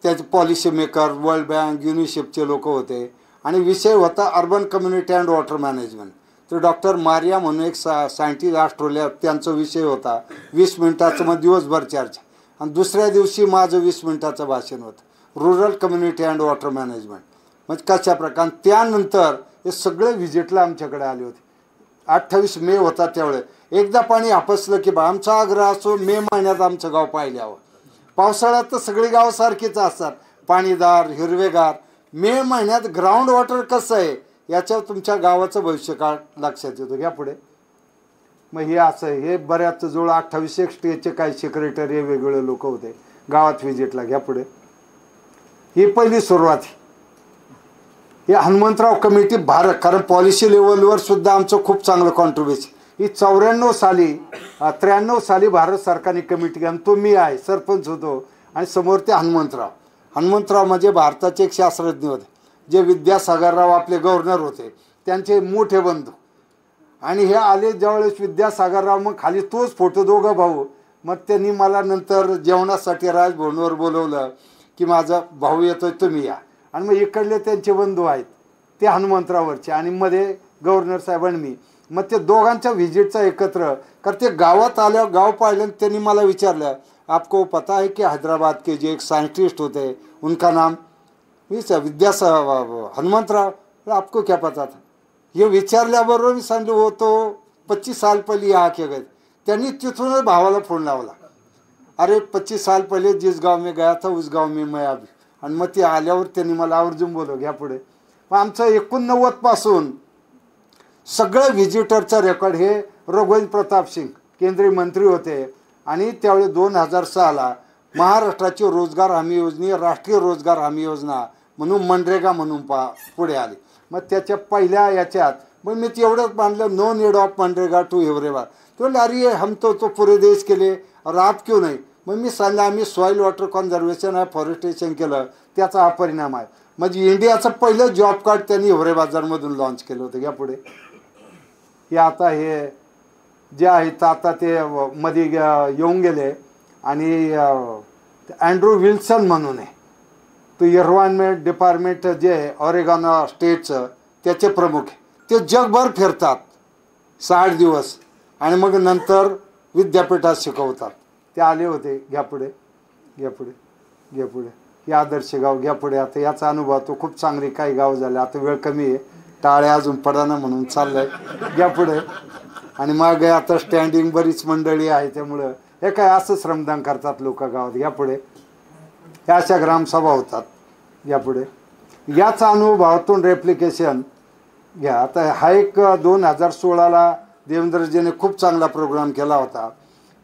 त्याचे पॉलिसी मेकर, वर्ल्ड बँक, युनिसेफचे लोक होते. आणि विषय होता urban community and water management. तर डॉक्टर मारिया म्हणून एक सायंटिस्ट ऑस्ट्रेलिया, त्यांचा विषय होता 20 मिनिटाचं, मग दिवसभर चर्चा. आणि दुसऱ्या दिवशी माझं 20 मिनिटाचं भाषण होतं, rural community and water management. म्हणजे कशा प्रकारे. त्यानंतर हे सगळे व्हिजिटला आमच्याकडे आले होते. 28 मे होता त्यावेळे. एकदा पाणी आपसलं की आमचा आग्रह असो मे महिन्यात आमचं गाव पाहिल्यावर. पावसाळ्यात तर सगळी गावं सारखीच असतात, पाणीदार हिरवेगार. मे महिन्यात ग्राउंड वॉटर कसं आहे याच्यावर तुमच्या गावाचं भविष्यकाळ लक्षात येतो. घ्या पुढे. मग हे असं हे बऱ्याच जवळ 28 स्टेटचे काही सेक्रेटरी वेगवेगळे लोक होते गावात व्हिजिटला. घ्या पुढे. ही पहिली सुरुवात. हे हनुमंतराव कमिटी भारत, कारण पॉलिसी लेवलवर सुद्धा आमचं खूप चांगलं कॉन्ट्रीब्युशन. ही 93 साली भारत सरकारने कमिटी, आणि तो मी आहे, सरपंच होतो. आणि समोर ते हनुमंतराव म्हणजे भारताचे एक शास्त्रज्ञ होते, जे विद्यासागरराव आपले गव्हर्नर होते त्यांचे मोठे बंधू. आणि हे आले ज्यावेळेस विद्यासागरराव, मग खाली तोच फोटो, दोघं भाऊ. मग त्यांनी मला नंतर जेवणासाठी राजभवनवर बोलवलं की माझा भाऊ येतोय तुम्ही या. आणि मग इकडले त्यांचे बंधू आहेत ते हनुमंतरावरचे, आणि मध्ये गव्हर्नर साहेब आणि मी. मग ते दोघांच्या व्हिजिटचा एकत्र, कारण ते गावात आल्यावर गाव पाहिलं. त्यांनी मला विचारलं आपको पता है कि हैदराबाद के जे एक साइंटिस्ट होते उनका नाम हनुमंतराव, आपको क्या पता था. हे विचारल्याबरोबर मी सांगितलं हो तो 25 साल पहिले यहाँ के गए. त्यांनी तिथूनच भावाला फोन लावला, अरे 25 साल पहिले जिस गाव में गया था उस गाव में मैं अभी. आणि मग ते आल्यावर त्यांनी मला आवर्जून बोलव. घ्या पुढे. मग आमचं 89 पासून सगळं व्हिजिटरचं रेकॉर्ड हे रघुवंश प्रताप सिंग केंद्रीय मंत्री होते. आणि त्यावेळी 2006ला महाराष्ट्राची रोजगार हमी योजने राष्ट्रीय रोजगार हमी योजना म्हणून मनरेगा म्हणून पुढे आली. मग त्याच्या पहिल्या याच्यात मग मी तेवढंच मानलं, नो नीड ऑफ मनरेगा टू एव्हरीवन. तो म्हणले अरे हम तो पूरे देश केले और आप क्यों नाही. मग मी सांगितलं आम्ही सॉईल वॉटर कॉन्झर्वेशन आहे, फॉरेस्टेशन केलं, त्याचा हा परिणाम आहे. म्हणजे इंडियाचं पहिलं जॉब कार्ड त्यांनी हिवरे बाजारमधून लॉन्च केलं होतं. घ्या पुढे. हे आता हे जे आहेत आता ते मध्ये येऊन गेले. आणि अँड्रू विल्सन म्हणून आहे, तो एन्व्हायरमेंट डिपार्टमेंट जे आहे ऑरेगॉन स्टेटचं त्याचे प्रमुख आहे. ते जगभर फिरतात 60 दिवस आणि मग नंतर विद्यापीठात शिकवतात. ते आले होते. घ्या पुढे. घ्या पुढे. घ्या पुढे. हे आदर्श गाव. घ्या पुढे. आता याचा अनुभव तो खूप चांगली काही गाव झाले. आता वेळ कमी आहे, टाळ्या अजून पडाना म्हणून चाललंय. घ्या पुढे. आणि मग आता स्टँडिंग बरीच मंडळी आहे, त्यामुळं हे काय असं श्रमदान करतात लोक गावात. घ्या पुढे. ह्या अशा ग्रामसभा होतात. घ्या पुढे. याचा अनुभवातून रेप्लिकेशन घ्या. आता हा एक 2016ला देवेंद्रजीने खूप चांगला प्रोग्राम केला होता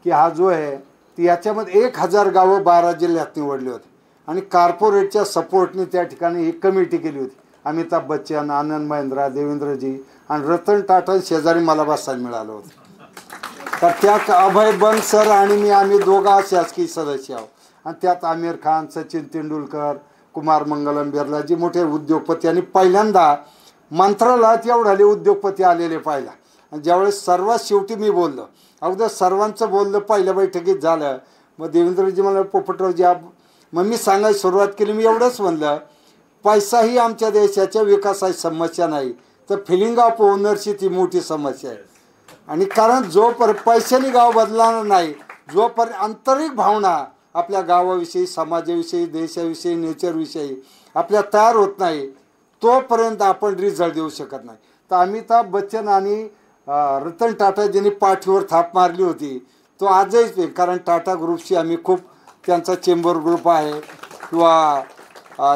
की हा जो आहे ती याच्यामध्ये 1000 गावं 12 जिल्ह्यात निवडली होती. आणि कॉर्पोरेटच्या सपोर्टने त्या ठिकाणी ही कमिटी केली होती. अमिताभ बच्चन, आनंद महिंद्रा, देवेंद्रजी आणि रतन टाटा शेजारी मला बसायला मिळालं होतं. तर त्यात अभय बंग सर आणि मी, आम्ही दोघा शासकीय सदस्य आहोत. आणि त्यात आमिर खान, सचिन तेंडुलकर, कुमार मंगलम बिर्ला जी मोठे उद्योगपती. आणि पहिल्यांदा मंत्रालयात एवढाले उद्योगपती आलेले पाहिला. आणि ज्यावेळेस सर्वात शेवटी मी बोललो, अगोदर सर्वांचं बोललं पहिल्या बैठकीत झालं. मग देवेंद्रजी मला पोपटरावजी मग मी सांगायला सुरुवात केली. मी एवढंच म्हणलं, पैसा ही आमच्या देशाच्या विकासाची समस्या नाही, तर फिलिंग ऑफ ओनरशिप ही मोठी समस्या आहे. आणि कारण जोपर्यंत पैशाने गाव बदलणार नाही, जोपर्यंत आंतरिक भावना आपल्या गावाविषयी, समाजाविषयी, देशाविषयी, नेचरविषयी आपल्या तयार होत नाही, तोपर्यंत आपण रिझल्ट देऊ शकत नाही. तर अमिताभ बच्चन आणि रतन टाटा ज्यांनी पाठीवर थाप मारली होती तो आजही, कारण टाटा ग्रुपशी आम्ही खूप, त्यांचा चेंबर ग्रुप आहे किंवा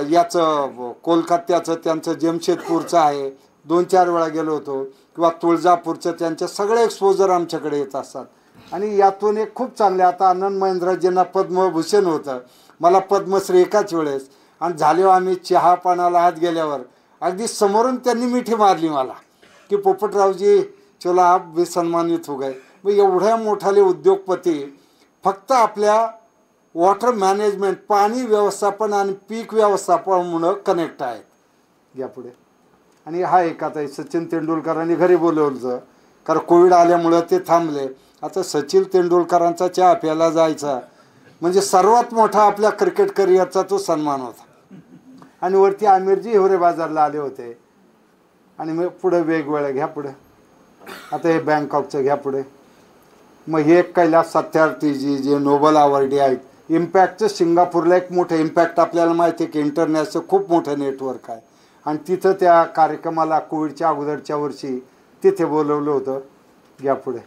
याचं कोलकात्याचं त्यांचं जमशेदपूरचं आहे, 2-4 वेळा गेलो होतो, किंवा तुळजापूरचं, त्यांचे सगळे एक्सपोजर आमच्याकडे येत असतात. आणि यातून एक खूप चांगले, आता आनंद महिंद्राजींना पद्मभूषण होतं, मला पद्मश्री एकाच वेळेस. आणि झाल्यावर आम्ही चहा पानाला हात गेल्यावर अगदी समोरून त्यांनी मिठी मारली मला की पोपटरावजी चला आप भी सन्मानित हो गए. मग एवढ्या मोठाले उद्योगपती फक्त आपल्या वॉटर मॅनेजमेंट, पाणी व्यवस्थापन आणि पीक व्यवस्थापनामुळं कनेक्ट आहेत. या पुढे. आणि हा एक आता सचिन तेंडुलकरांनी घरी बोलवलं, कारण कोविड आल्यामुळं ते थांबले. आता सचिन तेंडुलकरांचा चहा प्यायला जायचा म्हणजे सर्वात मोठा आपल्या क्रिकेट करिअरचा तो सन्मान होता. आणि वरती आमिरजी हिवरे बाजारला आले होते. आणि मग पुढे वेगवेगळ्या. घ्या पुढे. आता हे बँकॉकचं घ्या पुढे. मग हे कैलास सत्यार्थीजी जे नोबल अवॉर्डी आहेत, इम्पॅक्टचं सिंगापूरला एक मोठं इम्पॅक्ट आपल्याला माहिती आहे की इंटरनॅशनल खूप मोठं नेटवर्क आहे. आणि तिथं त्या कार्यक्रमाला कोविडच्या अगोदरच्या वर्षी तिथे बोलवलं होतं. घ्या पुढे.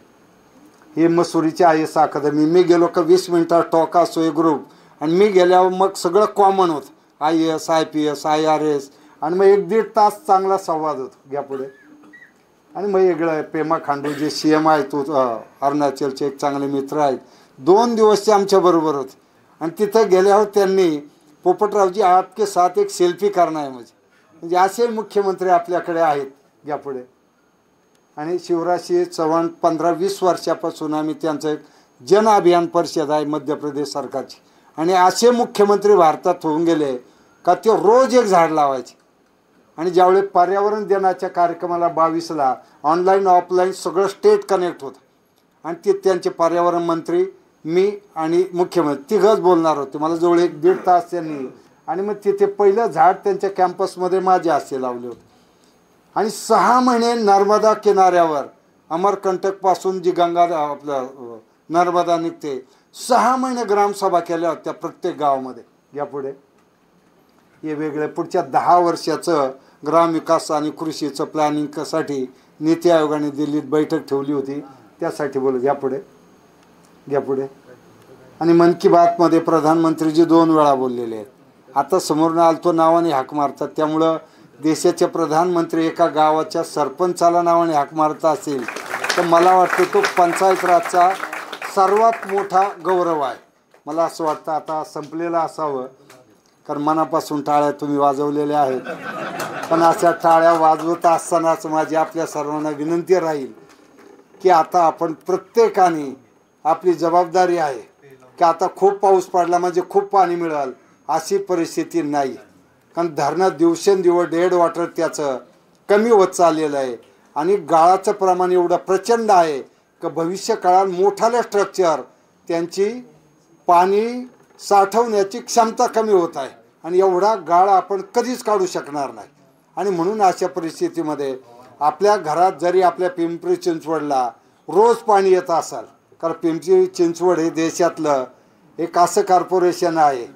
हे मसुरीची IAS अकादमी. मी गेलो का 20 मिनिटात टॉक असो हे ग्रुप, आणि मी गेल्यावर मग सगळं कॉमन होतं. IAS IPS IRS, आणि मग 1-1.5 तास चांगला संवाद होतो. घ्या पुढे. आणि मग वेगळं पेमा खांडू जे CM आहेत अरुणाचलचे एक चांगले मित्र आहेत, 2 दिवस ते आमच्याबरोबर होते. आणि तिथं गेल्यावर त्यांनी पोपटरावजी आपके साथ एक सेल्फी करणार आहे म्हणजे असे मुख्यमंत्री आपल्याकडे आहेत. घ्या पुढे. आणि शिवराजसिंह चव्हाण 15-20 वर्षापासून आम्ही त्यांचं एक जन अभियान परिषद आहे मध्य प्रदेश सरकारची, आणि असे मुख्यमंत्री भारतात होऊन गेले का ते रोज एक झाड लावायचे. आणि ज्यावेळी पर्यावरण दिनाच्या कार्यक्रमाला 22ला ऑनलाईन ऑफलाईन सगळं स्टेट कनेक्ट होतं, आणि ते त्यांचे पर्यावरण मंत्री, मी आणि मुख्यमंत्री तिघंच बोलणार होते. मला जवळ 1-1.5 तास त्यांनी, आणि मग तिथे पहिलं झाड त्यांच्या कॅम्पसमध्ये माझे हस्ते लावले होते. आणि 6 महिने नर्मदा किनाऱ्यावर अमरकंटकपासून जी गंगा आपलं नर्मदा निघते, 6 महिने ग्रामसभा केल्या होत्या प्रत्येक गावामध्ये. या पुढे. हे वेगळे पुढच्या 10 वर्षाचं ग्रामविकास आणि कृषीचं प्लॅनिंगसाठी नीती आयोगाने दिल्लीत बैठक ठेवली होती, त्यासाठी बोलू. या पुढे. घ्या पुढे. आणि मन की बातमध्ये प्रधानमंत्रीजी 2 वेळा बोललेले आहेत. आता समोरून आलतो नावाने हाक मारतात, त्यामुळं देशाचे प्रधानमंत्री एका गावाच्या सरपंचाला नावाने हाक मारत असेल तर मला वाटतं तो पंचायत राजचा सर्वात मोठा गौरव आहे. मला असं वाटतं आता संपलेलं असावं, कारण मनापासून टाळ्या तुम्ही वाजवलेल्या आहेत. पण अशा टाळ्या वाजवत असतानाच माझी आपल्या सर्वांना विनंती राहील की आता आपण प्रत्येकाने आपली जबाबदारी आहे की आता खूप पाऊस पडला म्हणजे खूप पाणी मिळेल अशी परिस्थिती नाही. कारण धरणं दिवसेंदिवस डेड वॉटर त्याचं कमी होत चाललेलं आहे, आणि गाळाचं प्रमाण एवढं प्रचंड आहे की भविष्य काळात मोठाले स्ट्रक्चर त्यांची पाणी साठवण्याची क्षमता कमी होत आहे, आणि एवढा गाळ आपण कधीच काढू शकणार नाही. आणि म्हणून अशा परिस्थितीमध्ये आपल्या घरात जरी आपल्या पिंपरी चिंचवडला रोज पाणी येत असाल, कारण पिंपरी चिंचवड हे देशातलं एक असं कॉर्पोरेशन आहे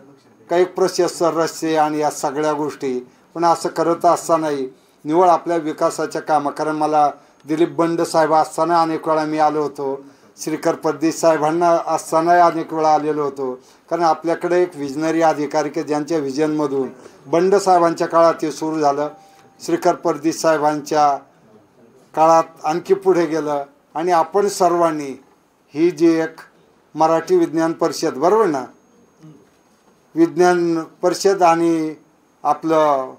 काही प्रशस्त रस्ते आणि या सगळ्या गोष्टी, पण असं करत असतानाही निवळ आपल्या विकासाच्या कामं, कारण मला दिलीप बंड साहेब असताना अनेक वेळा मी आलो होतो, श्रीकर परदेश साहेबांना असतानाही अनेक वेळा आलेलो होतो, कारण आपल्याकडे एक विजनरी अधिकारी की ज्यांच्या व्हिजनमधून बंड साहेबांच्या काळात हे सुरू झालं, श्रीकर परदेश साहेबांच्या काळात आणखी पुढे गेलं, आणि आपण सर्वांनी ही जी एक मराठी विज्ञान परिषद, बरोबर ना, विज्ञान परिषद आणि आपलं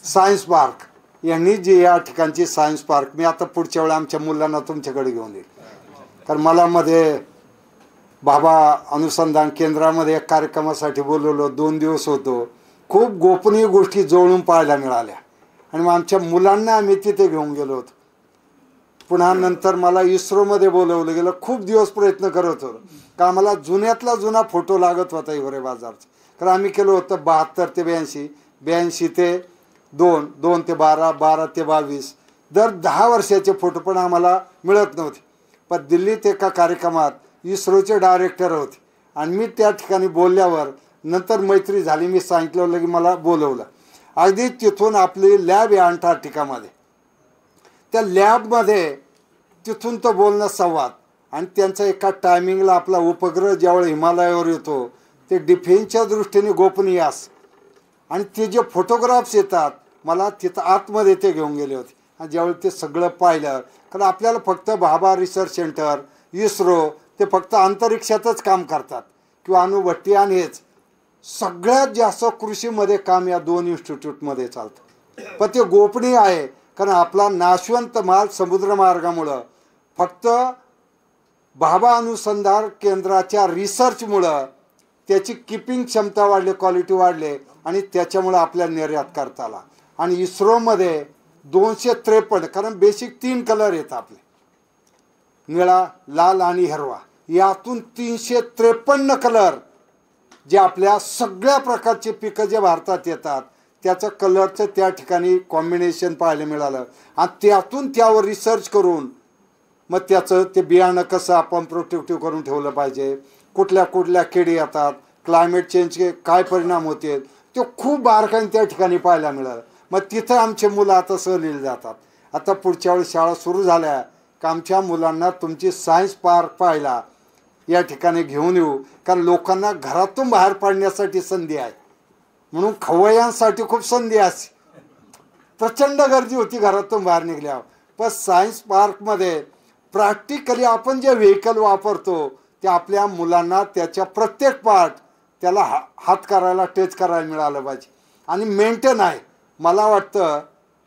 सायन्स पार्क यांनी जी या ठिकाणची सायन्स पार्क, मी आता पुढच्या वेळा आमच्या मुलांना तुमच्याकडे घेऊन येईल, कारण मला मध्ये बाबा अनुसंधान केंद्रामध्ये एक कार्यक्रमासाठी बोलवलो, 2 दिवस होतो, खूप गोपनीय गोष्टी जवळून पाहायला मिळाल्या, आणि मग आमच्या मुलांना आम्ही तिथे घेऊन गेलो होतो. पुन्हा नंतर मला इस्रोमध्ये बोलवलं गेलं, खूप दिवस प्रयत्न करत होतो, का आम्हाला जुन्यातला जुना फोटो लागत होता हिवरे बाजारचा, कारण आम्ही केलं होतं 72 ते 82, 82 ते 2, 2 ते 12, 12 ते 22, दर 10 वर्षाचे फोटो पण आम्हाला मिळत नव्हते. पण दिल्लीत एका कार्यक्रमात इस्रोचे डायरेक्टर होते, आणि मी त्या ठिकाणी बोलल्यावर नंतर मैत्री झाली, मी सांगितलं की मला बोलवलं. अगदी तिथून आपली लॅब आहे अंटार्क्टिकामध्ये, त्या लॅबमध्ये तिथून तो बोलणं संवाद, आणि त्यांचा एका टायमिंगला आपला उपग्रह ज्यावेळी हिमालयावर येतो ते डिफेन्सच्या दृष्टीने गोपनीय असं, आणि ते जे फोटोग्राफ्स येतात मला तिथं आतमध्ये ते घेऊन गेले होते, आणि ज्यावेळी ते सगळं पाहिलं, कारण आपल्याला फक्त भाभा रिसर्च सेंटर इस्रो ते फक्त अंतरिक्षातच काम करतात, किंवा अणुभट्टी, आणि हेच सगळ्यात जास्त कृषीमध्ये काम या 2 इन्स्टिट्यूटमध्ये चालतं, पण ते गोपनीय आहे, कारण आपला नाशवंत माल समुद्रमार्गामुळं फक्त भाभा अनुसंधान केंद्राच्या रिसर्चमुळं त्याची किपिंग क्षमता वाढली, क्वालिटी वाढले, आणि त्याच्यामुळं आपल्याला निर्यात करता आला. आणि इस्रोमध्ये 253, कारण बेसिक 3 कलर येतात आपले, निळा, लाल आणि हिरवा, यातून 353 कलर जे आपल्या सगळ्या प्रकारचे पिकं जे भारतात येतात त्याचं कलरचं त्या ठिकाणी कॉम्बिनेशन पाहायला मिळालं आणि त्यातून त्यावर रिसर्च करून मग त्याचं ते बियाणं कसं आपण प्रोटेक्टिव्ह करून ठेवलं पाहिजे, कुठल्या कुठल्या किडी येतात, क्लायमेट चेंजचे काय परिणाम होते, ते खूप बारकाईने त्या ठिकाणी पाहायला मिळालं. मग तिथं आमचे मुलं आता सहलीला जातात. आता पुढच्या वेळी शाळा सुरू झाल्या का आमच्या मुलांना तुमची सायन्स पार्क पाहायला या ठिकाणी घेऊन येऊ, कारण लोकांना घरातून बाहेर पडण्यासाठी संधी आहे. म्हणून खवय्यांसाठी खूप संधी असते. प्रचंड गर्दी होती घरातून बाहेर निघल्यावर. पण सायन्स पार्कमध्ये प्रॅक्टिकली आपण जे व्हेकल वापरतो ते आपल्या मुलांना त्याच्या प्रत्येक पार्ट त्याला हात करायला, टच करायला मिळालं पाहिजे आणि मेंटेन आहे. मला वाटतं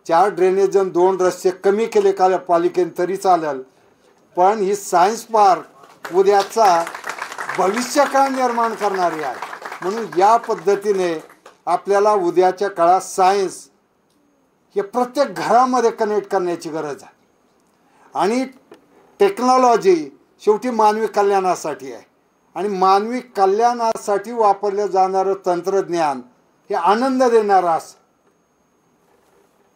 4 ड्रेनेज 2 रस्ते कमी केले का पालिकेने तरी चालेल, पण ही सायन्स पार्क उद्याचा भविष्यकाळ निर्माण करणारी आहे. म्हणून या पद्धतीने आपल्याला उद्याच्या काळात सायन्स हे प्रत्येक घरामध्ये कनेक्ट करण्याची गरज आहे. आणि टेक्नॉलॉजी शेवटी मानवी कल्याणासाठी आहे आणि मानवी कल्याणासाठी वापरलं जाणारं तंत्रज्ञान हे आनंद देणारं असं.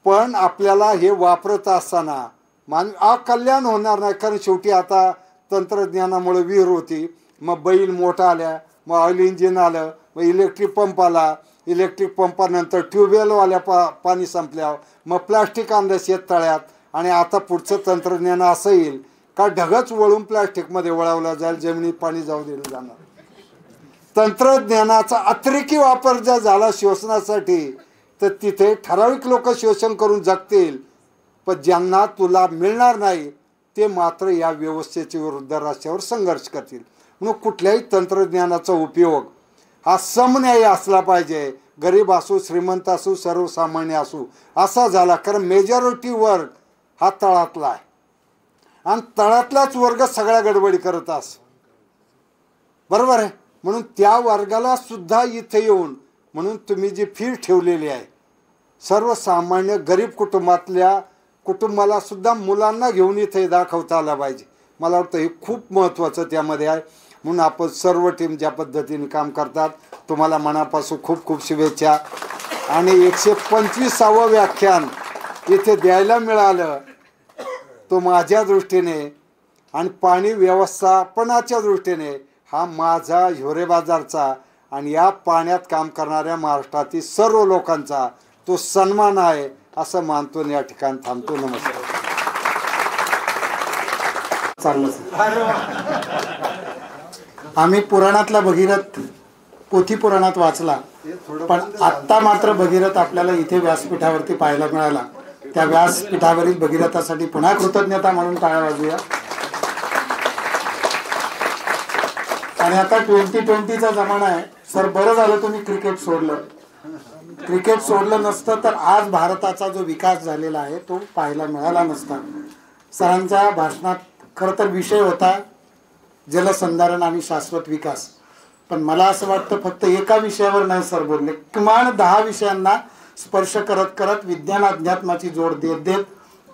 पण आपल्याला हे वापरत असताना मानवी अकल्याण होणार नाही, कारण शेवटी आता तंत्रज्ञानामुळे विहीर होती, मग बैल मोठा आल्या, मग ऑइल इंजिन आलं, मग इलेक्ट्रिक पंप आला, इलेक्ट्रिक पंपानंतर ट्यूबवेलवाल्या पाणी संपल्यावर मग प्लास्टिक आणलं शेततळ्यात, आणि आता पुढचं तंत्रज्ञान असं येईल का ढगच वळून प्लास्टिकमध्ये वळवलं जाईल, जमिनीत पाणी जाऊ दिलं जाणार. तंत्रज्ञानाचा अतिरेकी वापर जर झाला शोषणासाठी तर तिथे ठराविक लोक शोषण करून जगतील, पण ज्यांना तुला मिळणार नाही ते मात्र या व्यवस्थेच्या विरुद्ध रस्त्यावर संघर्ष करतील. म्हणून कुठल्याही तंत्रज्ञानाचा उपयोग हा समन्यायी असला पाहिजे. गरीब असो, श्रीमंत असो, सर्वसामान्य असो असा झाला, कारण मेजॉरिटी वर्ग हा तळातला आहे आणि तळातलाच वर्ग सगळ्या गडबडी करत असतो, बरोबर आहे. म्हणून त्या वर्गाला सुद्धा इथे येऊन, म्हणून तुम्ही जी फी ठेवलेली आहे सर्वसामान्य गरीब कुटुंबाला सुद्धा मुलांना घेऊन इथे दाखवता आला पाहिजे. मला वाटतं हे खूप महत्त्वाचं त्यामध्ये आहे. म्हणून आपण सर्व टीम ज्या पद्धतीने काम करतात तुम्हाला मनापासून खूप खूप शुभेच्छा. आणि 125वे व्याख्यान इथे द्यायला मिळालं तो माझ्या दृष्टीने आणि पाणी व्यवस्थापनाच्या दृष्टीने हा माझा हिवरे बाजारचा आणि या पाण्यात काम करणाऱ्या महाराष्ट्रातील सर्व लोकांचा तो सन्मान आहे असं मानतो. या ठिकाणी थांबतो. नमस्कार. आम्ही पुराणातला भगीरथ पोथी पुराणात वाचला, पण आत्ता मात्र भगीरथ आपल्याला इथे व्यासपीठावरती पाहायला मिळाला. त्या व्यासपीठावरील भगीरथासाठी पुन्हा कृतज्ञता म्हणून टाळ्या वाजूया. आणि आता 2020चा जमाना आहे. सर, बरं झालं तुम्ही क्रिकेट सोडलं. क्रिकेट सोडलं नसतं तर आज भारताचा जो विकास झालेला आहे तो पाहायला मिळाला नसता. सरांच्या भाषणात खरं तर विषय होता जलसंधारण आणि शाश्वत विकास, पण मला असं वाटतं फक्त एका विषयावर नाही सर बोलले, किमान 10 विषयांना स्पर्श करत करत विज्ञान अध्यात्माची जोड देत देत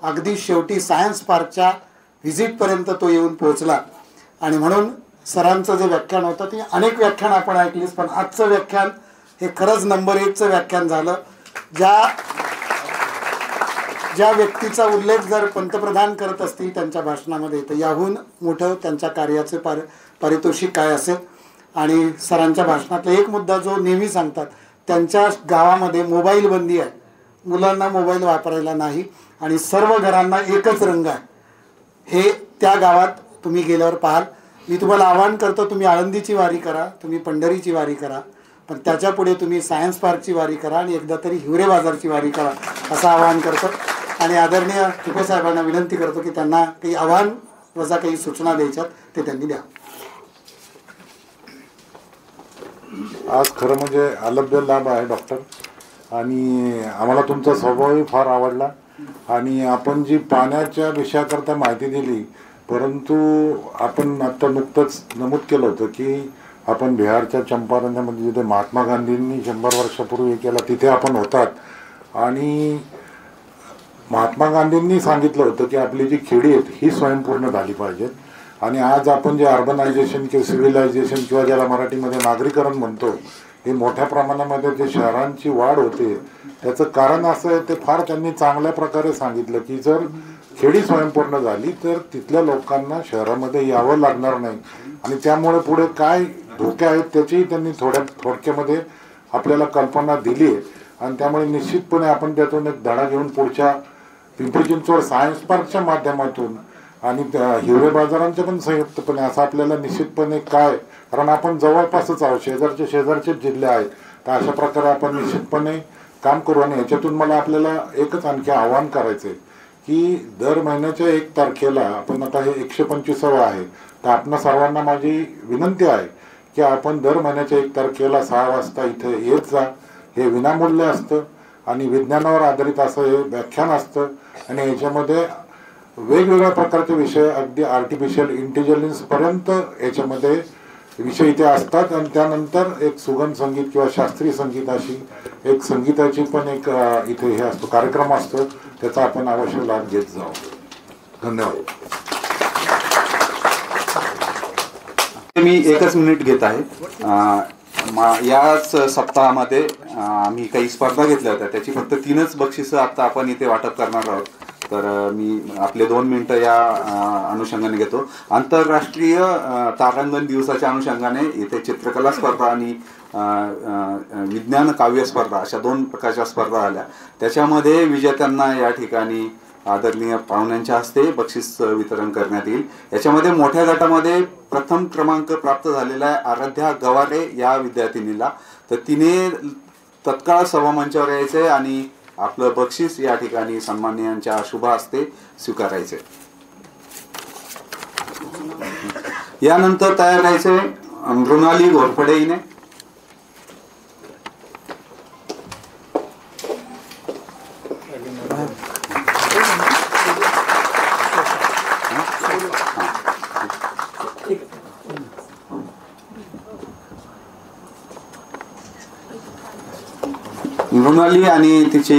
अगदी शेवटी सायन्स पार्कच्या व्हिजिटपर्यंत तो येऊन पोहोचला. आणि म्हणून सरांचं जे व्याख्यान होतं ते अनेक व्याख्यान आपण ऐकलीच, पण आजचं व्याख्यान हे खरंच नंबर 1चं व्याख्यान झालं. ज्या व्यक्तीचा उल्लेख जर पंतप्रधान करत असतील त्यांच्या भाषणामध्ये तर याहून मोठं त्यांच्या कार्याचे पारितोषिक काय असेल. आणि सरांच्या भाषणातला एक मुद्दा जो नेहमी सांगतात, त्यांच्या गावामध्ये मोबाईल बंदी आहे, मुलांना मोबाईल वापरायला नाही आणि सर्व घरांना एकच रंग आहे. हे त्या गावात तुम्ही गेल्यावर पाहाल. मी तुम्हाला आवाहन करतो, तुम्ही आळंदीची वारी करा, तुम्ही पंढरीची वारी करा, पण त्याच्या पुढे तुम्ही सायन्स पार्कची वारी करा आणि एकदा तरी हिवरे बाजारची वारी करा असं आवाहन करतो. आणि आदरणीय ठिपे साहेबांना विनंती करतो की त्यांना काही आव्हान वजा काही सूचना द्यायच्यात ते त्यांनी द्या. आज खरं म्हणजे अलभ्य लाभ आहे डॉक्टर, आणि आम्हाला तुमचा स्वभावही फार आवडला. आणि आपण जी पाण्याच्या विषयाकरता माहिती दिली, परंतु आपण आत्ता नुकतंच नमूद केलं होतं की आपण बिहारच्या चंपारण्यामध्ये जिथे महात्मा गांधींनी 100 वर्षापूर्वी हे केला तिथे आपण होतात. आणि महात्मा गांधींनी सांगितलं होतं की आपली जी खेडी आहेत ही स्वयंपूर्ण झाली पाहिजेत. आणि आज आपण जे अर्बनायझेशन किंवा सिव्हिलायझेशन किंवा ज्याला मराठीमध्ये नागरीकरण म्हणतो, ही मोठ्या प्रमाणामध्ये जे शहरांची वाढ होते त्याचं कारण असं आहे, ते फार त्यांनी चांगल्या प्रकारे सांगितलं की जर खेडी स्वयंपूर्ण झाली तर तिथल्या लोकांना शहरामध्ये यावं लागणार नाही आणि त्यामुळे पुढे काय धोके आहेत त्याचीही त्यांनी थोडक्यामध्ये आपल्याला कल्पना दिली आहे आणि त्यामुळे निश्चितपणे आपण त्यातून एक धडा घेऊन पुढच्या पिंपरी चिंचवड सायन्स पार्कच्या माध्यमातून आणि हिवरे बाजारांच्या पण संयुक्तपणे असं आपल्याला निश्चितपणे काय, कारण आपण जवळपासच आहोत, शेजारचे जिल्हे आहेत, तर अशा प्रकारे आपण निश्चितपणे काम करू. आणि याच्यातून मला आपल्याला एकच आणखी आवाहन करायचं आहे की दर महिन्याच्या 1 तारखेला आपण आता हे 125वं आहे, तर आपणा सर्वांना माझी विनंती आहे की आपण दर महिन्याच्या 1 तारखेला 6 वाजता इथे येत जा. हे विनामूल्य असतं आणि विज्ञानावर आधारित असं हे व्याख्यान असतं आणि याच्यामध्ये वेगवेगळ्या प्रकारचे विषय अगदी आर्टिफिशियल इंटेलिजन्स पर्यंत याच्यामध्ये विषय इथे असतात आणि त्यानंतर एक सुगम संगीत किंवा शास्त्रीय संगीत अशी एक संगीताची पण एक इथे हे असतो कार्यक्रम असतो, त्याचा आपण अवश्य लाभ घेत जाऊ. धन्यवाद. मी एकच मिनिट घेत आहे. याच सप्ताहामध्ये आम्ही काही स्पर्धा घेतल्या होत्या, त्याची फक्त 3च बक्षिसं आता आपण इथे वाटप करणार आहोत. तर मी आपले 2 मिनिटं या अनुषंगाने घेतो. आंतरराष्ट्रीय तारांगण दिवसाच्या अनुषंगाने इथे चित्रकला स्पर्धा आणि विज्ञान काव्य स्पर्धा अशा 2 प्रकारच्या स्पर्धा आल्या. त्याच्यामध्ये विजेत्यांना या ठिकाणी आदरणीय पाहुण्यांच्या हस्ते बक्षीस वितरण करण्यात येईल. याच्यामध्ये मोठ्या गटामध्ये प्रथम क्रमांक प्राप्त झालेला आहे आराध्या गवारे या विद्यार्थिनीला. तर तिने तत्काळ सभामंचावर यायचे आणि आपलं बक्षीस या ठिकाणी सन्माननीयांच्या शुभ हस्ते स्वीकारायचे. यानंतर तयार राहायचे मृणाली घोरपडे हिने. मृणाली आणि तिचे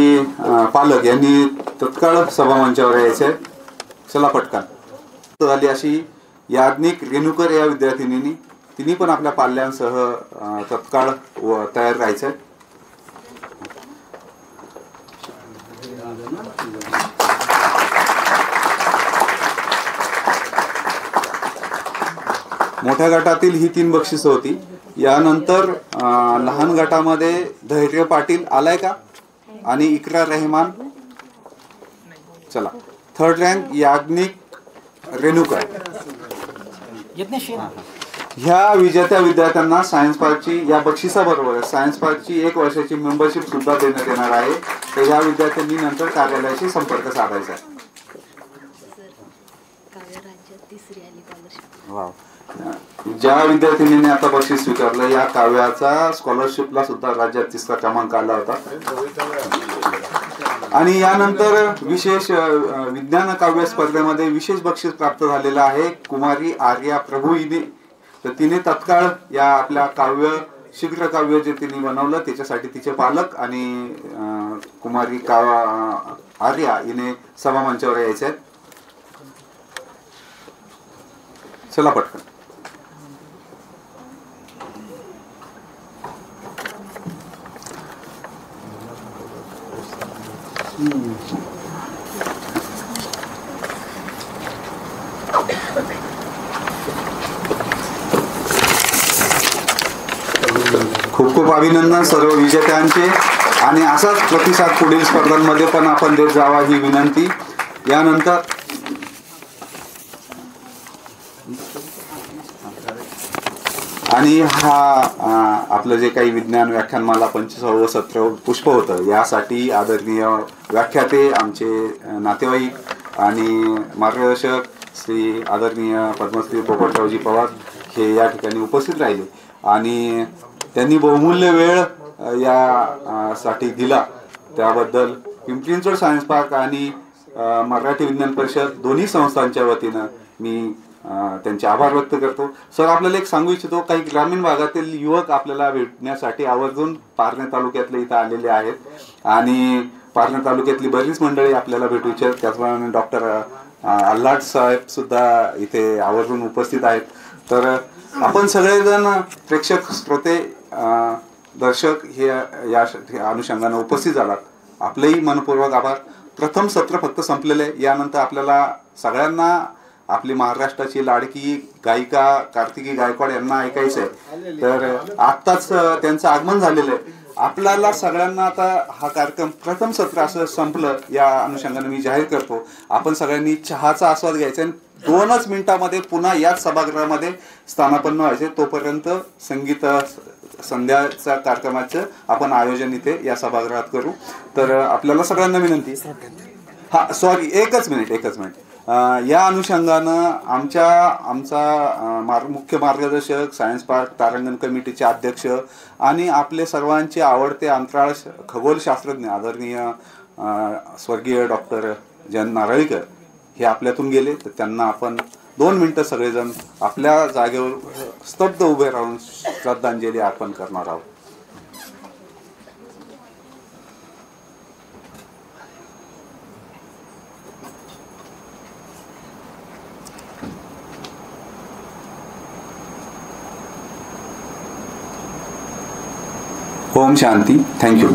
पालक यांनी तत्काळ सभामंचावर यायचे. चला पटकन झाली अशी याज्ञिक रेणुकर या विद्यार्थिनींनी, तिने पण आपल्या पाल्यांसह तत्काळ तयार राहायचंय. मोठ्या गटातील ही 3 बक्षिसं होती. यानंतर लहान गटामध्ये धैर्य पाटील आलाय का आणि इकरा रहमान. चला 3rd रँक याज्ञिक रेणुकर. ह्या विजेत्या विद्यार्थ्यांना सायन्स पार्कची या बक्षिसाबरोबर सायन्स पार्कची 1 वर्षाची मेंबरशिप सुद्धा देण्यात येणार आहे. तर या विद्यार्थ्यांनी नंतर कार्यालयाशी संपर्क साधायचा आहे. वाव. ज्या विद्यार्थिनीने आता बक्षीस स्वीकारलं या काव्याचा स्कॉलरशिपला सुद्धा राज्यात 3रा क्रमांक आला होता. आणि यानंतर विशेष विज्ञान काव्य स्पर्धेमध्ये विशेष बक्षीस प्राप्त झालेलं आहे कुमारी आर्या प्रभू हिने. तर तिने तत्काळ या आपल्या काव्य शीघ्र काव्य जे तिने बनवलं त्याच्यासाठी तिचे पालक आणि कुमारी आर्या हिने सभामंचावर यायचे आहेत. चला पटकन. खूप खूप अभिनंदन सर्व विजेत्यांचे आणि असाच प्रतिसाद पुढील स्पर्धांमध्ये पण आपण देत जावा ही विनंती. यानंतर आणि हा आपलं जे काही विज्ञान व्याख्यानमाला 25वे सत्र पुष्प होतं यासाठी आदरणीय व्याख्याते आमचे नातेवाईक आणि मार्गदर्शक श्री आदरणीय पद्मश्री पोपटरावजी पवार हे या ठिकाणी उपस्थित राहिले आणि त्यांनी बहुमूल्य वेळ या साठी दिला. त्याबद्दल पिंपरी चिंचवड सायन्स पार्क आणि मराठी विज्ञान परिषद दोन्ही संस्थांच्या वतीनं मी त्यांचे आभार व्यक्त करतो. सर आपल्याला एक सांगू इच्छितो, काही ग्रामीण भागातील युवक आपल्याला भेटण्यासाठी आवर्जून पारणे तालुक्यातले इथं आलेले आहेत आणि पारणे तालुक्यातली बरीच मंडळी आपल्याला भेटू इच्छित. त्याचप्रमाणे डॉक्टर आल्हाट साहेब सुद्धा इथे आवर्जून उपस्थित आहेत. तर आपण सगळेजण प्रेक्षक श्रोते दर्शक हे या अनुषंगाने उपस्थित झालात. आपलेही मनपूर्वक आभार. प्रथम सत्र फक्त संपलेले आहे. यानंतर आपल्याला सगळ्यांना आपली महाराष्ट्राची लाडकी गायिका कार्तिकी गायकवाड यांना ऐकायचं आहे. तर आत्ताच त्यांचं आगमन झालेलं आहे. आपल्याला सगळ्यांना आता हा कार्यक्रम प्रथम सत्र असं संपलं या अनुषंगाने मी जाहीर करतो. आपण सगळ्यांनी चहाचा आस्वाद घ्यायचा आणि 2च मिनिटामध्ये पुन्हा याच सभागृहामध्ये स्थानापन्न व्हायचे. तोपर्यंत संगीत संध्याच्या कार्यक्रमाचं आपण आयोजन इथे या सभागृहात करू. तर आपल्याला सगळ्यांना विनंती. एकच मिनिट. या अनुषंगानं आमचा मुख्य मार्गदर्शक सायन्स पार्क तारांगण कमिटीचे अध्यक्ष आणि आपले सर्वांचे आवडते अंतराळ खगोलशास्त्रज्ञ आदरणीय स्वर्गीय डॉक्टर जयंत नारळीकर हे आपल्यातून गेले. तर त्यांना आपण 2 मिनिटं सगळेजण आपल्या जागेवर स्तब्ध उभे राहून श्रद्धांजली अर्पण करणार आहोत. ओम शांती. थँक्यू.